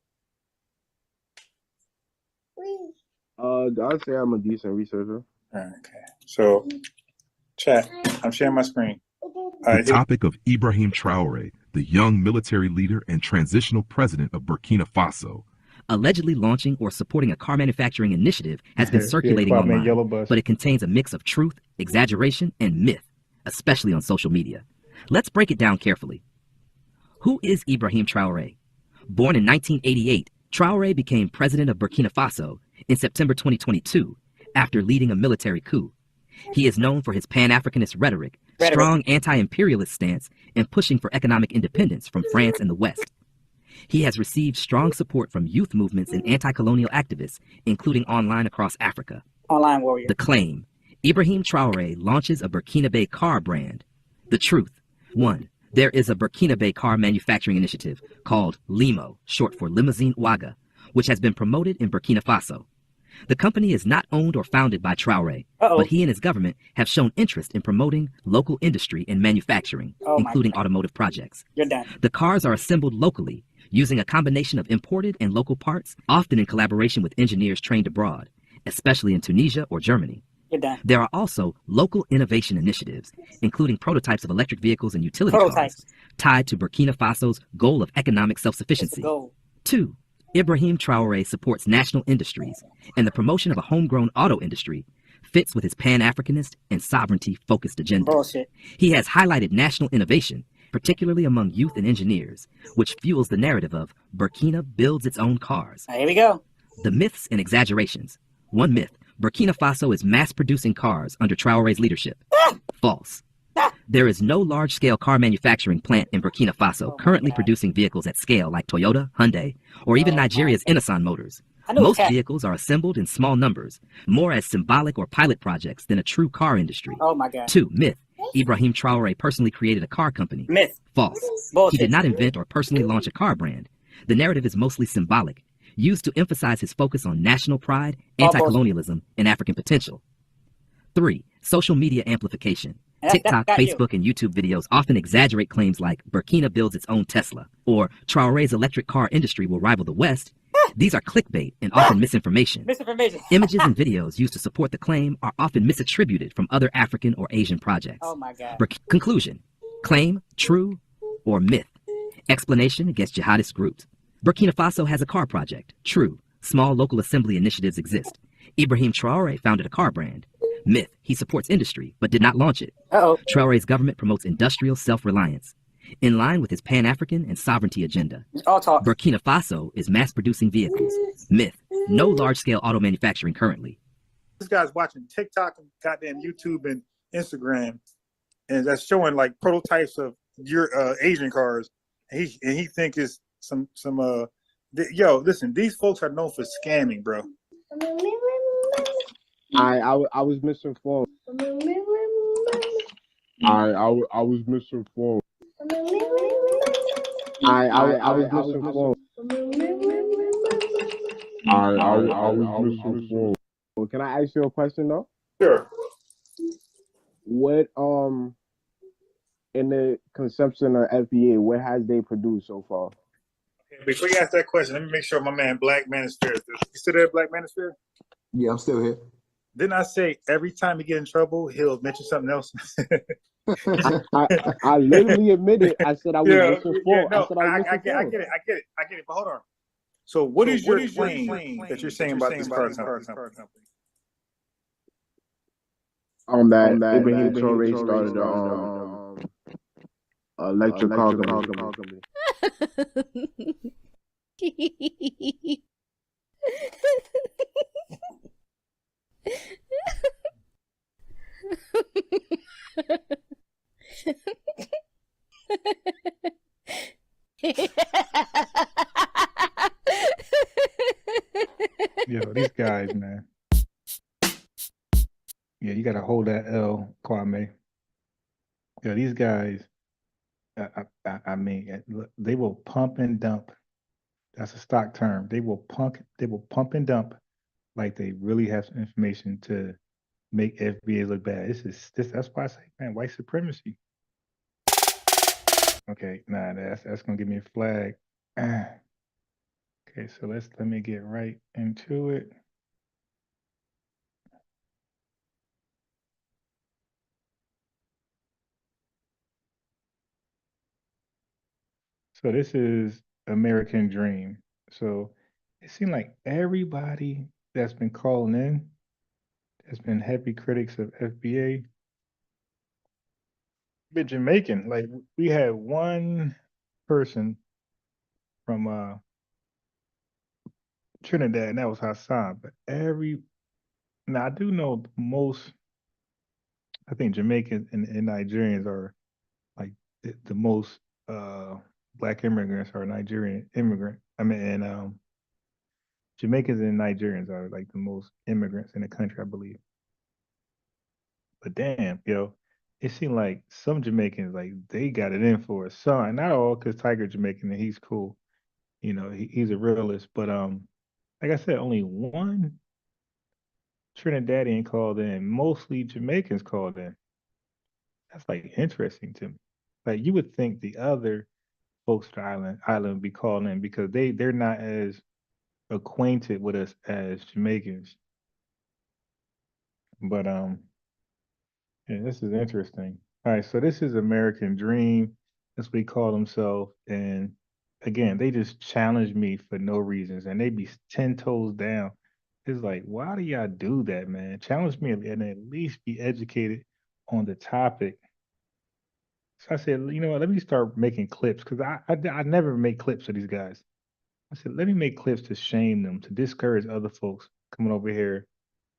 I'd say I'm a decent researcher. Okay. So, chat, I'm sharing my screen. The topic of Ibrahim Traore, the young military leader and transitional president of Burkina Faso. Allegedly launching or supporting a car manufacturing initiative has been circulating online, but it contains a mix of truth, exaggeration, and myth. especially on social media. Let's break it down carefully. Who is Ibrahim Traoré? Born in 1988, Traoré became president of Burkina Faso in September 2022 after leading a military coup. He is known for his Pan-Africanist rhetoric, strong anti-imperialist stance, and pushing for economic independence from France and the West. He has received strong support from youth movements and anti-colonial activists, including online across Africa. Online warrior. The claim: Ibrahim Traoré launches a Burkinabe car brand. The truth: 1. There is a Burkinabe car manufacturing initiative called Limo, short for Limousine Ouaga, which has been promoted in Burkina Faso. The company is not owned or founded by Traoré, but he and his government have shown interest in promoting local industry and manufacturing, including automotive projects. You're done. The cars are assembled locally, using a combination of imported and local parts, often in collaboration with engineers trained abroad, especially in Tunisia or Germany. You're done. There are also local innovation initiatives, including prototypes of electric vehicles and utility cars, tied to Burkina Faso's goal of economic self-sufficiency. 2. Ibrahim Traoré supports national industries, and the promotion of a homegrown auto industry fits with his Pan-Africanist and sovereignty-focused agenda. Bullshit. He has highlighted national innovation, particularly among youth and engineers, which fuels the narrative of Burkina builds its own cars. Here we go. The myths and exaggerations. One myth: Burkina Faso is mass-producing cars under Traoré's leadership. False. There is no large-scale car manufacturing plant in Burkina Faso currently producing vehicles at scale like Toyota, Hyundai, or even Nigeria's Innoson Motors. Most vehicles are assembled in small numbers, more as symbolic or pilot projects than a true car industry. Oh my God. 2. Myth: Ibrahim Traoré personally created a car company. Myth. False. Bullshit. He did not invent or personally launch a car brand. The narrative is mostly symbolic, used to emphasize his focus on national pride, anti-colonialism, and African potential. 3. Social media amplification. TikTok, Facebook, and YouTube videos often exaggerate claims like Burkina builds its own Tesla, or Traoré's electric car industry will rival the West. These are clickbait and often misinformation. Images and videos used to support the claim are often misattributed from other African or Asian projects. Oh my God. Conclusion: claim true or myth. Explanation against jihadist groups. Burkina Faso has a car project. True. Small local assembly initiatives exist. Ibrahim Traoré founded a car brand. Myth: he supports industry, but did not launch it. Traoré's government promotes industrial self-reliance, in line with his Pan-African and sovereignty agenda. Burkina Faso is mass-producing vehicles. Myth: no large-scale auto manufacturing currently. This guy's watching TikTok and goddamn YouTube and Instagram, and that's showing like prototypes of your Asian cars. And he think it's yo, listen, these folks are known for scamming, bro. I was misinformed. I was misinformed. I was misinformed. I was misinformed. Well, can I ask you a question though? Sure. What in the conception of FBA, what has they produced so far? Okay, before you ask that question, let me make sure my man Black Manosphere is there. You still there, Black Manosphere? Yeah, I'm still here. Didn't I say every time he get in trouble, he'll mention something else? I literally admitted. I said I was misinformed. No, I said I was misinformed. get it. But hold on. So what is your claim that you're saying about this car company? That Ibrahim Traoré started electric car company. Yo, these guys, man. Yeah, you gotta hold that L, Kwame. Yo, these guys. I mean, they will pump and dump. That's a stock term. They will pump and dump like they really have some information to make FBA look bad. That's why I say, man, white supremacy. Okay, nah, that's gonna give me a flag. Okay, so let me get right into it. So this is American Dream. So it seemed like everybody that's been calling in has been heavy critics of FBA. bit Jamaican. Like we had one person from Trinidad, and that was Hassan. But now I do know most. I think Jamaicans and Nigerians are like the most black immigrants are Nigerian immigrant. I mean, and Jamaicans and Nigerians are like the most immigrants in the country, I believe. But damn, it seemed like some Jamaicans like they got it in for us. Some, not all, because Tiger Jamaican and he's cool. He's a realist. But like I said, only one Trinidadian called in. Mostly Jamaicans called in. That's like interesting to me. Like you would think the other folks to the island would be calling in because they're not as acquainted with us as Jamaicans. But yeah, this is interesting. All right, so this is American Dream. That's what they call themselves. And again, they just challenge me for no reasons, and they be 10 toes down. It's like, why do y'all do that, man? Challenge me and at least be educated on the topic. So I said, you know what? Let me start making clips because I never make clips of these guys. I said, let me make clips to shame them, to discourage other folks coming over here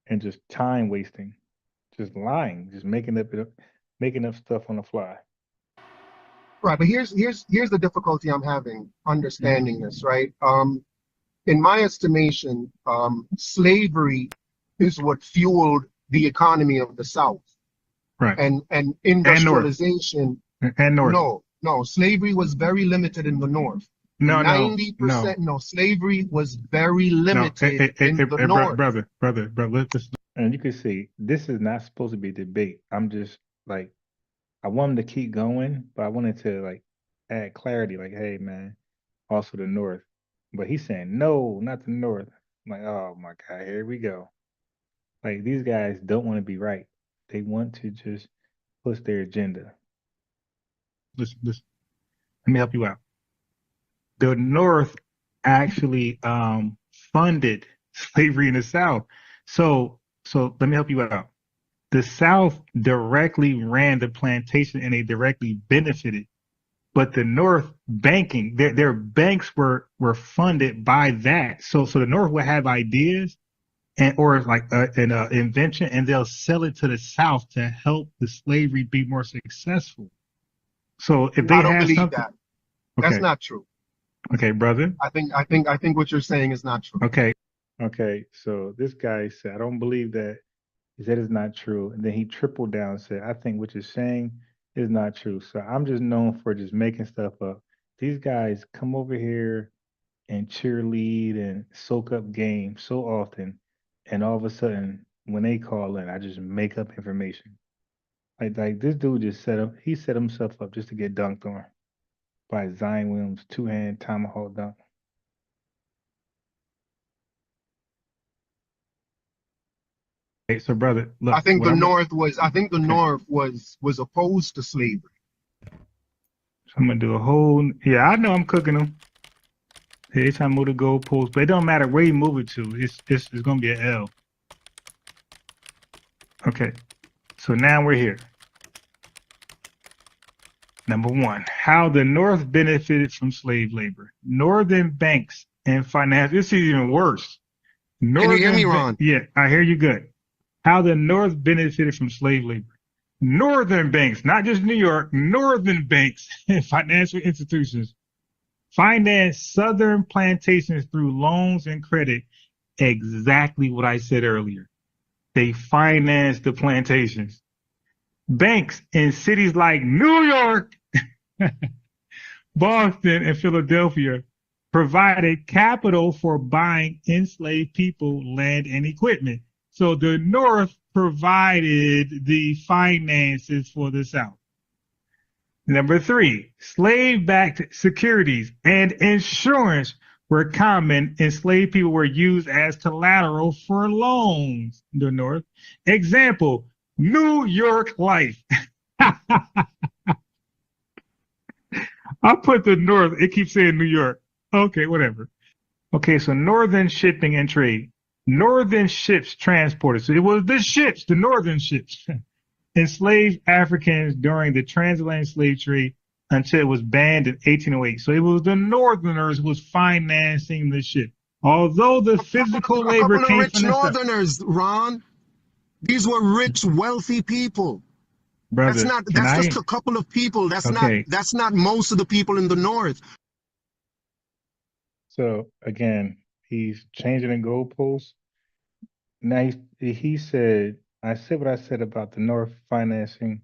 and just time wasting, just lying, just making up stuff on the fly. Right, but here's the difficulty I'm having understanding this, right? In my estimation, slavery is what fueled the economy of the South. Right. And industrialization. And North. No, slavery was very limited in the North. No, 90%, no, slavery was very limited in the North. Brother, and you can see this is not supposed to be a debate. I'm just like, I wanted to keep going, but I wanted to like add clarity, like, hey man, also the North. But he's saying no, not the North. I'm like, oh my God, here we go. Like these guys don't want to be right. They want to just push their agenda. Listen. Let me help you out. The North actually funded slavery in the South. So let me help you out. The South directly ran the plantation and they directly benefited. But the North banking, their banks were funded by that. So the North would have ideas or like an invention, and they'll sell it to the South to help the slavery be more successful. So if they I don't have believe something, that. That's not true. Okay, brother. I think what you're saying is not true. Okay. So this guy said, I don't believe that. He said it's not true. And then he tripled down and said, I think what you're saying is not true. So I'm just known for just making stuff up. These guys come over here and cheerlead and soak up game so often. And all of a sudden, when they call in, I just make up information. Like this dude just he set himself up just to get dunked on by Zion Williams' two-hand tomahawk dunk. Hey, so brother, look. I think the North was opposed to slavery. So I'm gonna do a whole. Yeah, I know I'm cooking them. Hey, they trying to move the goalpost, but it don't matter where you move it to. It's gonna be an L. Okay, so now we're here. Number one, how the North benefited from slave labor. Northern banks and finance. This is even worse. Can you hear me, Ron? Yeah, I hear you good. How the North benefited from slave labor. Northern banks, not just New York, northern banks and financial institutions financed southern plantations through loans and credit. Exactly what I said earlier. They financed the plantations. Banks in cities like New York, Boston, and Philadelphia provided capital for buying enslaved people, land, and equipment. So the North provided the finances for the South. Number three, slave-backed securities and insurance were common. Enslaved people were used as collateral for loans in the North. Example, New York Life. I put the North, it keeps saying New York. Okay, whatever. Okay, so northern shipping and trade. Northern ships transported. So it was the ships, the northern ships, enslaved Africans during the transatlantic slave trade until it was banned in 1808. So it was the Northerners who was financing the shit. Although the physical A labor couple of came rich from the South. Northerners, Ron. These were rich, wealthy people. Brother, can That's just I? a couple of people. Okay. That's not most of the people in the North. So again, he's changing the goalposts. Now he said, I said what I said about the North financing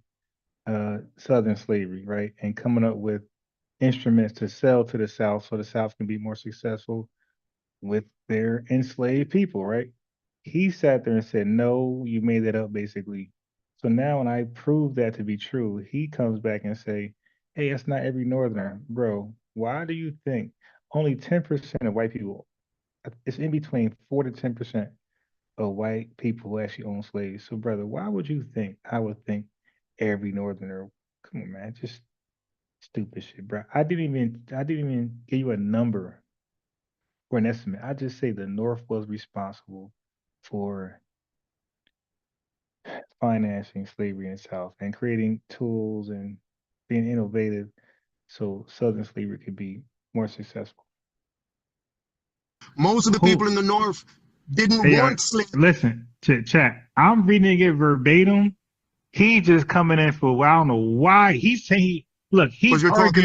Southern slavery, right? And coming up with instruments to sell to the South so the South can be more successful with their enslaved people, right? He sat there and said, no, you made that up basically. So now when I prove that to be true, he comes back and say, hey, that's not every Northerner. Bro, why do you think only 10% of white people, it's in between 4 to 10% of white people who actually own slaves. So brother, why would you think I would think every Northerner? Come on, man, just stupid shit, bro. I didn't even give you a number or an estimate. I just say the North was responsible for financing slavery in the South and creating tools and being innovative so Southern slavery could be more successful. Most of the people in the North didn't Hey, want slaves. listen, chat. I'm reading it verbatim. He just coming in for, well, I don't know why. He's saying, look, Because he's arguing.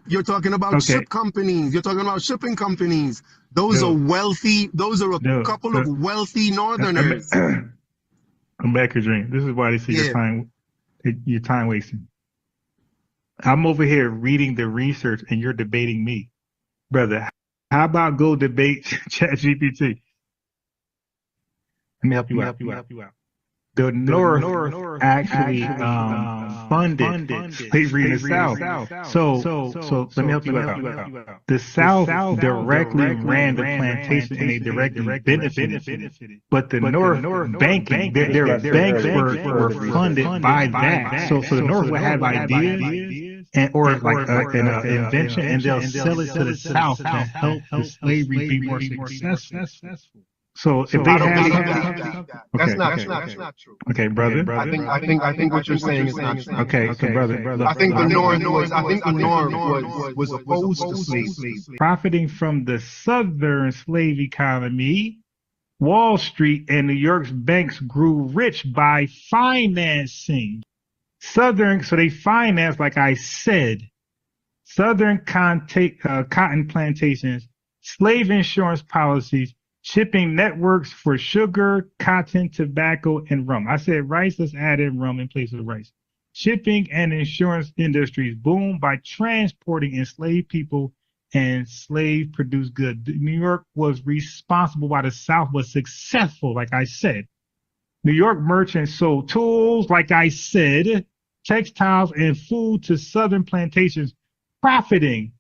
you're talking about Okay, ship companies. You're talking about shipping companies. Those are dude, wealthy. Those are a dude, couple of wealthy Northerners. I'm back your dream. This is why they say Yeah. you're time wasting. I'm over here reading the research and you're debating me. Brother, how about go debate ChatGPT? Let me help you out. The North actually funded slavery in the South. So let me help you out. The South directly ran the plantation and they directly benefited. But the North banking, their banks were funded by that. So the North would have ideas and or like an invention, and they'll sell it to the South to help the slavery be more successful. So if they I don't had believe something, that. okay, That's not true. okay, brother. I think what you're saying is not true. Okay, so brother, I think the North was opposed to slavery. profiting from the Southern slave economy, Wall Street and New York's banks grew rich by financing Southern. So they financed, like I said, Southern cotton plantations, slave insurance policies, shipping networks for sugar, cotton, tobacco, and rum. I said rice, let's add in rum in place of rice. Shipping and insurance industries boomed by transporting enslaved people and slave produced goods. New York was responsible while the South was successful, like I said. New York merchants sold tools, like I said, textiles, and food to Southern plantations, profiting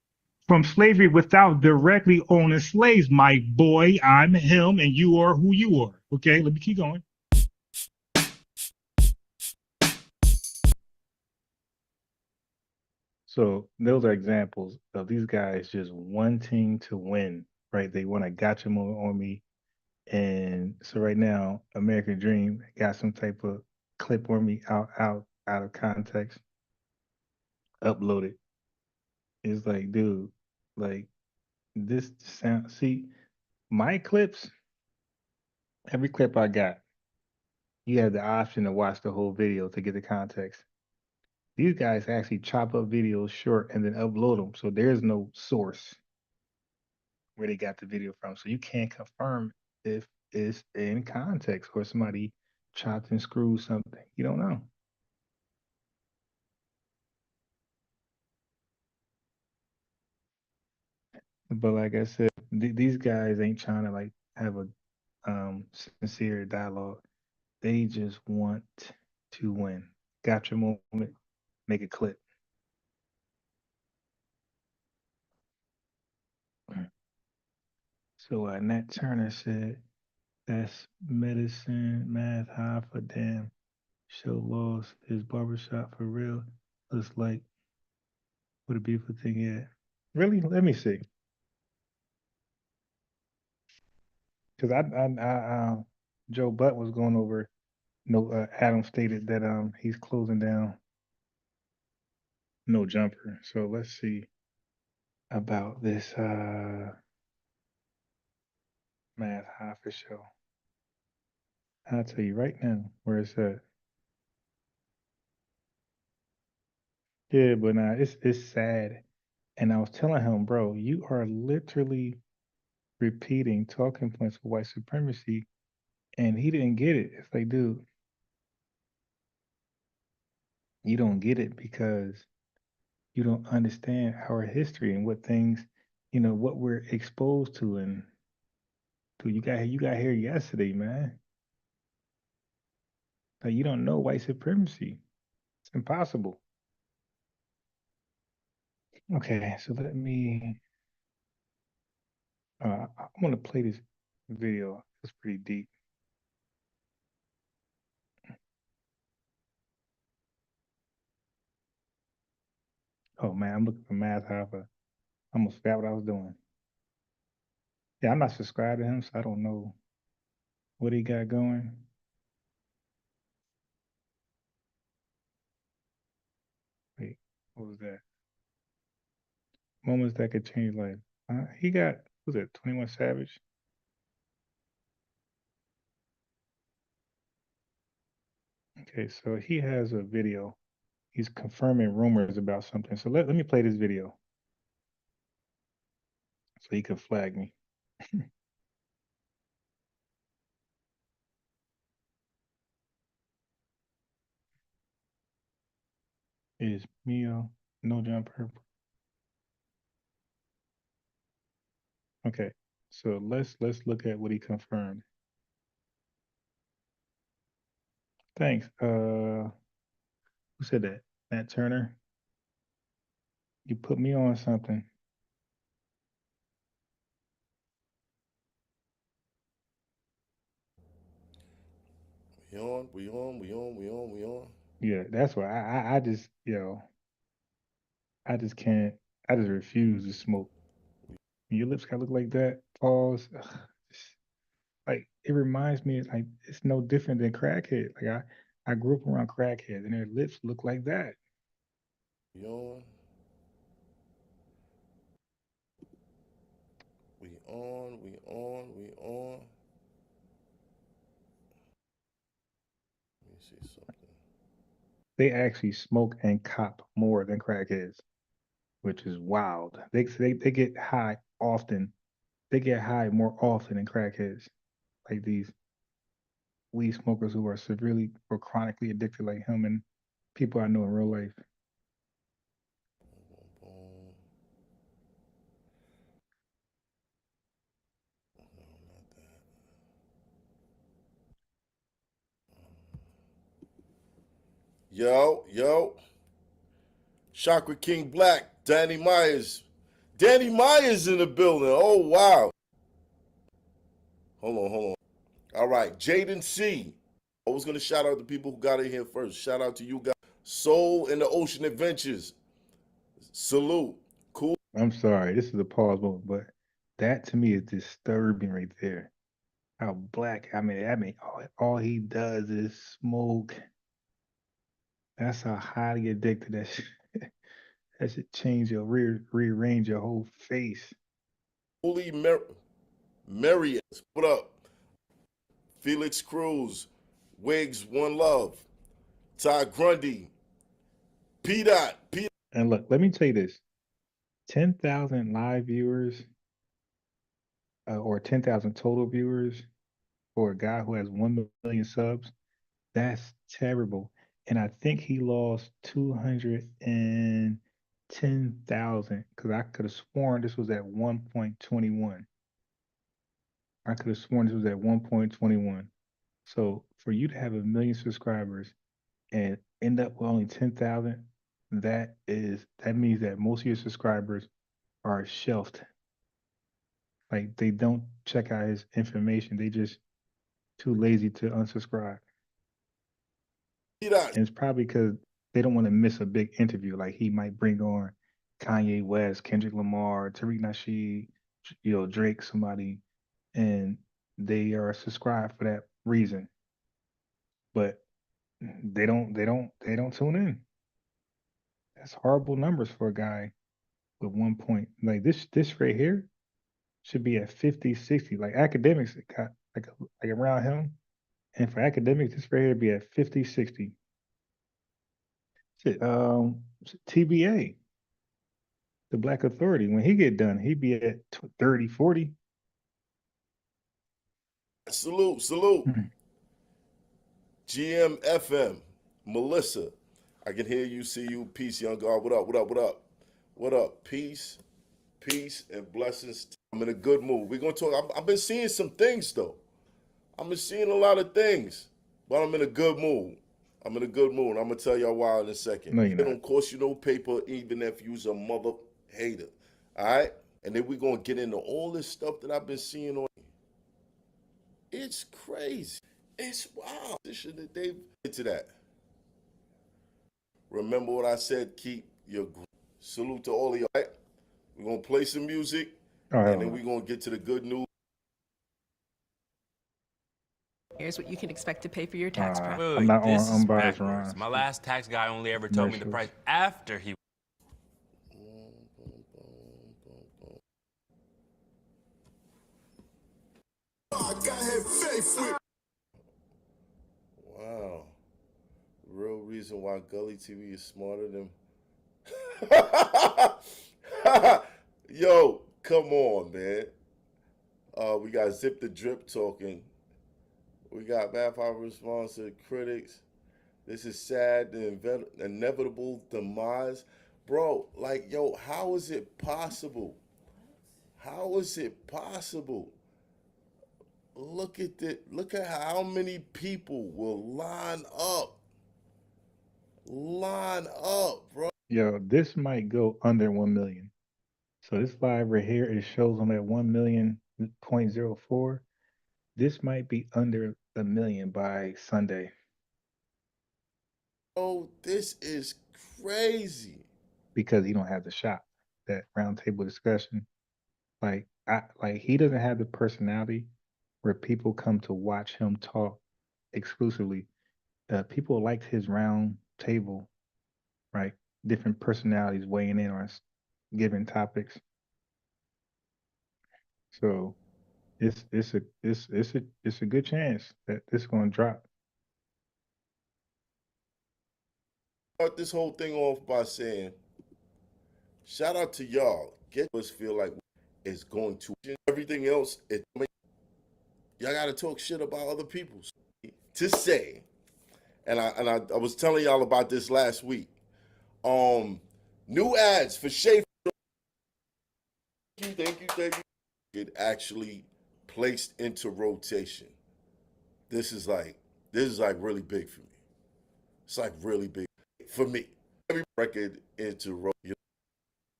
from slavery without directly owning slaves. My boy, I'm him, and you are who you are. Okay, let me keep going. So those are examples of these guys just wanting to win, right? They want a gotcha moment on me. And so right now, American Dream got some type of clip on me out of context, uploaded. It's like, dude, like this sound. See, my clips, every clip I got, you have the option to watch the whole video to get the context. These guys actually chop up videos short and then upload them, so there's no source where they got the video from. So you can't confirm if it's in context or somebody chopped and screwed something. You don't know. But like I said, these guys ain't trying to like have a sincere dialogue. They just want to win. Gotcha moment, make a clip. So Nat Turner said, "That's medicine, math high for damn. Show lost his barbershop for real. Looks like what a beautiful thing, yeah. Really? Let me see. Because Joe Butt was going over No, Adam stated that he's closing down No Jumper. So let's see about this Math Hoffa show. I'll tell you right now where it's at. Yeah, but nah, it's sad. And I was telling him, bro, you are literally repeating talking points for white supremacy, and he didn't get it. It's like, dude, you don't get it because you don't understand our history and what things, what we're exposed to. And dude, you got here yesterday, man. Like you don't know white supremacy. It's impossible. Okay, so let me. I want to play this video. It's pretty deep. Oh man, I'm looking for Math Hoffa. I almost forgot what I was doing. Yeah, I'm not subscribed to him, so I don't know what he got going. Wait, what was that? Moments that could change life. He got, what was it, 21 Savage? Okay, so he has a video. He's confirming rumors about something. So let me play this video so he can flag me. Is Mio No Jumper? Okay, so let's look at what he confirmed. Thanks. Who said that? Matt Turner. You put me on something. We on. Yeah, that's why I just I just can't. I just refuse to smoke. When your lips gotta look like that. Pause. Ugh, like it reminds me, like it's no different than crackhead. Like I grew up around crackheads, and their lips look like that. We on. We on. Let me see something. They actually smoke and cop more than crackheads, which is wild. They get high often. They get high more often than crackheads. Like these weed smokers who are severely or chronically addicted, like him and people I know in real life. Boom. No, not that. Yo. Chakra King Black, Danny Myers. Danny Myers in the building. Oh, wow. Hold on. All right, Jaden C. I was going to shout out the people who got in here first. Shout out to you guys. Soul and the Ocean Adventures. Salute. Cool. I'm sorry, this is a pause moment, but that to me is disturbing right there. How black, I mean, all he does is smoke. That's how highly addicted that shit. That should change your rearrange your whole face. Holy Marius. What up? Felix Cruz. Wiggs, One Love. Ty Grundy. P. Dot. And look, let me tell you this: 10,000 live viewers or 10,000 total viewers for a guy who has 1 million subs. That's terrible. And I think he lost 210,000 because I could have sworn this was at 1.21. I could have sworn this was at 1.21. So for you to have 1 million subscribers and end up with only 10,000, that means that most of your subscribers are shelved. Like they don't check out his information. They just too lazy to unsubscribe. Dot. And it's probably because they don't want to miss a big interview. Like he might bring on Kanye West, Kendrick Lamar, Tariq Nasheed, Drake, somebody, and they are subscribed for that reason. but they don't tune in. That's horrible numbers for a guy with 1 point. Like this right here should be at 50, 60. Like academics, it got like around him. And for academics, this right here be at 50, 60. Shit, TBA, the Black Authority, when he get done, he be at 30, 40. Salute, salute. Mhm. GMFM, Melissa. I can hear you, see you. Peace, young God. What up, what up, what up? What up? Peace, peace, and blessings. I'm in a good mood. We're going to talk. I've been seeing some things, though. I've been seeing a lot of things, but I'm in a good mood. I'm in a good mood. I'm going to tell y'all why in a second. No, you're It not. don't cost you no paper, even if you's a mother hater. All right? And then we're going to get into all this stuff that I've been seeing on. It's crazy. It's wild. That they've into that. Remember what I said. Keep your salute to all of y'all. Right? We're gonna play some music, and then we're gonna get to the good news. Here's what you can expect to pay for your tax prep. I'm not This on is unbiased backwards. Rhymes. My last tax guy only ever told me the price after he. Wow. Real reason why Gully TV is smarter than. Yo, come on, man. We got Zip the Drip talking. We got Math Power response to critics. This is sad, the inevitable demise. Bro, like, yo, how is it possible? How is it possible? Look at it. Look at how many people will line up. Line up, bro. Yo, this might go under 1 million. So this live right here, it shows on that 1 million point 0.04. This might be under 1 million by Sunday. Oh, this is crazy. Because he don't have the shot, that roundtable discussion. Like he doesn't have the personality where people come to watch him talk exclusively. People liked his round table, right? Different personalities weighing in on given topics. So it's a good chance that this is going to drop. Start this whole thing off by saying, shout out to y'all. Get us feel like it's going to everything else. Y'all got to talk shit about other people. To say, and I was telling y'all about this last week. New ads for Schaefer. Thank you. It actually placed into rotation. This is like really big for me. It's like really big for me. Every record into rotation.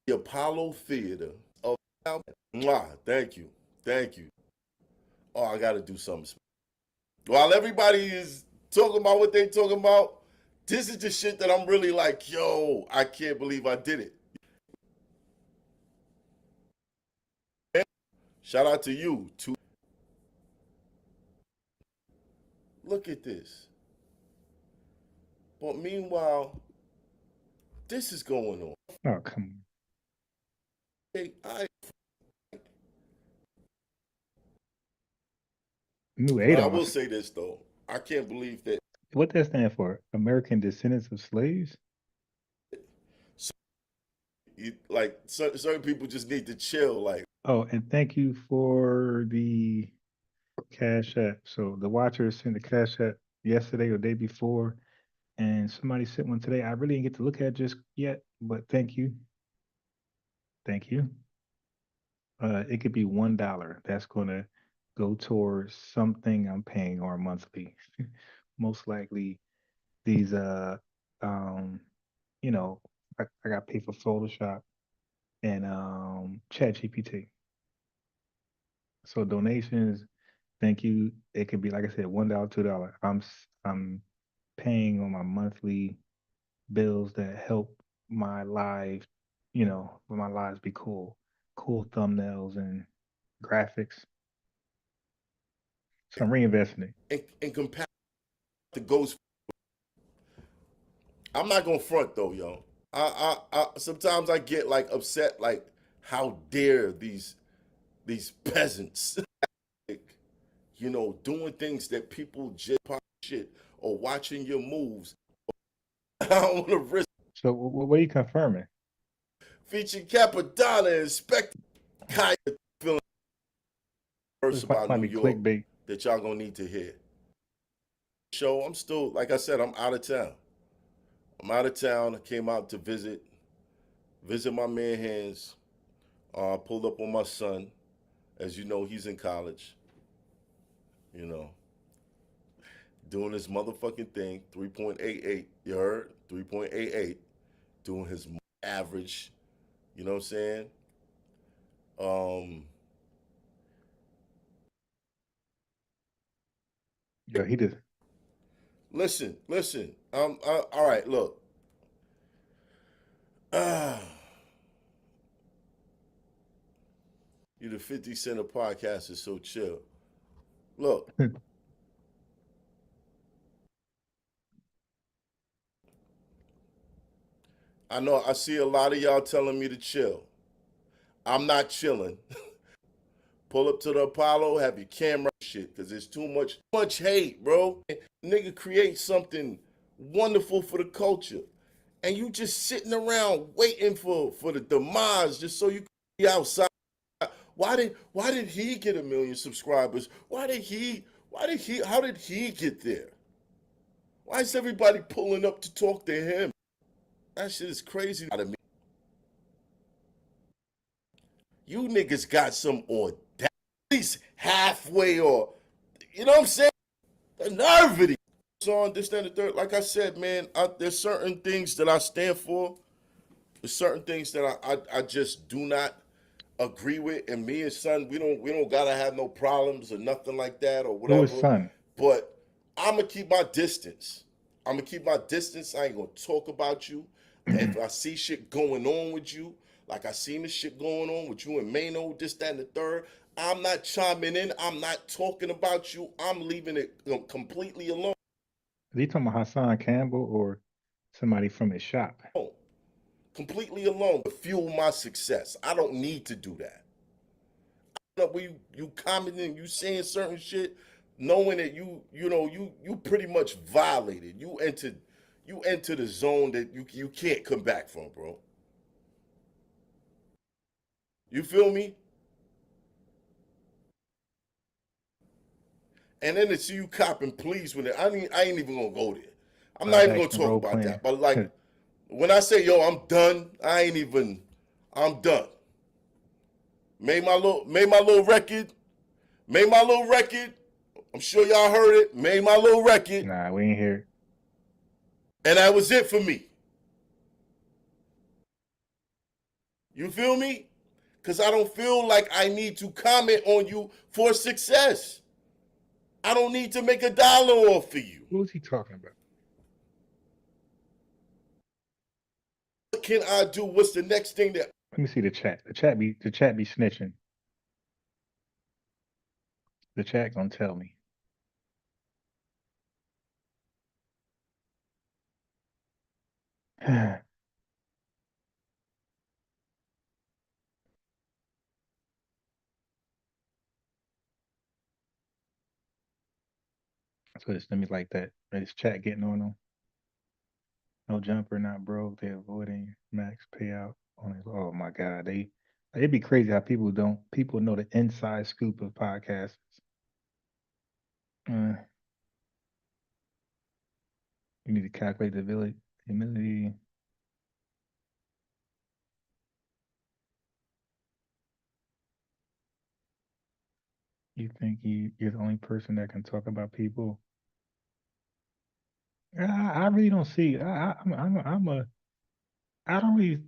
The Apollo Theater of thank you. Oh, I got to do something. While everybody is talking about what they talking about, this is the shit that I'm really like, yo, I can't believe I did it. Shout out to you. Look at this. But meanwhile, this is going on. Oh, come on. Hey, New I ADOS. will say this though. I can't believe that. What that stand for? American Descendants of Slaves? Like certain people just need to chill. Like, oh, and thank you for the Cash App. So the watchers sent the Cash App yesterday or day before, and somebody sent one today. I really didn't get to look at it just yet, but thank you. It could be $1. That's gonna go towards something I'm paying or monthly. Most likely these you know, I got paid for Photoshop and ChatGPT. So donations, thank you. It could be like I said, $1, $2. I'm paying on my monthly bills that help my life, for my lives be cool thumbnails and graphics. So I'm reinvesting it. in comparison, the ghost. I'm not gonna front though, yo. I sometimes I get like upset, like how dare these peasants, like, you know, doing things that people just pop shit or watching your moves. I don't want to risk. So what are you confirming? Featuring Capadonna and Spectre, Kaya feeling verse This about might New be York clickbait. that y'all gonna need to hear. So I'm still, like I said, I'm out of town. I'm out of town. I came out to visit my man Hands. Pulled up on my son. As you know, he's in college. You know, doing his motherfucking thing. 3.88. You heard? 3.88. Doing his average. You know what I'm saying? Yeah, he just. Listen. All right. Look. You the 50 Cent of podcast is so chill. Look. I know I see a lot of y'all telling me to chill. I'm not chilling. Pull up to the Apollo, have your camera shit, cause there's too much hate, bro. Nigga create something wonderful for the culture. And you just sitting around waiting for the demise just so you can be outside. Why did he get 1 million subscribers? How did he get there? Why is everybody pulling up to talk to him? That shit is crazy to me. You niggas got some audacity, at least halfway, or you know what I'm saying? The nerve of it. So on this, that, and the third, like I said, man, there's certain things that I stand for. There's certain things that I just do not agree with. And me and son, we don't gotta have no problems or nothing like that or Who is whatever. son? But I'ma keep my distance. I ain't gonna talk about you. If I see shit going on with you, like I seen the shit going on with you and Mano, this, that, and the third, I'm not chiming in. I'm not talking about you. I'm leaving it completely alone. Is he talking about Hassan Campbell or somebody from his shop? Completely alone to fuel my success. I don't need to do that. You commenting, you saying certain shit, knowing that you pretty much violated. You entered the zone that you can't come back from, bro. You feel me? And then to see you copping pleased with it, I ain't even gonna go there. I'm not even gonna talk about that. But like when I say yo, I'm done, I'm done. Made my little record. I'm sure y'all heard it. Made my little record. Nah, we ain't hear it. And that was it for me. You feel me? Because I don't feel like I need to comment on you for success. I don't need to make $1 off of you. What was he talking about? What can I do? What's the next thing that? Let me see the chat. The chat be snitching. The chat gonna tell me. So let me like that. Is chat getting on them? No jumper, not broke. They're avoiding max payout on it. Oh my God, it'd be crazy how people know the inside scoop of podcasts. You need to calculate the humility. You think you're the only person that can talk about people? I really don't see. I don't really.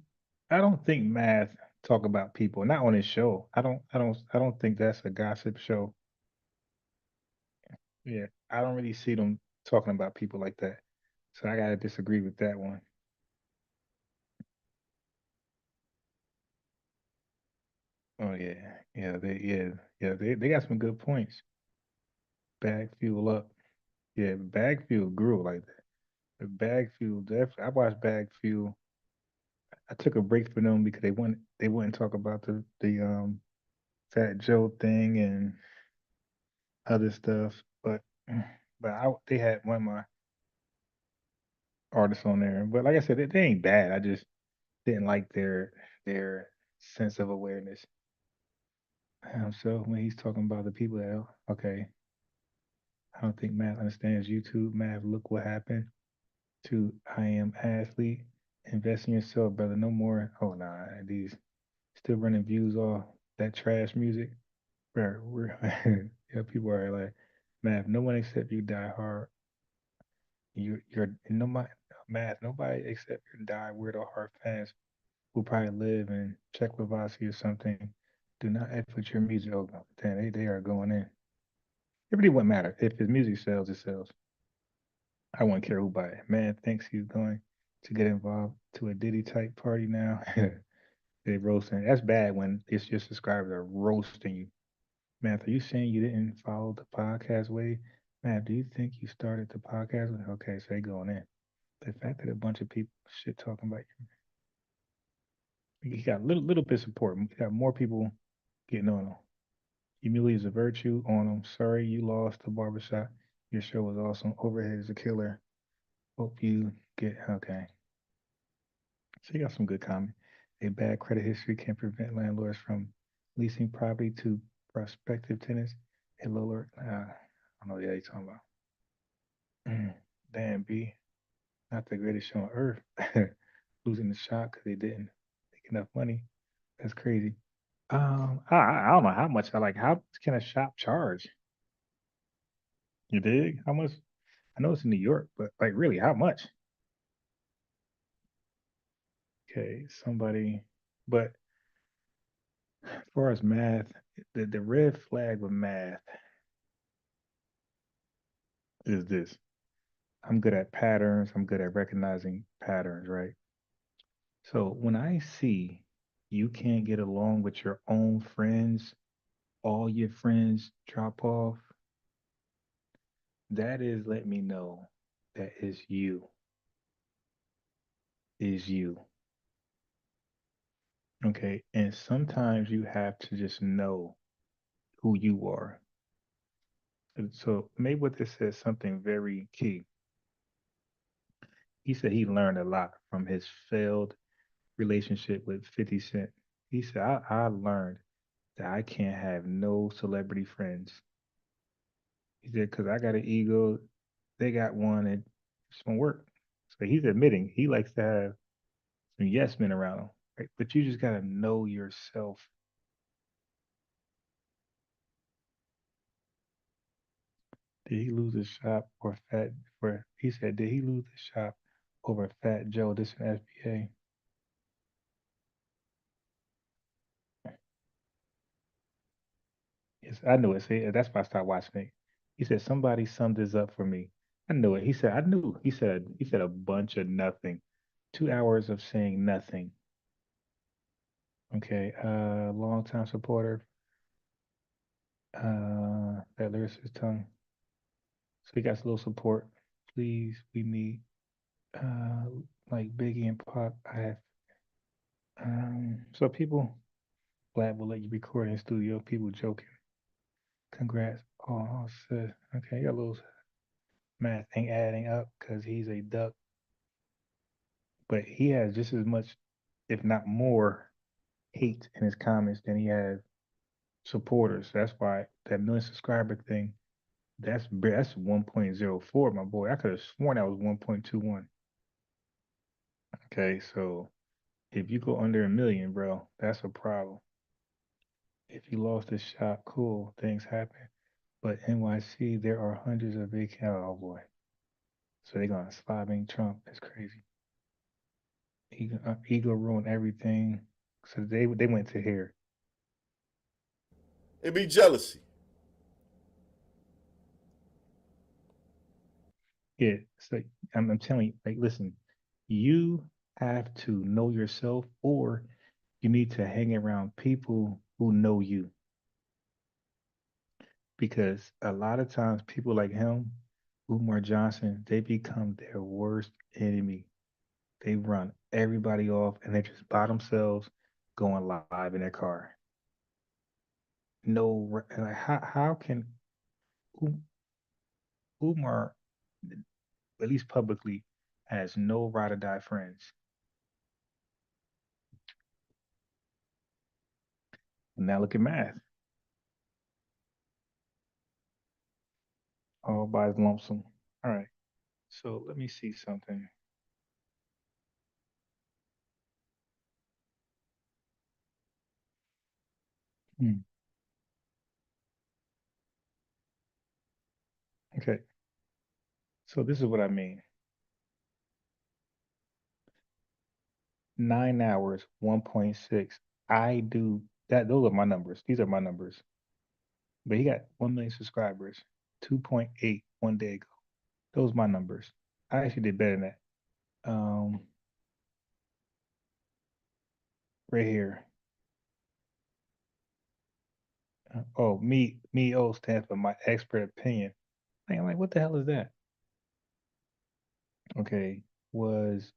I don't think math talk about people. Not on his show. I don't think that's a gossip show. Yeah, I don't really see them talking about people like that. So I gotta disagree with that one. Oh yeah, they got some good points. Bag fuel up. Yeah, Bag Fuel grew like that. The Bag Fuel definitely. I watched Bag Fuel. I took a break from them because they wouldn't talk about the Fat Joe thing and other stuff. But they had one of my artists on there. But like I said, they ain't bad. I just didn't like their sense of awareness. So when he's talking about the people that okay, I don't think Math understands YouTube. Math, look what happened to I am athlete. Invest in yourself, brother. No more. Oh nah, these still running views off that trash music. Yeah, people are like, Math. No one except you die hard. You're nobody Math. Nobody except your die weird or hard fans who probably live in Czechoslovakia or something. Do not F with your music. Oh, damn, they are going in. It really wouldn't matter. If his music sells, it sells. I wouldn't care who buy it. Man thinks he's going to get involved to a Diddy type party now. They roasting. That's bad when it's your subscribers are roasting you. Man, are you saying you didn't follow the podcast way? Man, do you think you started the podcast way? Okay, so they going in. The fact that a bunch of people shit talking about you, he got little bit of support. He got more people getting on him. Humility is a virtue on him. Sorry you lost the barbershop. Your show was awesome. Overhead is a killer. Hope you get okay. So you got some good comment. A bad credit history can prevent landlords from leasing property to prospective tenants. A lower, I don't know what you're talking about. Damn, B, not the greatest show on earth. Losing the shop because they didn't make enough money. That's crazy. I don't know how much how much can a shop charge? You dig? How much? I know it's in New York, but like really, how much? Okay, somebody, but as far as math, the red flag with math is this. I'm good at patterns. I'm good at recognizing patterns, right? So when I see you can't get along with your own friends, all your friends drop off, that is let me know that is you. Is you. Okay. And sometimes you have to just know who you are. And so Mayweather says something very key. He said he learned a lot from his failed relationship with 50 Cent. He said, I learned that I can't have no celebrity friends. He said, because I got an ego, they got one, and it's going to work. So he's admitting he likes to have some yes men around him, right? But you just got to know yourself. Did he lose his shop or fat? For he said, did he lose his shop over Fat Joe? This an FBA. Yes, I knew it. See, that's why I started watching it. He said somebody summed this up for me. I knew it. He said I knew. He said a bunch of nothing. 2 hours of saying nothing. Okay. Longtime supporter. That lyricist tongue. So he got a little support. Please, we need uh like Biggie and Pop. I have so people Vlad will let you record in studio. People joking. Congrats. Oh, said okay, got a little math ain't adding up because he's a duck, but he has just as much, if not more, hate in his comments than he has supporters. That's why that million subscriber thing, that's 1.04, my boy. I could have sworn that was 1.21. Okay, so if you go under a million, bro, that's a problem. If you lost the shop, cool, things happen. But NYC, there are hundreds of big oh boy. So they're gonna slobbing Trump. That's crazy. Ego ruined everything. So they went to here. It be jealousy. Yeah. So I'm telling you, like, listen, you have to know yourself, or you need to hang around people who know you. Because a lot of times people like him, Umar Johnson, they become their worst enemy. They run everybody off and they just by themselves going live in their car. No, like how can Umar, at least publicly, has no ride or die friends? And now look at math. All buys lonesome. All right. So let me see something. Hmm. Okay. So this is what I mean. 9 hours, 1.6. I do that. Those are my numbers. These are my numbers. But he got 1 million subscribers, 2.8 one day ago. Those are my numbers. I actually did better than that. Right here. Oh, oh stands for my expert opinion. I'm like, what the hell is that? Okay, was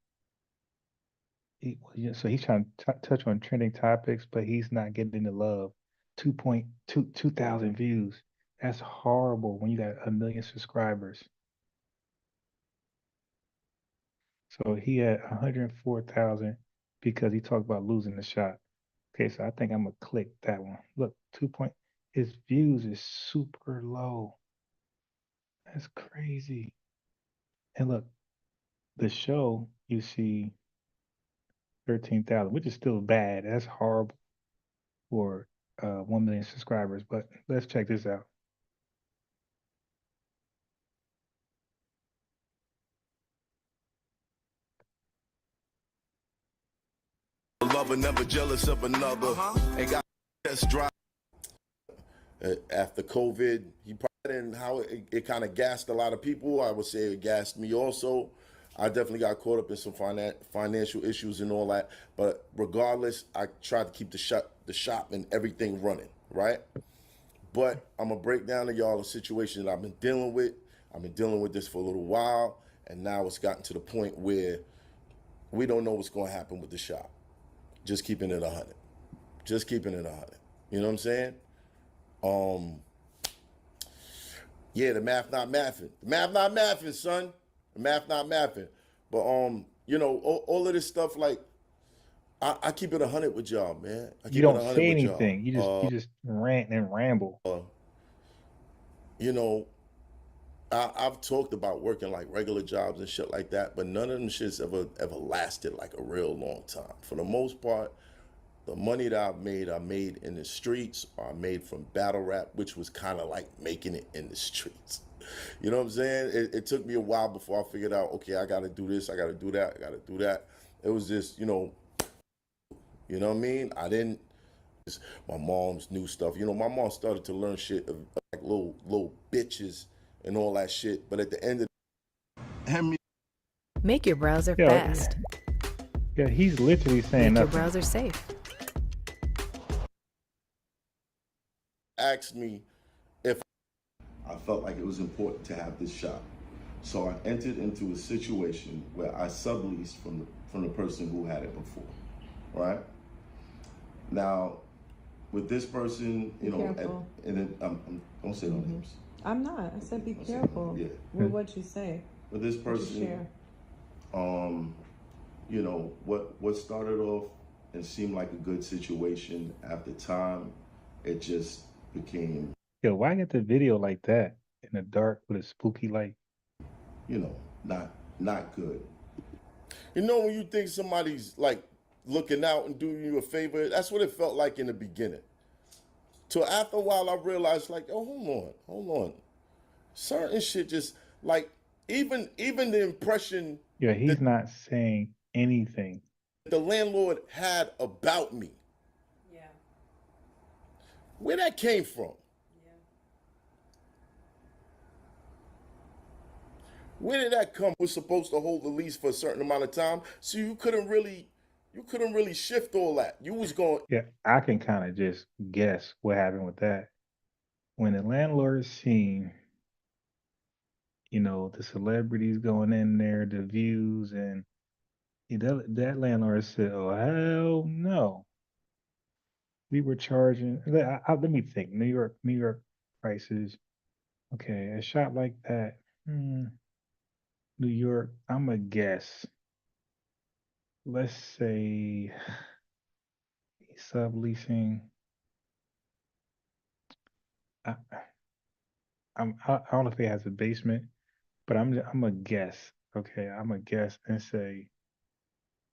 yeah, so he's trying to touch on trending topics, but he's not getting the love. 2,000 views. That's horrible when you got 1 million subscribers. So he had 104,000 because he talked about losing the shot. Okay, so I think I'm gonna click that one. Look, his views is super low. That's crazy. And look, the show you see 13,000, which is still bad. That's horrible for 1 million subscribers. But let's check this out. Lover never jealous of another. Ain't got test drive. After COVID, he probably and how it kind of gassed a lot of people. I would say it gassed me also. I definitely got caught up in some financial issues and all that. But regardless, I tried to keep the shop and everything running, right? But I'm gonna break down to y'all a situation that I've been dealing with. I've been dealing with this for a little while, and now it's gotten to the point where we don't know what's gonna happen with the shop. Just keeping it 100. Just keeping it 100. You know what I'm saying? Yeah, the math not mathing. The math not mathing, son. The math not mathing. But you know, all of this stuff, like I keep it 100 with y'all, man. I You keep it don't 100 say with y'all. anything. You just rant and ramble. You know, I've talked about working like regular jobs and shit like that, but none of them shits ever lasted like a real long time. For the most part, the money that I made in the streets, or I made from battle rap, which was kind of like making it in the streets. You know what I'm saying? It took me a while before I figured out, okay, I got to do this, I got to do that, I got to do that. It was just, you know what I mean? I didn't. My mom's new stuff. You know, my mom started to learn shit of like little bitches and all that shit. But at the end of Make your browser Yeah, fast. yeah, he's literally saying Make your nothing. browser safe. asked me if I felt like it was important to have this shop. So I entered into a situation where I subleased from the person who had it before, right? Now, with this person, you know, and then don't say no names. I'm not. I said be careful Yeah. with what you say. With this What you person, share. you know, what started off and seemed like a good situation after time, it just became, Yo, why get the video like that in the dark with a spooky light? you know, not good. You know, when you think somebody's like looking out and doing you a favor, that's what it felt like in the beginning. Till after a while, I realized, like, oh, hold on. Certain shit just like even the impression Yeah, he's not saying anything. the landlord had about me. Yeah. Where that came from? Where did that come? Was supposed to hold the lease for a certain amount of time, so you couldn't really shift all that. You was going. Yeah, I can kind of just guess what happened with that. When the landlord seen the celebrities going in there, the views, and that landlord said, "Oh hell no, we were charging." Let me think. New York prices. Okay, a shop like that, New York. I'm a guess. Let's say subleasing. I, I don't know if it has a basement, but I'm a guess. Okay, I'm a guess and say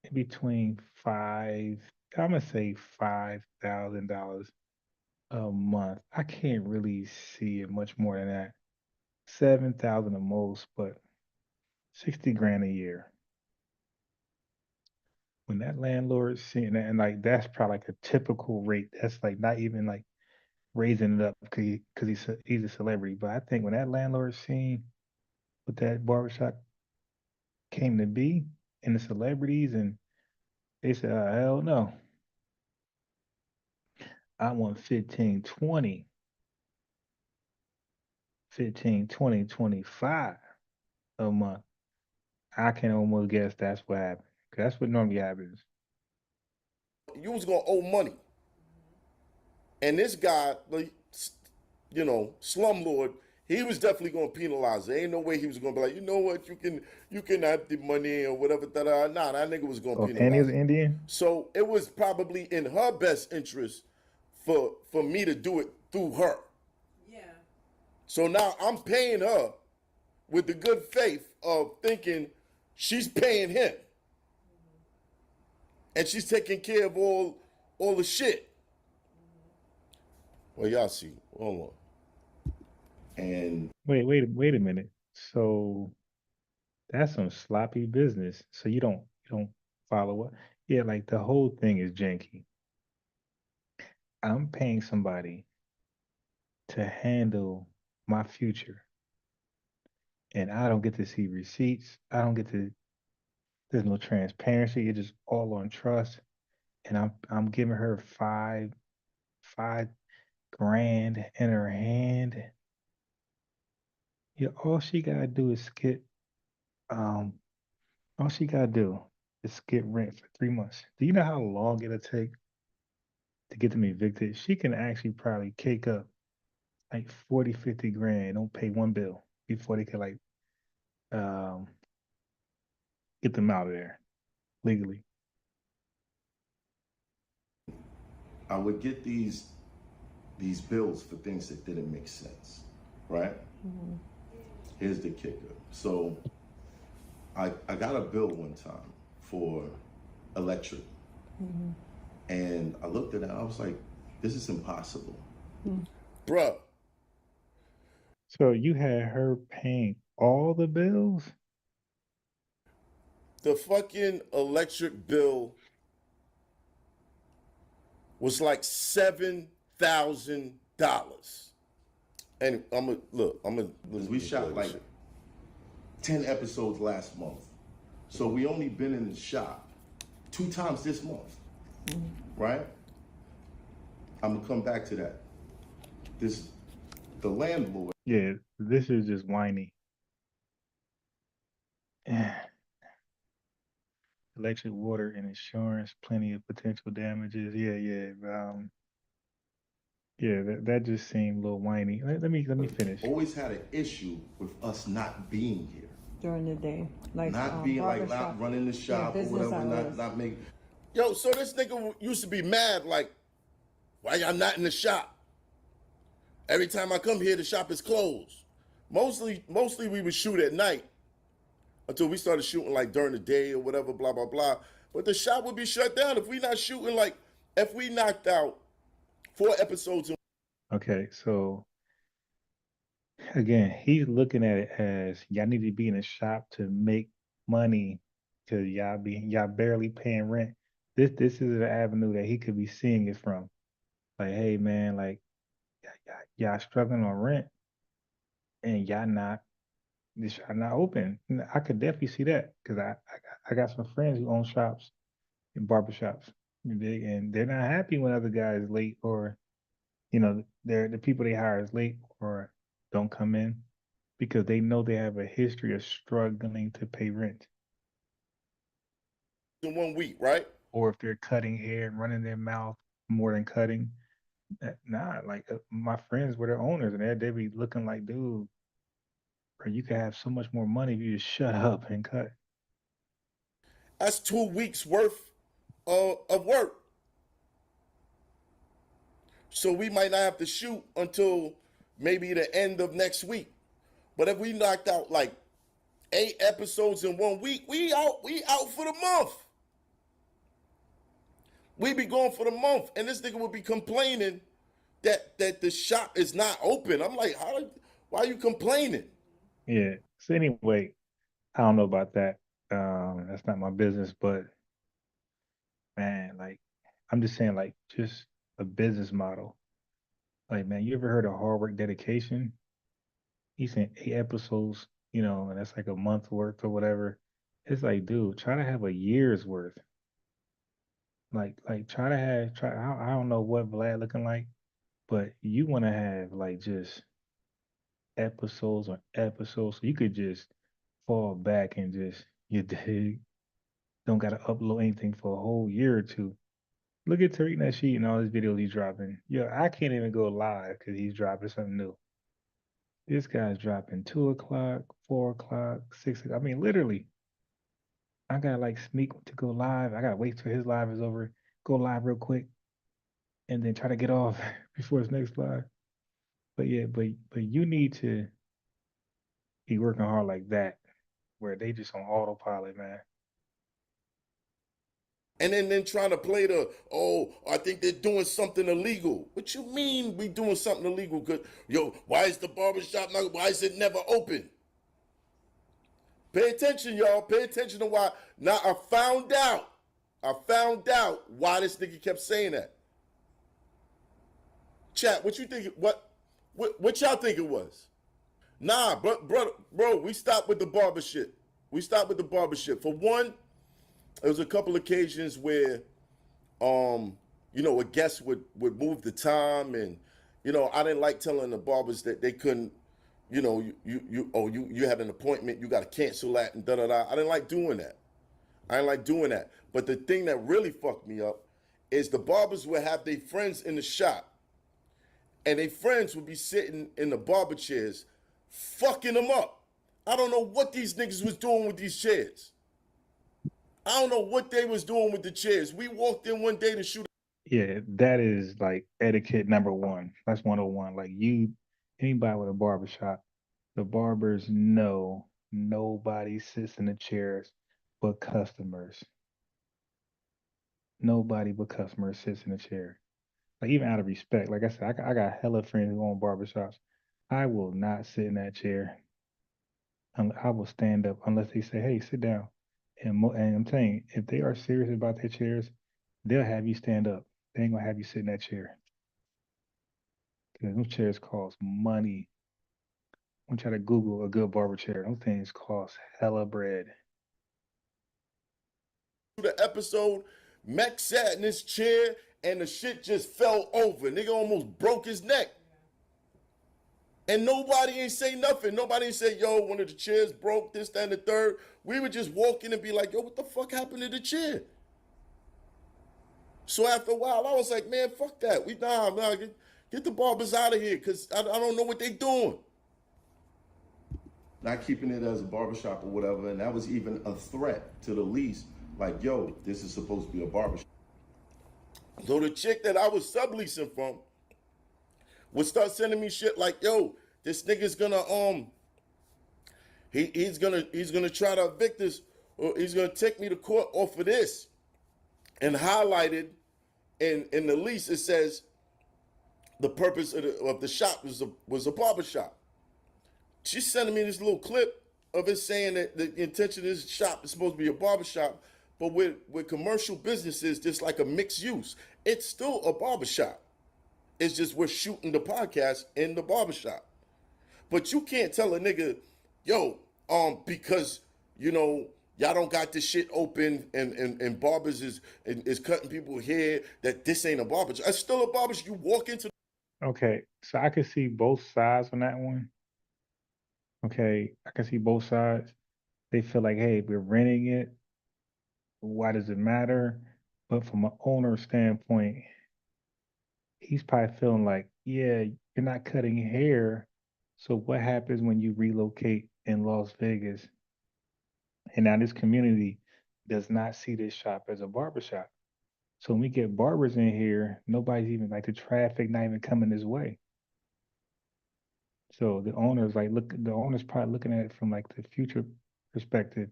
in between five. I'm gonna say $5,000 a month. I can't really see it much more than that. 7,000 the most, but 60 grand a year. When that landlord seeing that, and like that's probably like a typical rate. That's like not even like raising it up because he's a celebrity. But I think when that landlord seen what that barbershop came to be and the celebrities, and they said, oh, hell no, I want 15, 20, 15, 20, 25 a month. I can almost guess that's what happened. 'Cause that's what normally happens. You was gonna owe money, and this guy, slumlord, he was definitely gonna penalize it. Ain't no way he was gonna be like, you know what, you can have the money or whatever. Nah, that nigga was gonna Oh, and he was penalize it. Indian? So it was probably in her best interest for me to do it through her. Yeah. So now I'm paying her with the good faith of thinking she's paying him. And she's taking care of all the shit. Well, y'all see. Hold on. And Wait a minute. So that's some sloppy business. So you don't follow up. Yeah, like the whole thing is janky. I'm paying somebody to handle my future, and I don't get to see receipts. I don't get to. There's no transparency. It's just all on trust, and I'm giving her five grand in her hand. Yeah, all she gotta do is skip. Um, all she gotta do is skip rent for 3 months. Do you know how long it'll take to get them evicted? She can actually probably cake up like 40, 50 grand, don't pay one bill before they can like um get them out of there legally. I would get these bills for things that didn't make sense, right? Mm-hmm. Here's the kicker. So I got a bill one time for electric. Mm-hmm. And I looked at it and I was like, this is impossible. Mm. Bruh. So you had her paying all the bills? The fucking electric bill was like $7,000. And we shot like 10 episodes last month. So we only been in the shop 2 times this month. Mm-hmm. Right? I'm gonna come back to that. The landlord. Yeah, this is just whiny. Electric, water, and insurance, plenty of potential damages. Yeah, that just seemed a little whiny. Let me finish. Always had an issue with us not being here during the day, like not being like not running the shop or whatever, not making. Yo, so this nigga used to be mad like, why y'all not in the shop? Every time I come here, the shop is closed. Mostly we would shoot at night until we started shooting like during the day or whatever, blah blah blah. But the shop would be shut down if we not shooting like if we knocked out 4 episodes. Okay, so again, he's looking at it as y'all need to be in the shop to make money because y'all barely paying rent. This is an avenue that he could be seeing it from. Like, hey man, like y'all struggling on rent and this shop not open. I could definitely see that because I got some friends who own shops in barbershops. And they're not happy when other guys late or they're the people they hire is late or don't come in because they know they have a history of struggling to pay rent. In 1 week, right? Or if they're cutting hair and running their mouth more than cutting, nah, like my friends were their owners and they be looking like, dude, bro, you could have so much more money if you just shut up and cut. That's 2 weeks worth of work. So we might not have to shoot until maybe the end of next week. But if we knocked out like 8 episodes in 1 week, we out for the month. We be going for the month, and this nigga would be complaining that the shop is not open. I'm like, why are you complaining? Yeah. So anyway, I don't know about that. That's not my business, but man, like I'm just saying, like just a business model. Like, man, you ever heard of hard work dedication? He's in 8 episodes, and that's like a month worth or whatever. It's like, dude, try to have a year's worth. Like I don't know what Vlad looking like, but you want to have like just episodes on episodes, so you could just fall back and just you dig. Don't gotta upload anything for a whole year or two. Look at Tariq Nasheed and all his videos he's dropping. Yo, I can't even go live because he's dropping something new. This guy's dropping 2 o'clock, 4 o'clock, 6 o'clock. I mean, literally, I gotta like sneak to go live. I gotta wait till his live is over, go live real quick, and then try to get off before his next live. But yeah, but you need to be working hard like that, where they just on autopilot, man. And then trying to play I think they're doing something illegal. What you mean we doing something illegal? Cause why is the barbershop why is it never open? Pay attention, y'all. Pay attention to why. Now I found out why this nigga kept saying that. Chat, what you think? What y'all think it was? Nah, bro, we stopped with the barber shit. For one, there was a couple occasions where, a guest would move the time, and I didn't like telling the barbers that they couldn't, you had an appointment, you got to cancel that and da da da. I didn't like doing that. But the thing that really fucked me up is the barbers would have their friends in the shop, and their friends would be sitting in the barber chairs, fucking them up. I don't know what these niggas was doing with these chairs. I don't know what they was doing with the chairs. We walked in one day to shoot. Yeah, that is like etiquette number one. That's 101. Like anybody with a barber shop, the barbers know nobody sits in the chairs but customers. Nobody but customers sits in the chair. Like even out of respect, like I said, I got hella friends who own barbershops. I will not sit in that chair. I will stand up unless they say, "Hey, sit down." And I'm telling you, if they are serious about their chairs, they'll have you stand up. They ain't gonna have you sit in that chair. Because those chairs cost money. I'm trying to Google a good barber chair. Those things cost hella bread. The episode, Mac sat in his chair and the shit just fell over. Nigga almost broke his neck. And nobody ain't say nothing. Nobody ain't say, yo, one of the chairs broke, this, that, and the third. We would just walk in and be like, yo, what the fuck happened to the chair? So after a while, I was like, man, fuck that. Get the barbers out of here, because I don't know what they doing. Not keeping it as a barbershop or whatever, and that was even a threat to the lease. Like, yo, this is supposed to be a barbershop. So the chick that I was subleasing from would start sending me shit like, yo, this nigga's gonna he's gonna try to evict us, or he's gonna take me to court off of this. And highlighted in the lease, it says the purpose of the shop was a barber shop. She's sending me this little clip of it saying that the intention of this shop is supposed to be a barber shop, but with commercial businesses, just like a mixed use, it's still a barber shop. It's just we're shooting the podcast in the barbershop. But you can't tell a nigga, yo, because, y'all don't got this shit open and barbers is cutting people hair, that this ain't a barbershop. It's still a barbershop. You walk into. Okay, so I could see both sides on that one. Okay, I can see both sides. They feel like, hey, we're renting it. Why does it matter? But from an owner standpoint, he's probably feeling like, yeah, you're not cutting hair. So what happens when you relocate in Las Vegas? And now this community does not see this shop as a barbershop. So when we get barbers in here, nobody's even like the traffic not even coming this way. So the owner's like, look, the owner's probably looking at it from like the future perspective.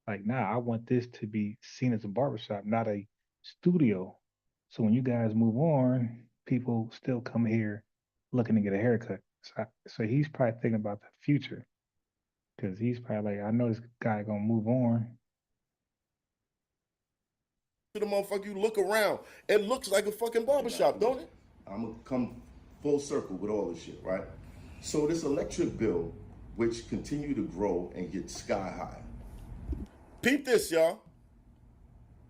Like, nah, I want this to be seen as a barbershop, not a studio. So when you guys move on, people still come here looking to get a haircut. So he's probably thinking about the future because he's probably like, I know this guy gonna move on. To the motherfucker, you look around, it looks like a fucking barbershop, don't it? I'm gonna come full circle with all this shit, right? So this electric bill, which continue to grow and get sky high. Peep this, y'all.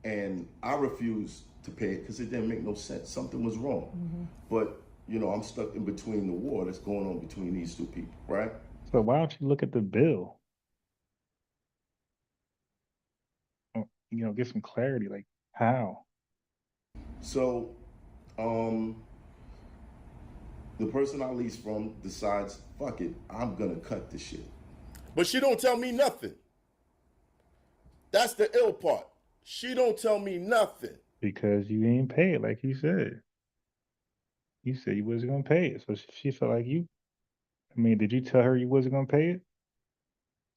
And I refused to pay it because it didn't make no sense. Something was wrong. But, you know, I'm stuck in between the war that's going on between these two people, right? So why don't you look at the bill? You know, get some clarity. Like how? So, the person I lease from decides, fuck it, I'm gonna cut the shit. But she don't tell me nothing. That's the ill part. She don't tell me nothing. Because you ain't pay it, like you said. You said you wasn't gonna pay it. So she felt like you. I mean, did you tell her you wasn't gonna pay it?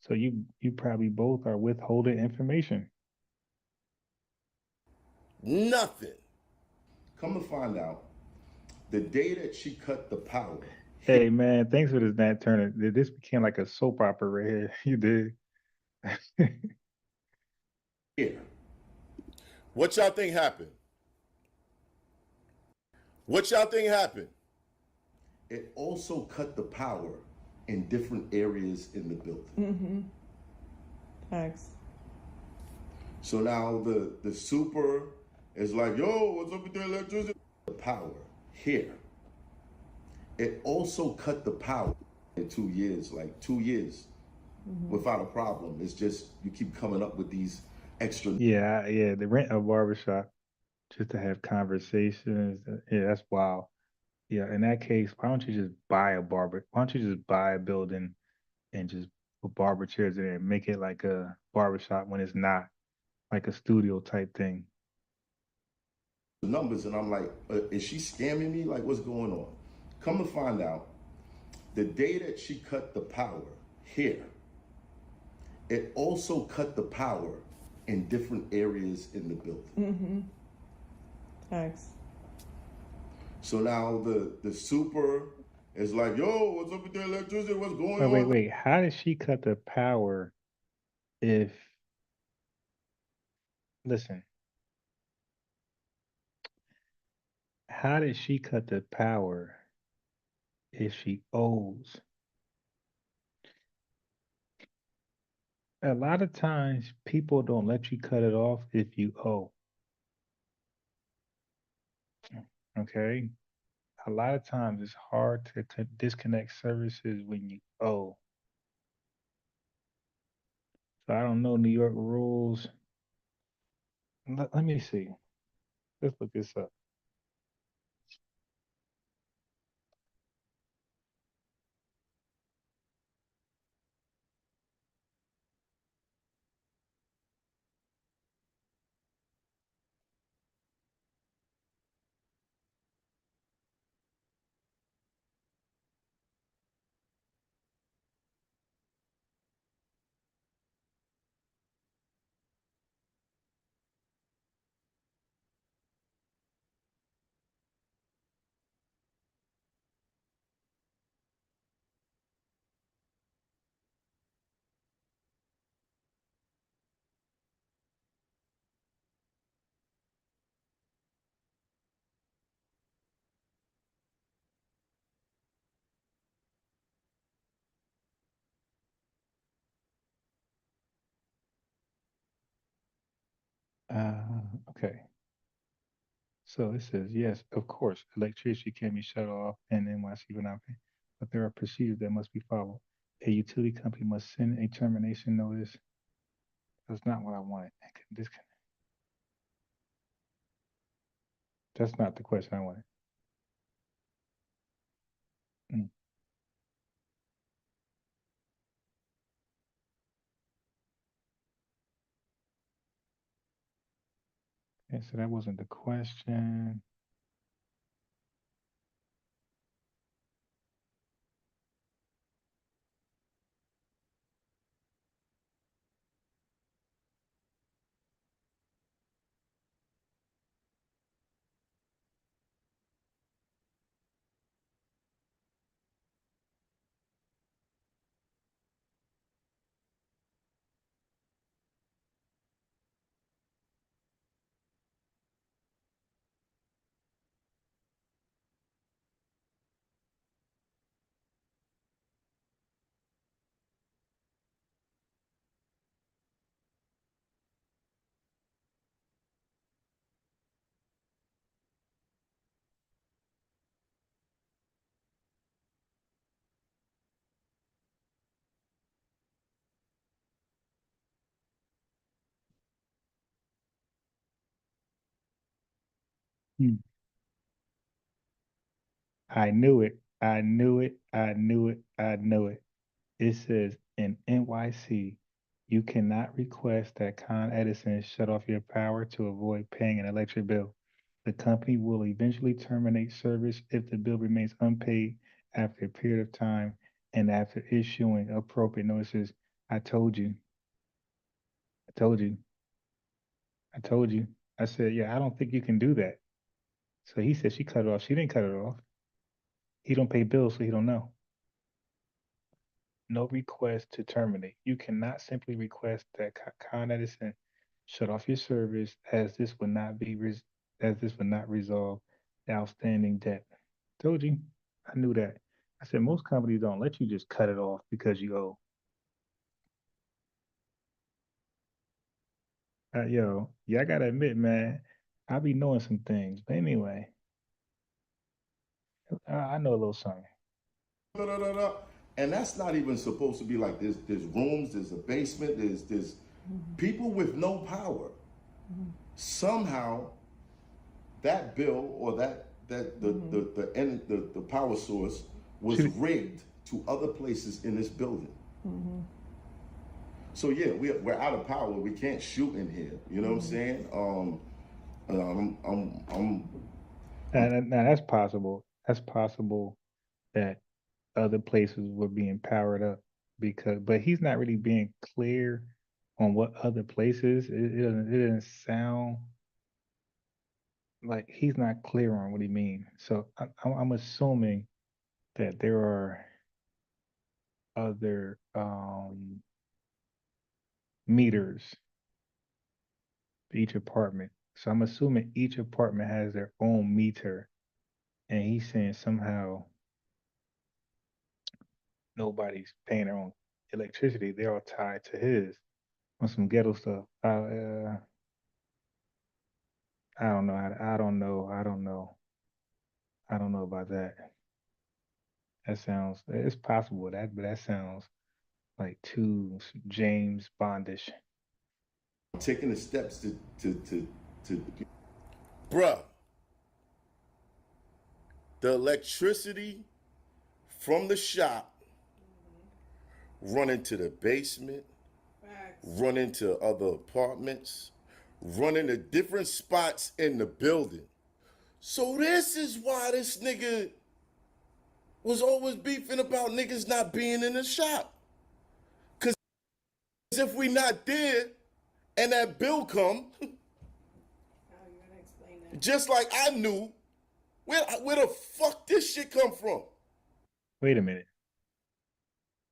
So you probably both are withholding information. Nothing. Come to find out, the day that she cut the power. Hey man, thanks for this Nat Turner. This became like a soap opera right here. You did. Here. What y'all think happened? What y'all think happened? It also cut the power in different areas in the building. Thanks. So now the super is like, yo, what's up with the electricity? The power here. It also cut the power in 2 years, like 2 years without a problem. It's just you keep coming up with these extra. Yeah. They rent a barbershop just to have conversations. Yeah, that's wild. Yeah, in that case, why don't you just buy a barber? Why don't you just buy a building and just put barber chairs in there and make it like a barbershop when it's not like a studio type thing? Numbers, and I'm like, is she scamming me? Like, what's going on? Come to find out, the day that she cut the power here, it also cut the power in different areas in the building. Thanks. So now the super is like, yo, what's up with the electricity? What's going on? Wait. How did she cut the power if, listen, how did she cut the power if she owes? A lot of times people don't let you cut it off if you owe. Okay? A lot of times it's hard to disconnect services when you owe. So I don't know New York rules. Let me see. Let's look this up. Okay. So it says, yes, of course, electricity can be shut off and NYC will not pay, but there are procedures that must be followed. A utility company must send a termination notice. That's not what I wanted. That's not the question I wanted. Mm. Okay, so that wasn't the question. Hmm. I knew it. I knew it. I knew it. I knew it. It says in NYC, you cannot request that Con Edison shut off your power to avoid paying an electric bill. The company will eventually terminate service if the bill remains unpaid after a period of time and after issuing appropriate notices. I told you. I told you. I told you. I said, yeah, I don't think you can do that. So he said she cut it off. She didn't cut it off. He don't pay bills, so he don't know. No request to terminate. You cannot simply request that Con Edison shut off your service as this would not resolve the outstanding debt. Told you. I knew that. I said most companies don't let you just cut it off because you owe. Yo, yeah, I gotta admit, man, I be knowing some things. But anyway, I know a little something. Da, da, da, da. And that's not even supposed to be like there's rooms, there's a basement, there's people with no power. Somehow that bill or the power source was rigged to other places in this building. So yeah, we're out of power. We can't shoot in here. You know what I'm saying? Now that's possible. That's possible that other places were being powered up but he's not really being clear on what other places. It doesn't sound like he's not clear on what he means. So I'm assuming that there are other meters for each apartment. So I'm assuming each apartment has their own meter, and he's saying somehow nobody's paying their own electricity. They're all tied to his on some ghetto stuff. I don't know. I don't know. I don't know. I don't know about that. That sounds. It's possible but that sounds like too James Bondish. Taking the steps to bruh, the electricity from the shop run into the basement, run into other apartments, run into different spots in the building. So this is why this nigga was always beefing about niggas not being in the shop. Cause if we not there and that bill come, just like I knew, where the fuck this shit come from? Wait a minute.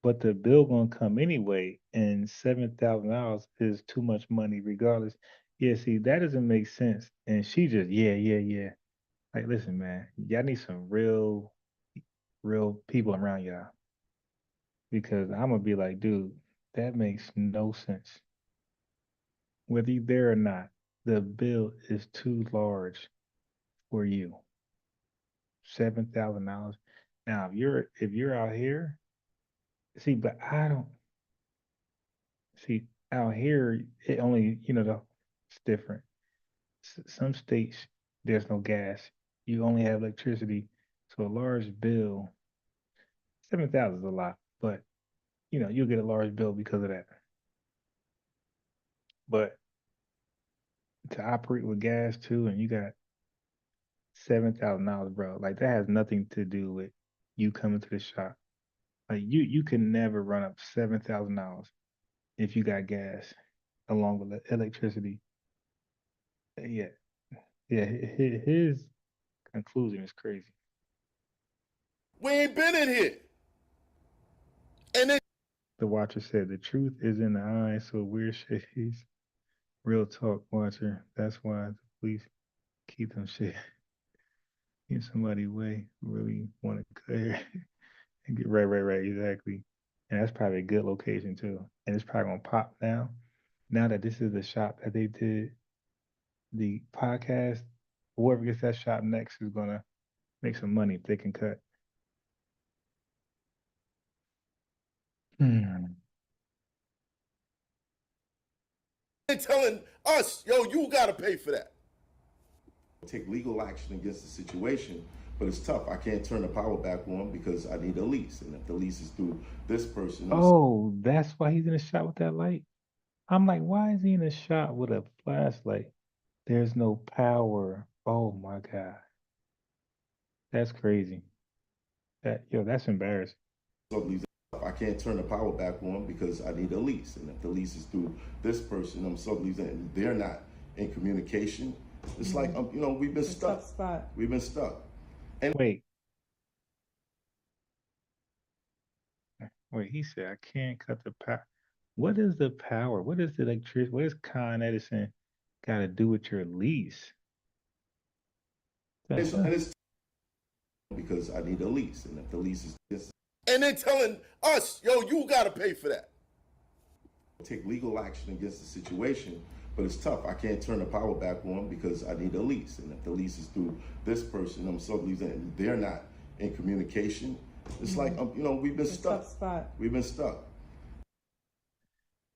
But the bill gonna come anyway, and $7,000 is too much money regardless. Yeah, see, that doesn't make sense. And she just, yeah. Like, listen, man, y'all need some real people around y'all. Because I'm gonna be like, dude, that makes no sense. Whether you're there or not, the bill is too large for you. $7,000. Now, if you're out here see, but I don't see out here. It only it's different. Some states there's no gas. You only have electricity. So a large bill, 7,000 is a lot, but you'll get a large bill because of that. But to operate with gas too, and you got $7,000, bro. Like that has nothing to do with you coming to the shop. Like you can never run up $7,000 if you got gas along with electricity. Yeah, yeah. His conclusion is crazy. We ain't been in here. And then The watcher said the truth is in the eyes, so weird shades. Real talk, watcher. That's why the police keep them shit. Keep somebody away who really want to clear and get right, exactly. And that's probably a good location too. And it's probably gonna pop now. Now that this is the shop that they did the podcast, whoever gets that shop next is gonna make some money if they can cut. Hmm. they're telling us, yo, you gotta pay for that. Take legal action against the situation, but it's tough. I can't turn the power back on because I need a lease. And if the lease is through this person, Oh, that's why he's in the shop with that light. I'm like, why is he in the shop with a flashlight? There's no power. Oh my God. That's crazy. That's embarrassing. I can't turn the power back on because I need a lease. And if the lease is through this person, I'm subleasing, and they're not in communication. It's like, we've been stuck. Tough spot. We've been stuck. And Wait, he said I can't cut the power. What is the power? What is the electricity? What is Con Edison got to do with your lease? it's because I need a lease. And if the lease is this, and they're telling us, yo, you got to pay for that. Take legal action against the situation, but it's tough. I can't turn the power back on because I need a lease. And if the lease is through this person, I'm subleasing, and they're not in communication. It's like, we've been stuck. Tough spot. We've been stuck.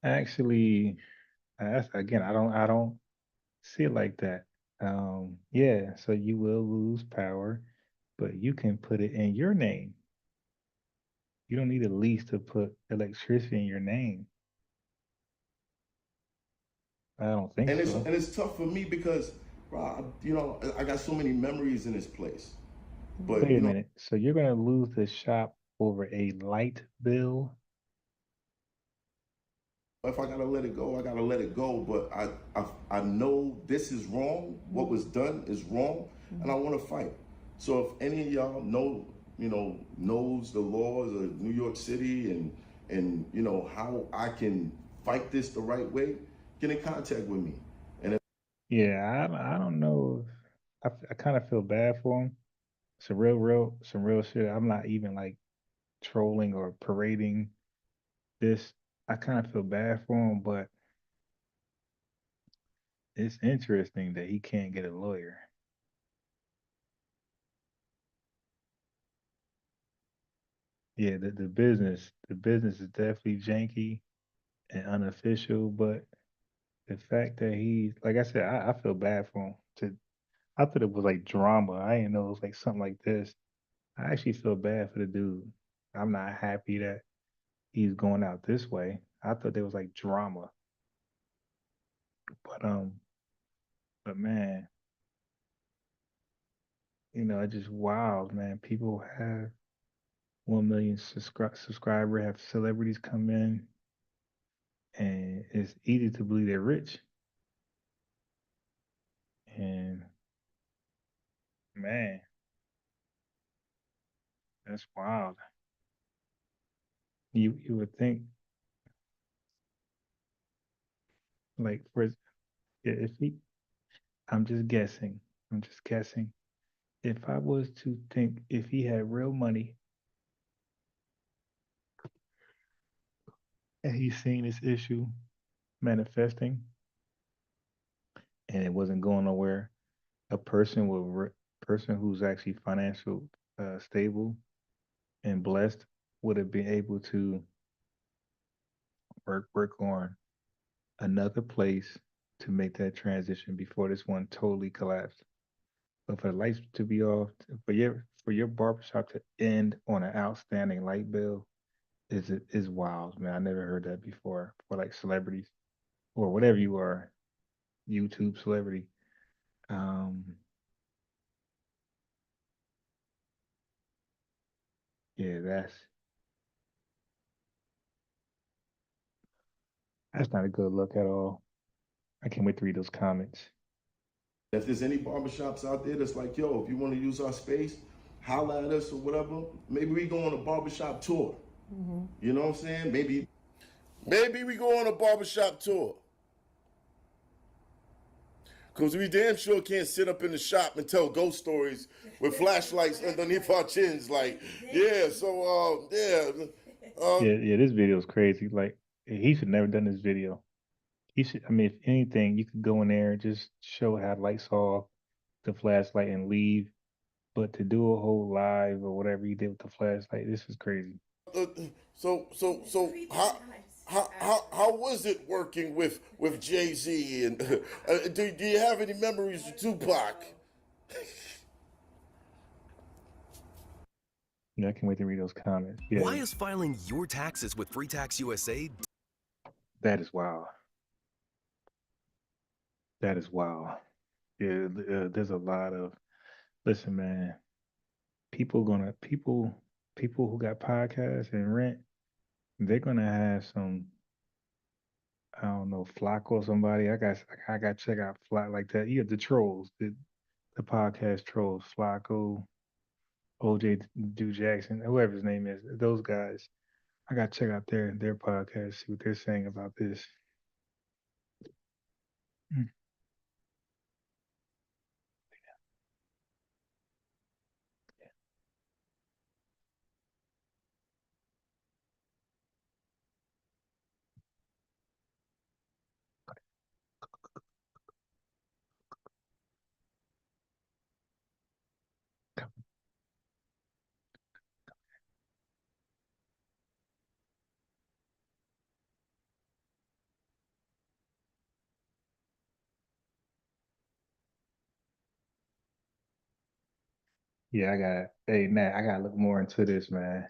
Actually, that's again, I don't see it like that. Yeah, so you will lose power, but you can put it in your name. You don't need a lease to put electricity in your name. I don't think And so. it's tough for me because, bro, I got so many memories in this place. But Wait a minute. So you're gonna lose the shop over a light bill? if I gotta let it go, I gotta let it go. But I know this is wrong. What was done is wrong, and I want to fight. So if any of y'all knows the laws of New York City and how I can fight this the right way, get in contact with me. And Yeah, I don't know. I kind of feel bad for him. Some real shit. I'm not even like trolling or parading this. I kind of feel bad for him, but it's interesting that he can't get a lawyer. Yeah, the business is definitely janky and unofficial, but the fact that he's like I said, I feel bad for him. I thought it was like drama. I didn't know it was like something like this. I actually feel bad for the dude. I'm not happy that he's going out this way. I thought there was like drama, but man, it's just wild, man. People have 1 million subscriber, have celebrities come in, and it's easy to believe they're rich. And man, that's wild. You would think like if he, I'm just guessing. I'm just guessing. If I was to think if he had real money and he's seen this issue manifesting and it wasn't going nowhere, a person with person who's actually financial stable and blessed would have been able to work on another place to make that transition before this one totally collapsed. But for the lights to be off, for your barbershop to end on an outstanding light bill is wild, man. I never heard that before for like celebrities or whatever you are, YouTube celebrity. Um, yeah, that's not a good look at all. I can't wait to read those comments. If there's any barbershops out there that's like, yo, if you want to use our space, holla at us or whatever. Maybe we go on a barbershop tour. You know what I'm saying? Maybe we go on a barbershop tour. Because we damn sure can't sit up in the shop and tell ghost stories with flashlights underneath our chins. Like, yeah, so, Yeah, this video is crazy. Like, he should never done this video. He should, I mean, if anything, you could go in there and just show how lights off, the flashlight, and leave. But to do a whole live or whatever you did with the flashlight, this is crazy. so how was it working with Jay-Z? And do you have any memories of Tupac? Yeah, I can't wait to read those comments. Yeah, Why is filing your taxes with Free Tax USA? that is wild. That is wild. Yeah, there's a lot of, listen, man, people who got podcasts and rent, they're gonna have some, I don't know, Flock or somebody. I got to check out Flock like that. You have the trolls, the podcast trolls, Flacco, OJ Do Jackson, whoever his name is, those guys. I got to check out their podcast, see what they're saying about this. Mm. Yeah, hey, Nat, I gotta look more into this, man.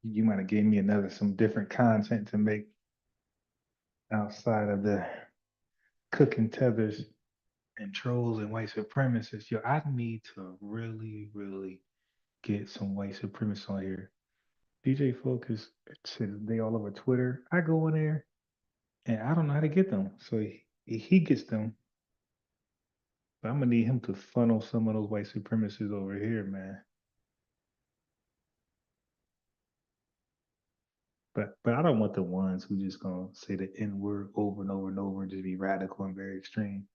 You might have gave me some different content to make outside of the cooking tethers and trolls and white supremacists. Yo, I need to really, really get some white supremacists on here. DJ Focus said they all over Twitter. I go in there and I don't know how to get them. So he gets them. But I'm gonna need him to funnel some of those white supremacists over here, man. But I don't want the ones who just gonna say the N word over and over and over and just be radical and very extreme.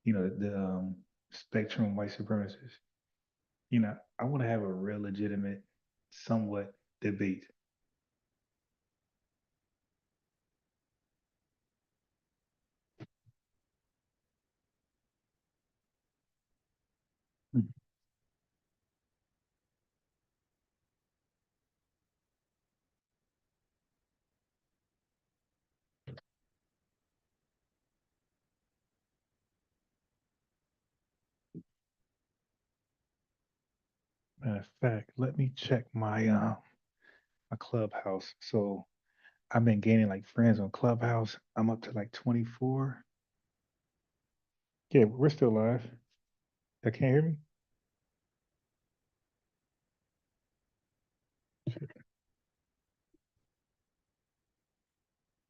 You know, the spectrum white supremacists. You know, I want to have a real legitimate, somewhat debate. Matter of fact, let me check my Clubhouse. So I've been gaining like friends on Clubhouse. I'm up to like 24. Yeah, we're still live. You can't hear me?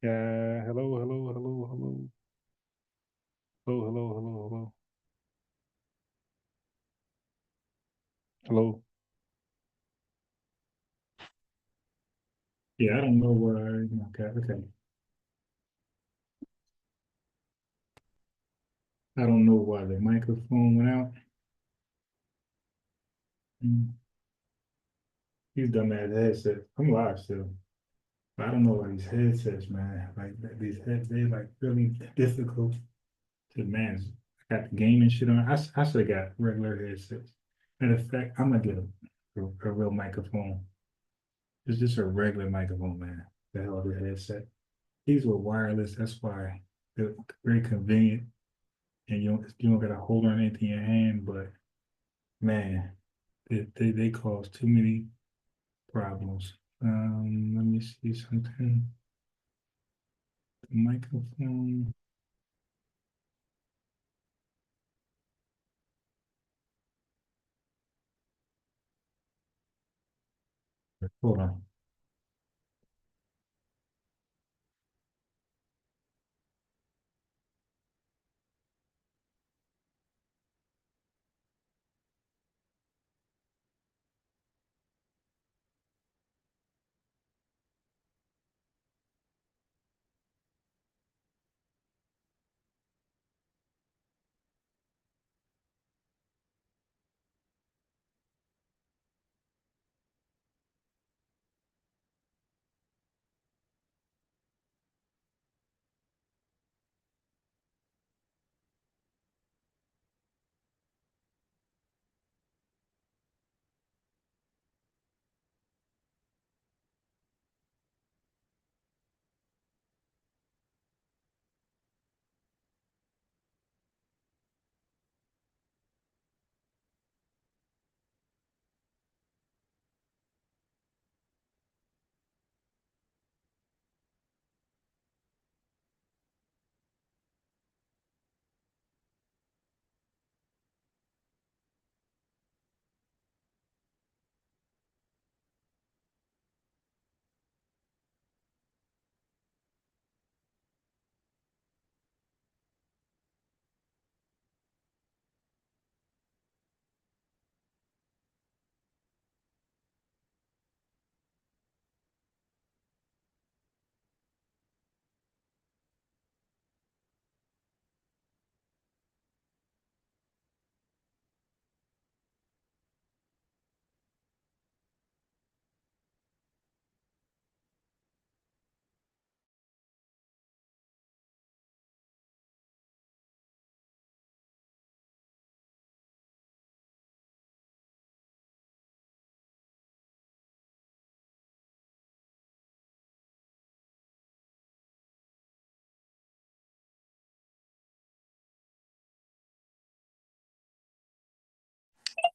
Yeah, hello, hello, hello, hello. Hello, hello, hello, hello. Hello. Yeah, I don't know where. Okay, okay. I don't know why the microphone went out. These dumbass headsets. I'm live still. But I don't know why these headsets, man. Like these headsets, they're like really difficult to manage. I got the gaming shit on. I should have got regular headsets. Matter of fact, I'm gonna get a real microphone. It's just a regular microphone, man. The hell of a headset. These were wireless. That's why they're very convenient, and you don't got to hold on anything in your hand. But man, they cause too many problems. Let me see something. The microphone. Hold on.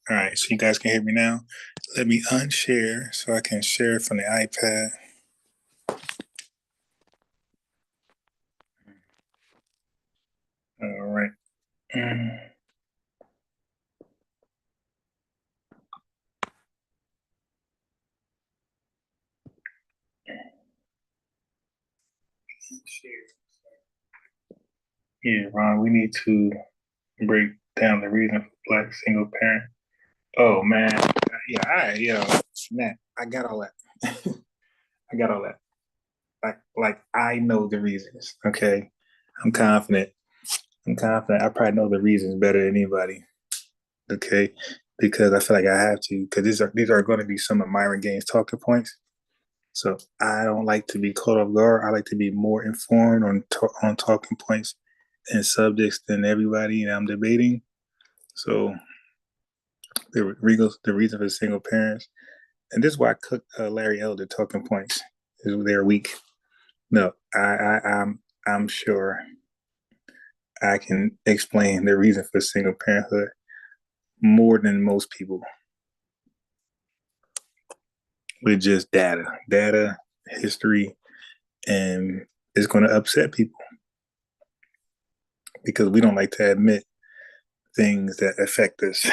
All right, so you guys can hear me now. Let me unshare so I can share from the iPad. All right. Yeah, Ron, we need to break down the reason for Black single parent. Oh man, yeah, all right, Matt, I got all that. I got all that. Like I know the reasons. Okay, I'm confident. I'm confident. I probably know the reasons better than anybody. Okay, because I feel like I have to. Because these are going to be some of Myron Gaines' talking points. So I don't like to be caught off guard. I like to be more informed on talking points and subjects than everybody that I'm debating. So the reason for single parents, and this is why I cooked Larry Elder talking points. Is they're weak. No, I'm sure I can explain the reason for single parenthood more than most people with just data, history, and it's going to upset people because we don't like to admit things that affect us.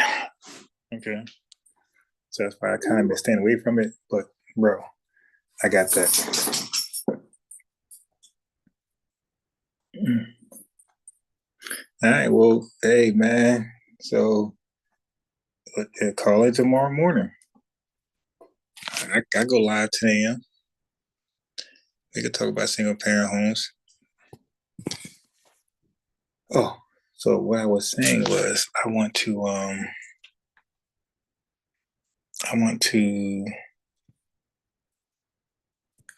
Okay. So that's why I kind of been staying away from it. But bro, I got that. All right. Well, hey man. So call it tomorrow morning. I go live 10 a.m. We could talk about single parent homes. Oh, so what I was saying was I want to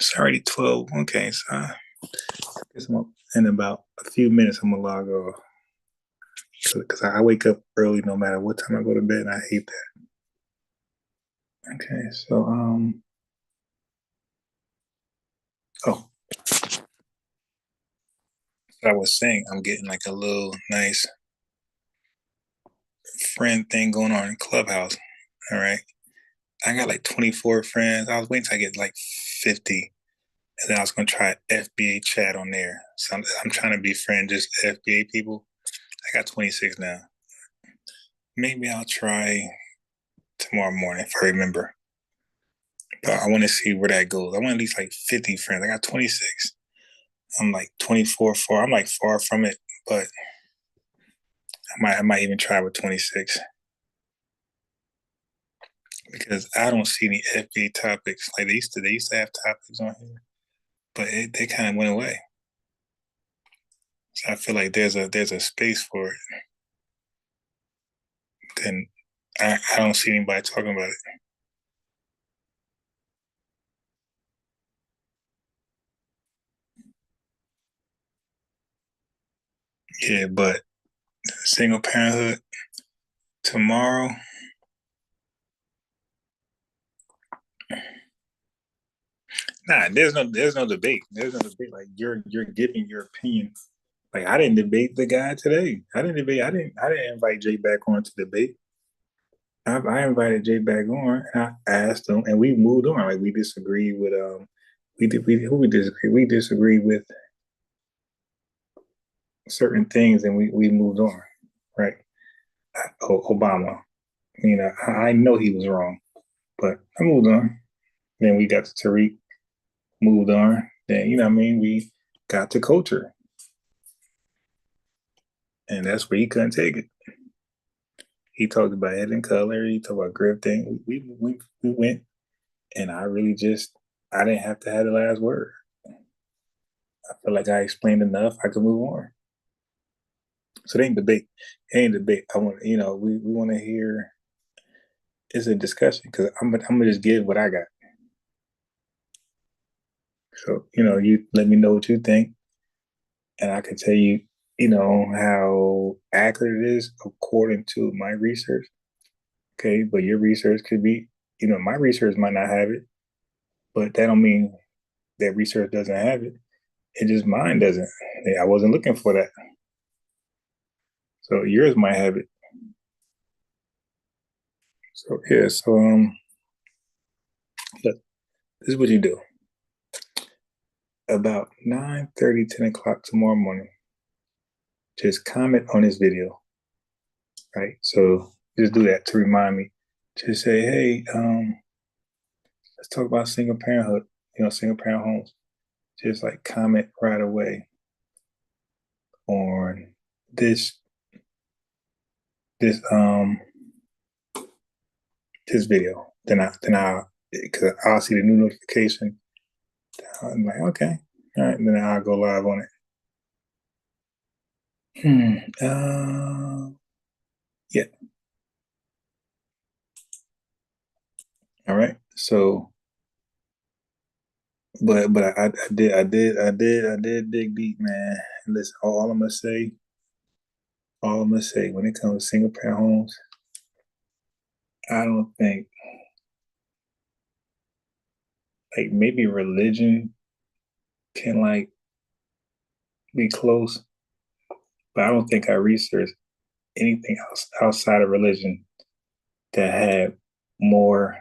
it's already 12. Okay, so I guess in about a few minutes I'm gonna log off. Because I wake up early no matter what time I go to bed and I hate that. Okay, so I was saying, I'm getting like a little nice friend thing going on in Clubhouse. All right. I got like 24 friends. I was waiting till I get like 50. And then I was going to try FBA chat on there. So I'm trying to befriend just FBA people. I got 26 now. Maybe I'll try tomorrow morning if I remember. But I want to see where that goes. I want at least like 50 friends. I got 26. I'm like 24, 4. I'm like far from it, but I might even try with 26. Because I don't see any FBA topics. Like they used to have topics on here, but they kind of went away. So I feel like there's a space for it. Then I don't see anybody talking about it. Yeah, but single parenthood tomorrow. Nah, there's no debate. There's no debate. Like you're giving your opinion. Like I didn't debate the guy today. I didn't invite Jay back on to debate. I invited Jay back on and I asked him and we moved on. Like we disagreed with we disagree. We disagreed with certain things and we moved on. Right. Obama. You know, I know he was wrong, but I moved on. Then we got to Tariq, moved on. Then, you know what I mean? We got to culture. And that's where he couldn't take it. He talked about head and color. He talked about grip thing. We went, and I really I didn't have to have the last word. I feel like I explained enough. I could move on. So it ain't debate. It ain't debate. I want, we want to hear. It's a discussion because I'm gonna just give what I got. So you let me know what you think, and I can tell you, how accurate it is according to my research. Okay, but your research could be, my research might not have it, but that don't mean that research doesn't have it. It just mine doesn't. I wasn't looking for that. So yours might have it. So yeah, look, this is what you do. About 9:30, 10 o'clock tomorrow morning, just comment on this video. Right? So just do that to remind me. Just say, hey, let's talk about single parenthood, single parent homes. Just like comment right away on this video. Then because I'll see the new notification. I'm like, okay, all right, and then I'll go live on it. Yeah. All right. So, but I did dig deep, man. Listen, all I'm gonna say, when it comes to single parent homes, I don't think like maybe religion can like be close, but I don't think I researched anything else outside of religion that had more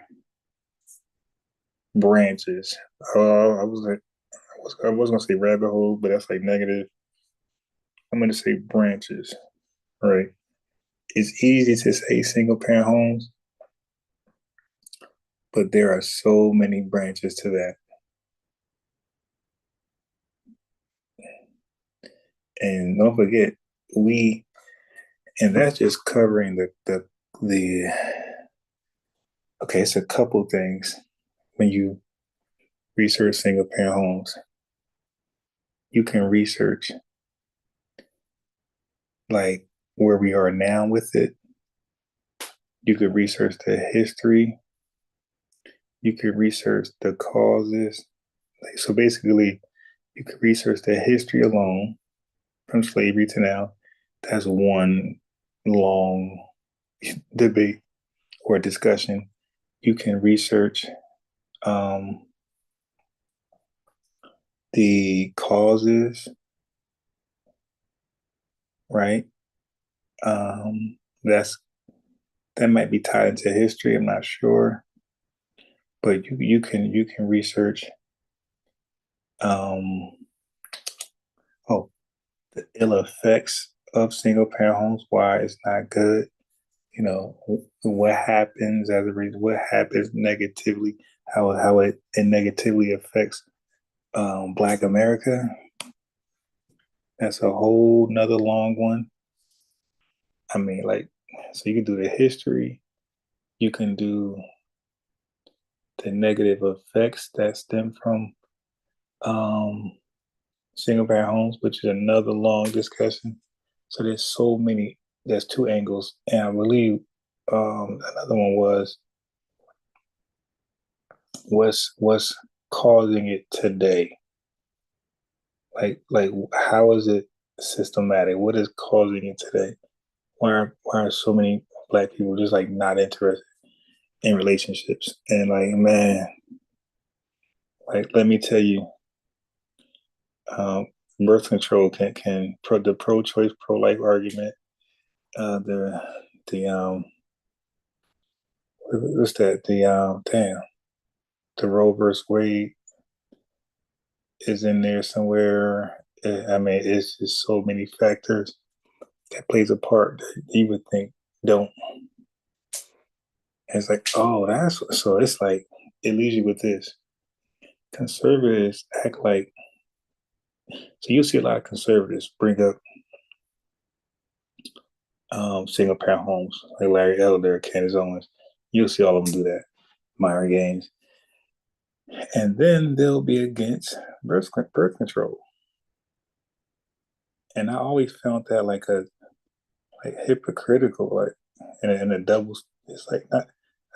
branches. I was gonna say rabbit hole, but that's like negative. I'm gonna say branches, right? It's easy to say single parent homes, but there are so many branches to that. And don't forget, and that's just covering the okay, it's a couple things when you research single parent homes. You can research like where we are now with it. You could research the history. You could research the causes. Like, so basically, you could research the history alone from slavery to now. That's one long debate or discussion. You can research the causes right? That might be tied into history. I'm not sure, but you can research. The ill effects of single parent homes, why it's not good. You know, what happens as a reason, what happens negatively, how it negatively affects Black America. That's a whole nother long one. I mean, like, so you can do the history, you can do the negative effects that stem from single parent homes, which is another long discussion. So there's two angles. And I believe another one was what's causing it today? Like how is it systematic? What is causing it today? Why are so many Black people just like not interested in relationships? And like, man, like let me tell you, birth control can the pro-choice, pro-life argument, the what's that? The Roe versus Wade is in there somewhere. I mean, it's just so many factors that plays a part that you would think don't. And it's like, oh, that's so. It's like it leaves you with this. Conservatives act like, so you'll see a lot of conservatives bring up single parent homes like Larry Elder, Candace Owens. You'll see all of them do that. Myron Gaines. And then they'll be against birth control. And I always found that like hypocritical, like in a double. It's like not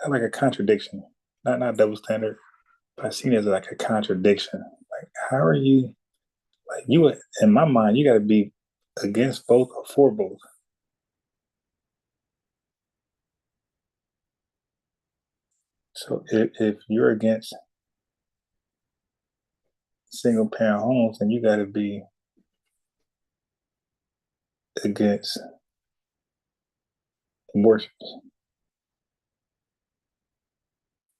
like a contradiction, not double standard, but I seen it as like a contradiction. Like, how are you? Like you, in my mind, you got to be against both or for both. So if you're against single parent homes, then you got to be against abortions.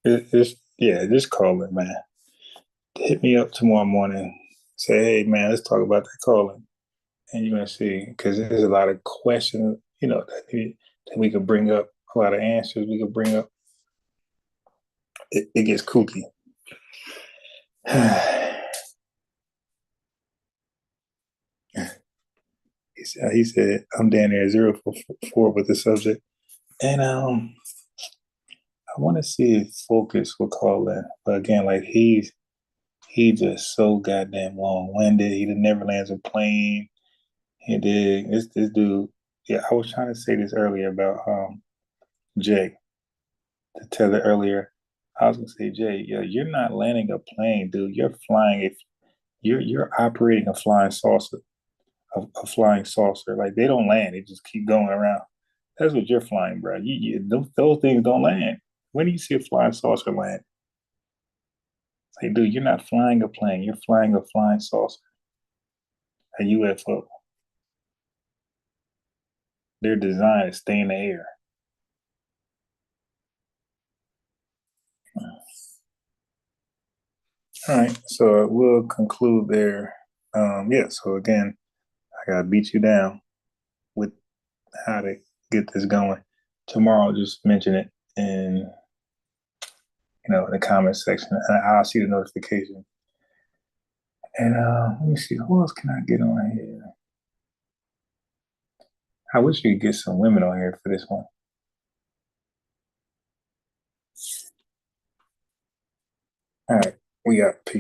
Just call it, man. Hit me up tomorrow morning. Say, hey, man, let's talk about that calling. And you're going to see, because there's a lot of questions, that we could bring up, a lot of answers we could bring up. It gets kooky. He said, I'm down there 0 for 4 with the subject. And I want to see if Focus will call that. But again, like he just so goddamn long-winded. He never lands a plane. He did. This dude, yeah, I was trying to say this earlier about Jay. To tell it earlier, I was gonna say, Jay, yeah, you're not landing a plane, dude. You're flying. If you're operating a flying saucer, a flying saucer. Like they don't land; they just keep going around. That's what you're flying, bro. Those things don't land. When do you see a flying saucer land? It's like, dude, you're not flying a plane. You're flying a flying saucer, a UFO. They're designed to stay in the air. All right, so we'll conclude there. So again, I gotta beat you down with how to get this going. Tomorrow, just mention it in the comment section, and I'll see the notification. And let me see, who else can I get on here? I wish we could get some women on here for this one. All right, we got peace.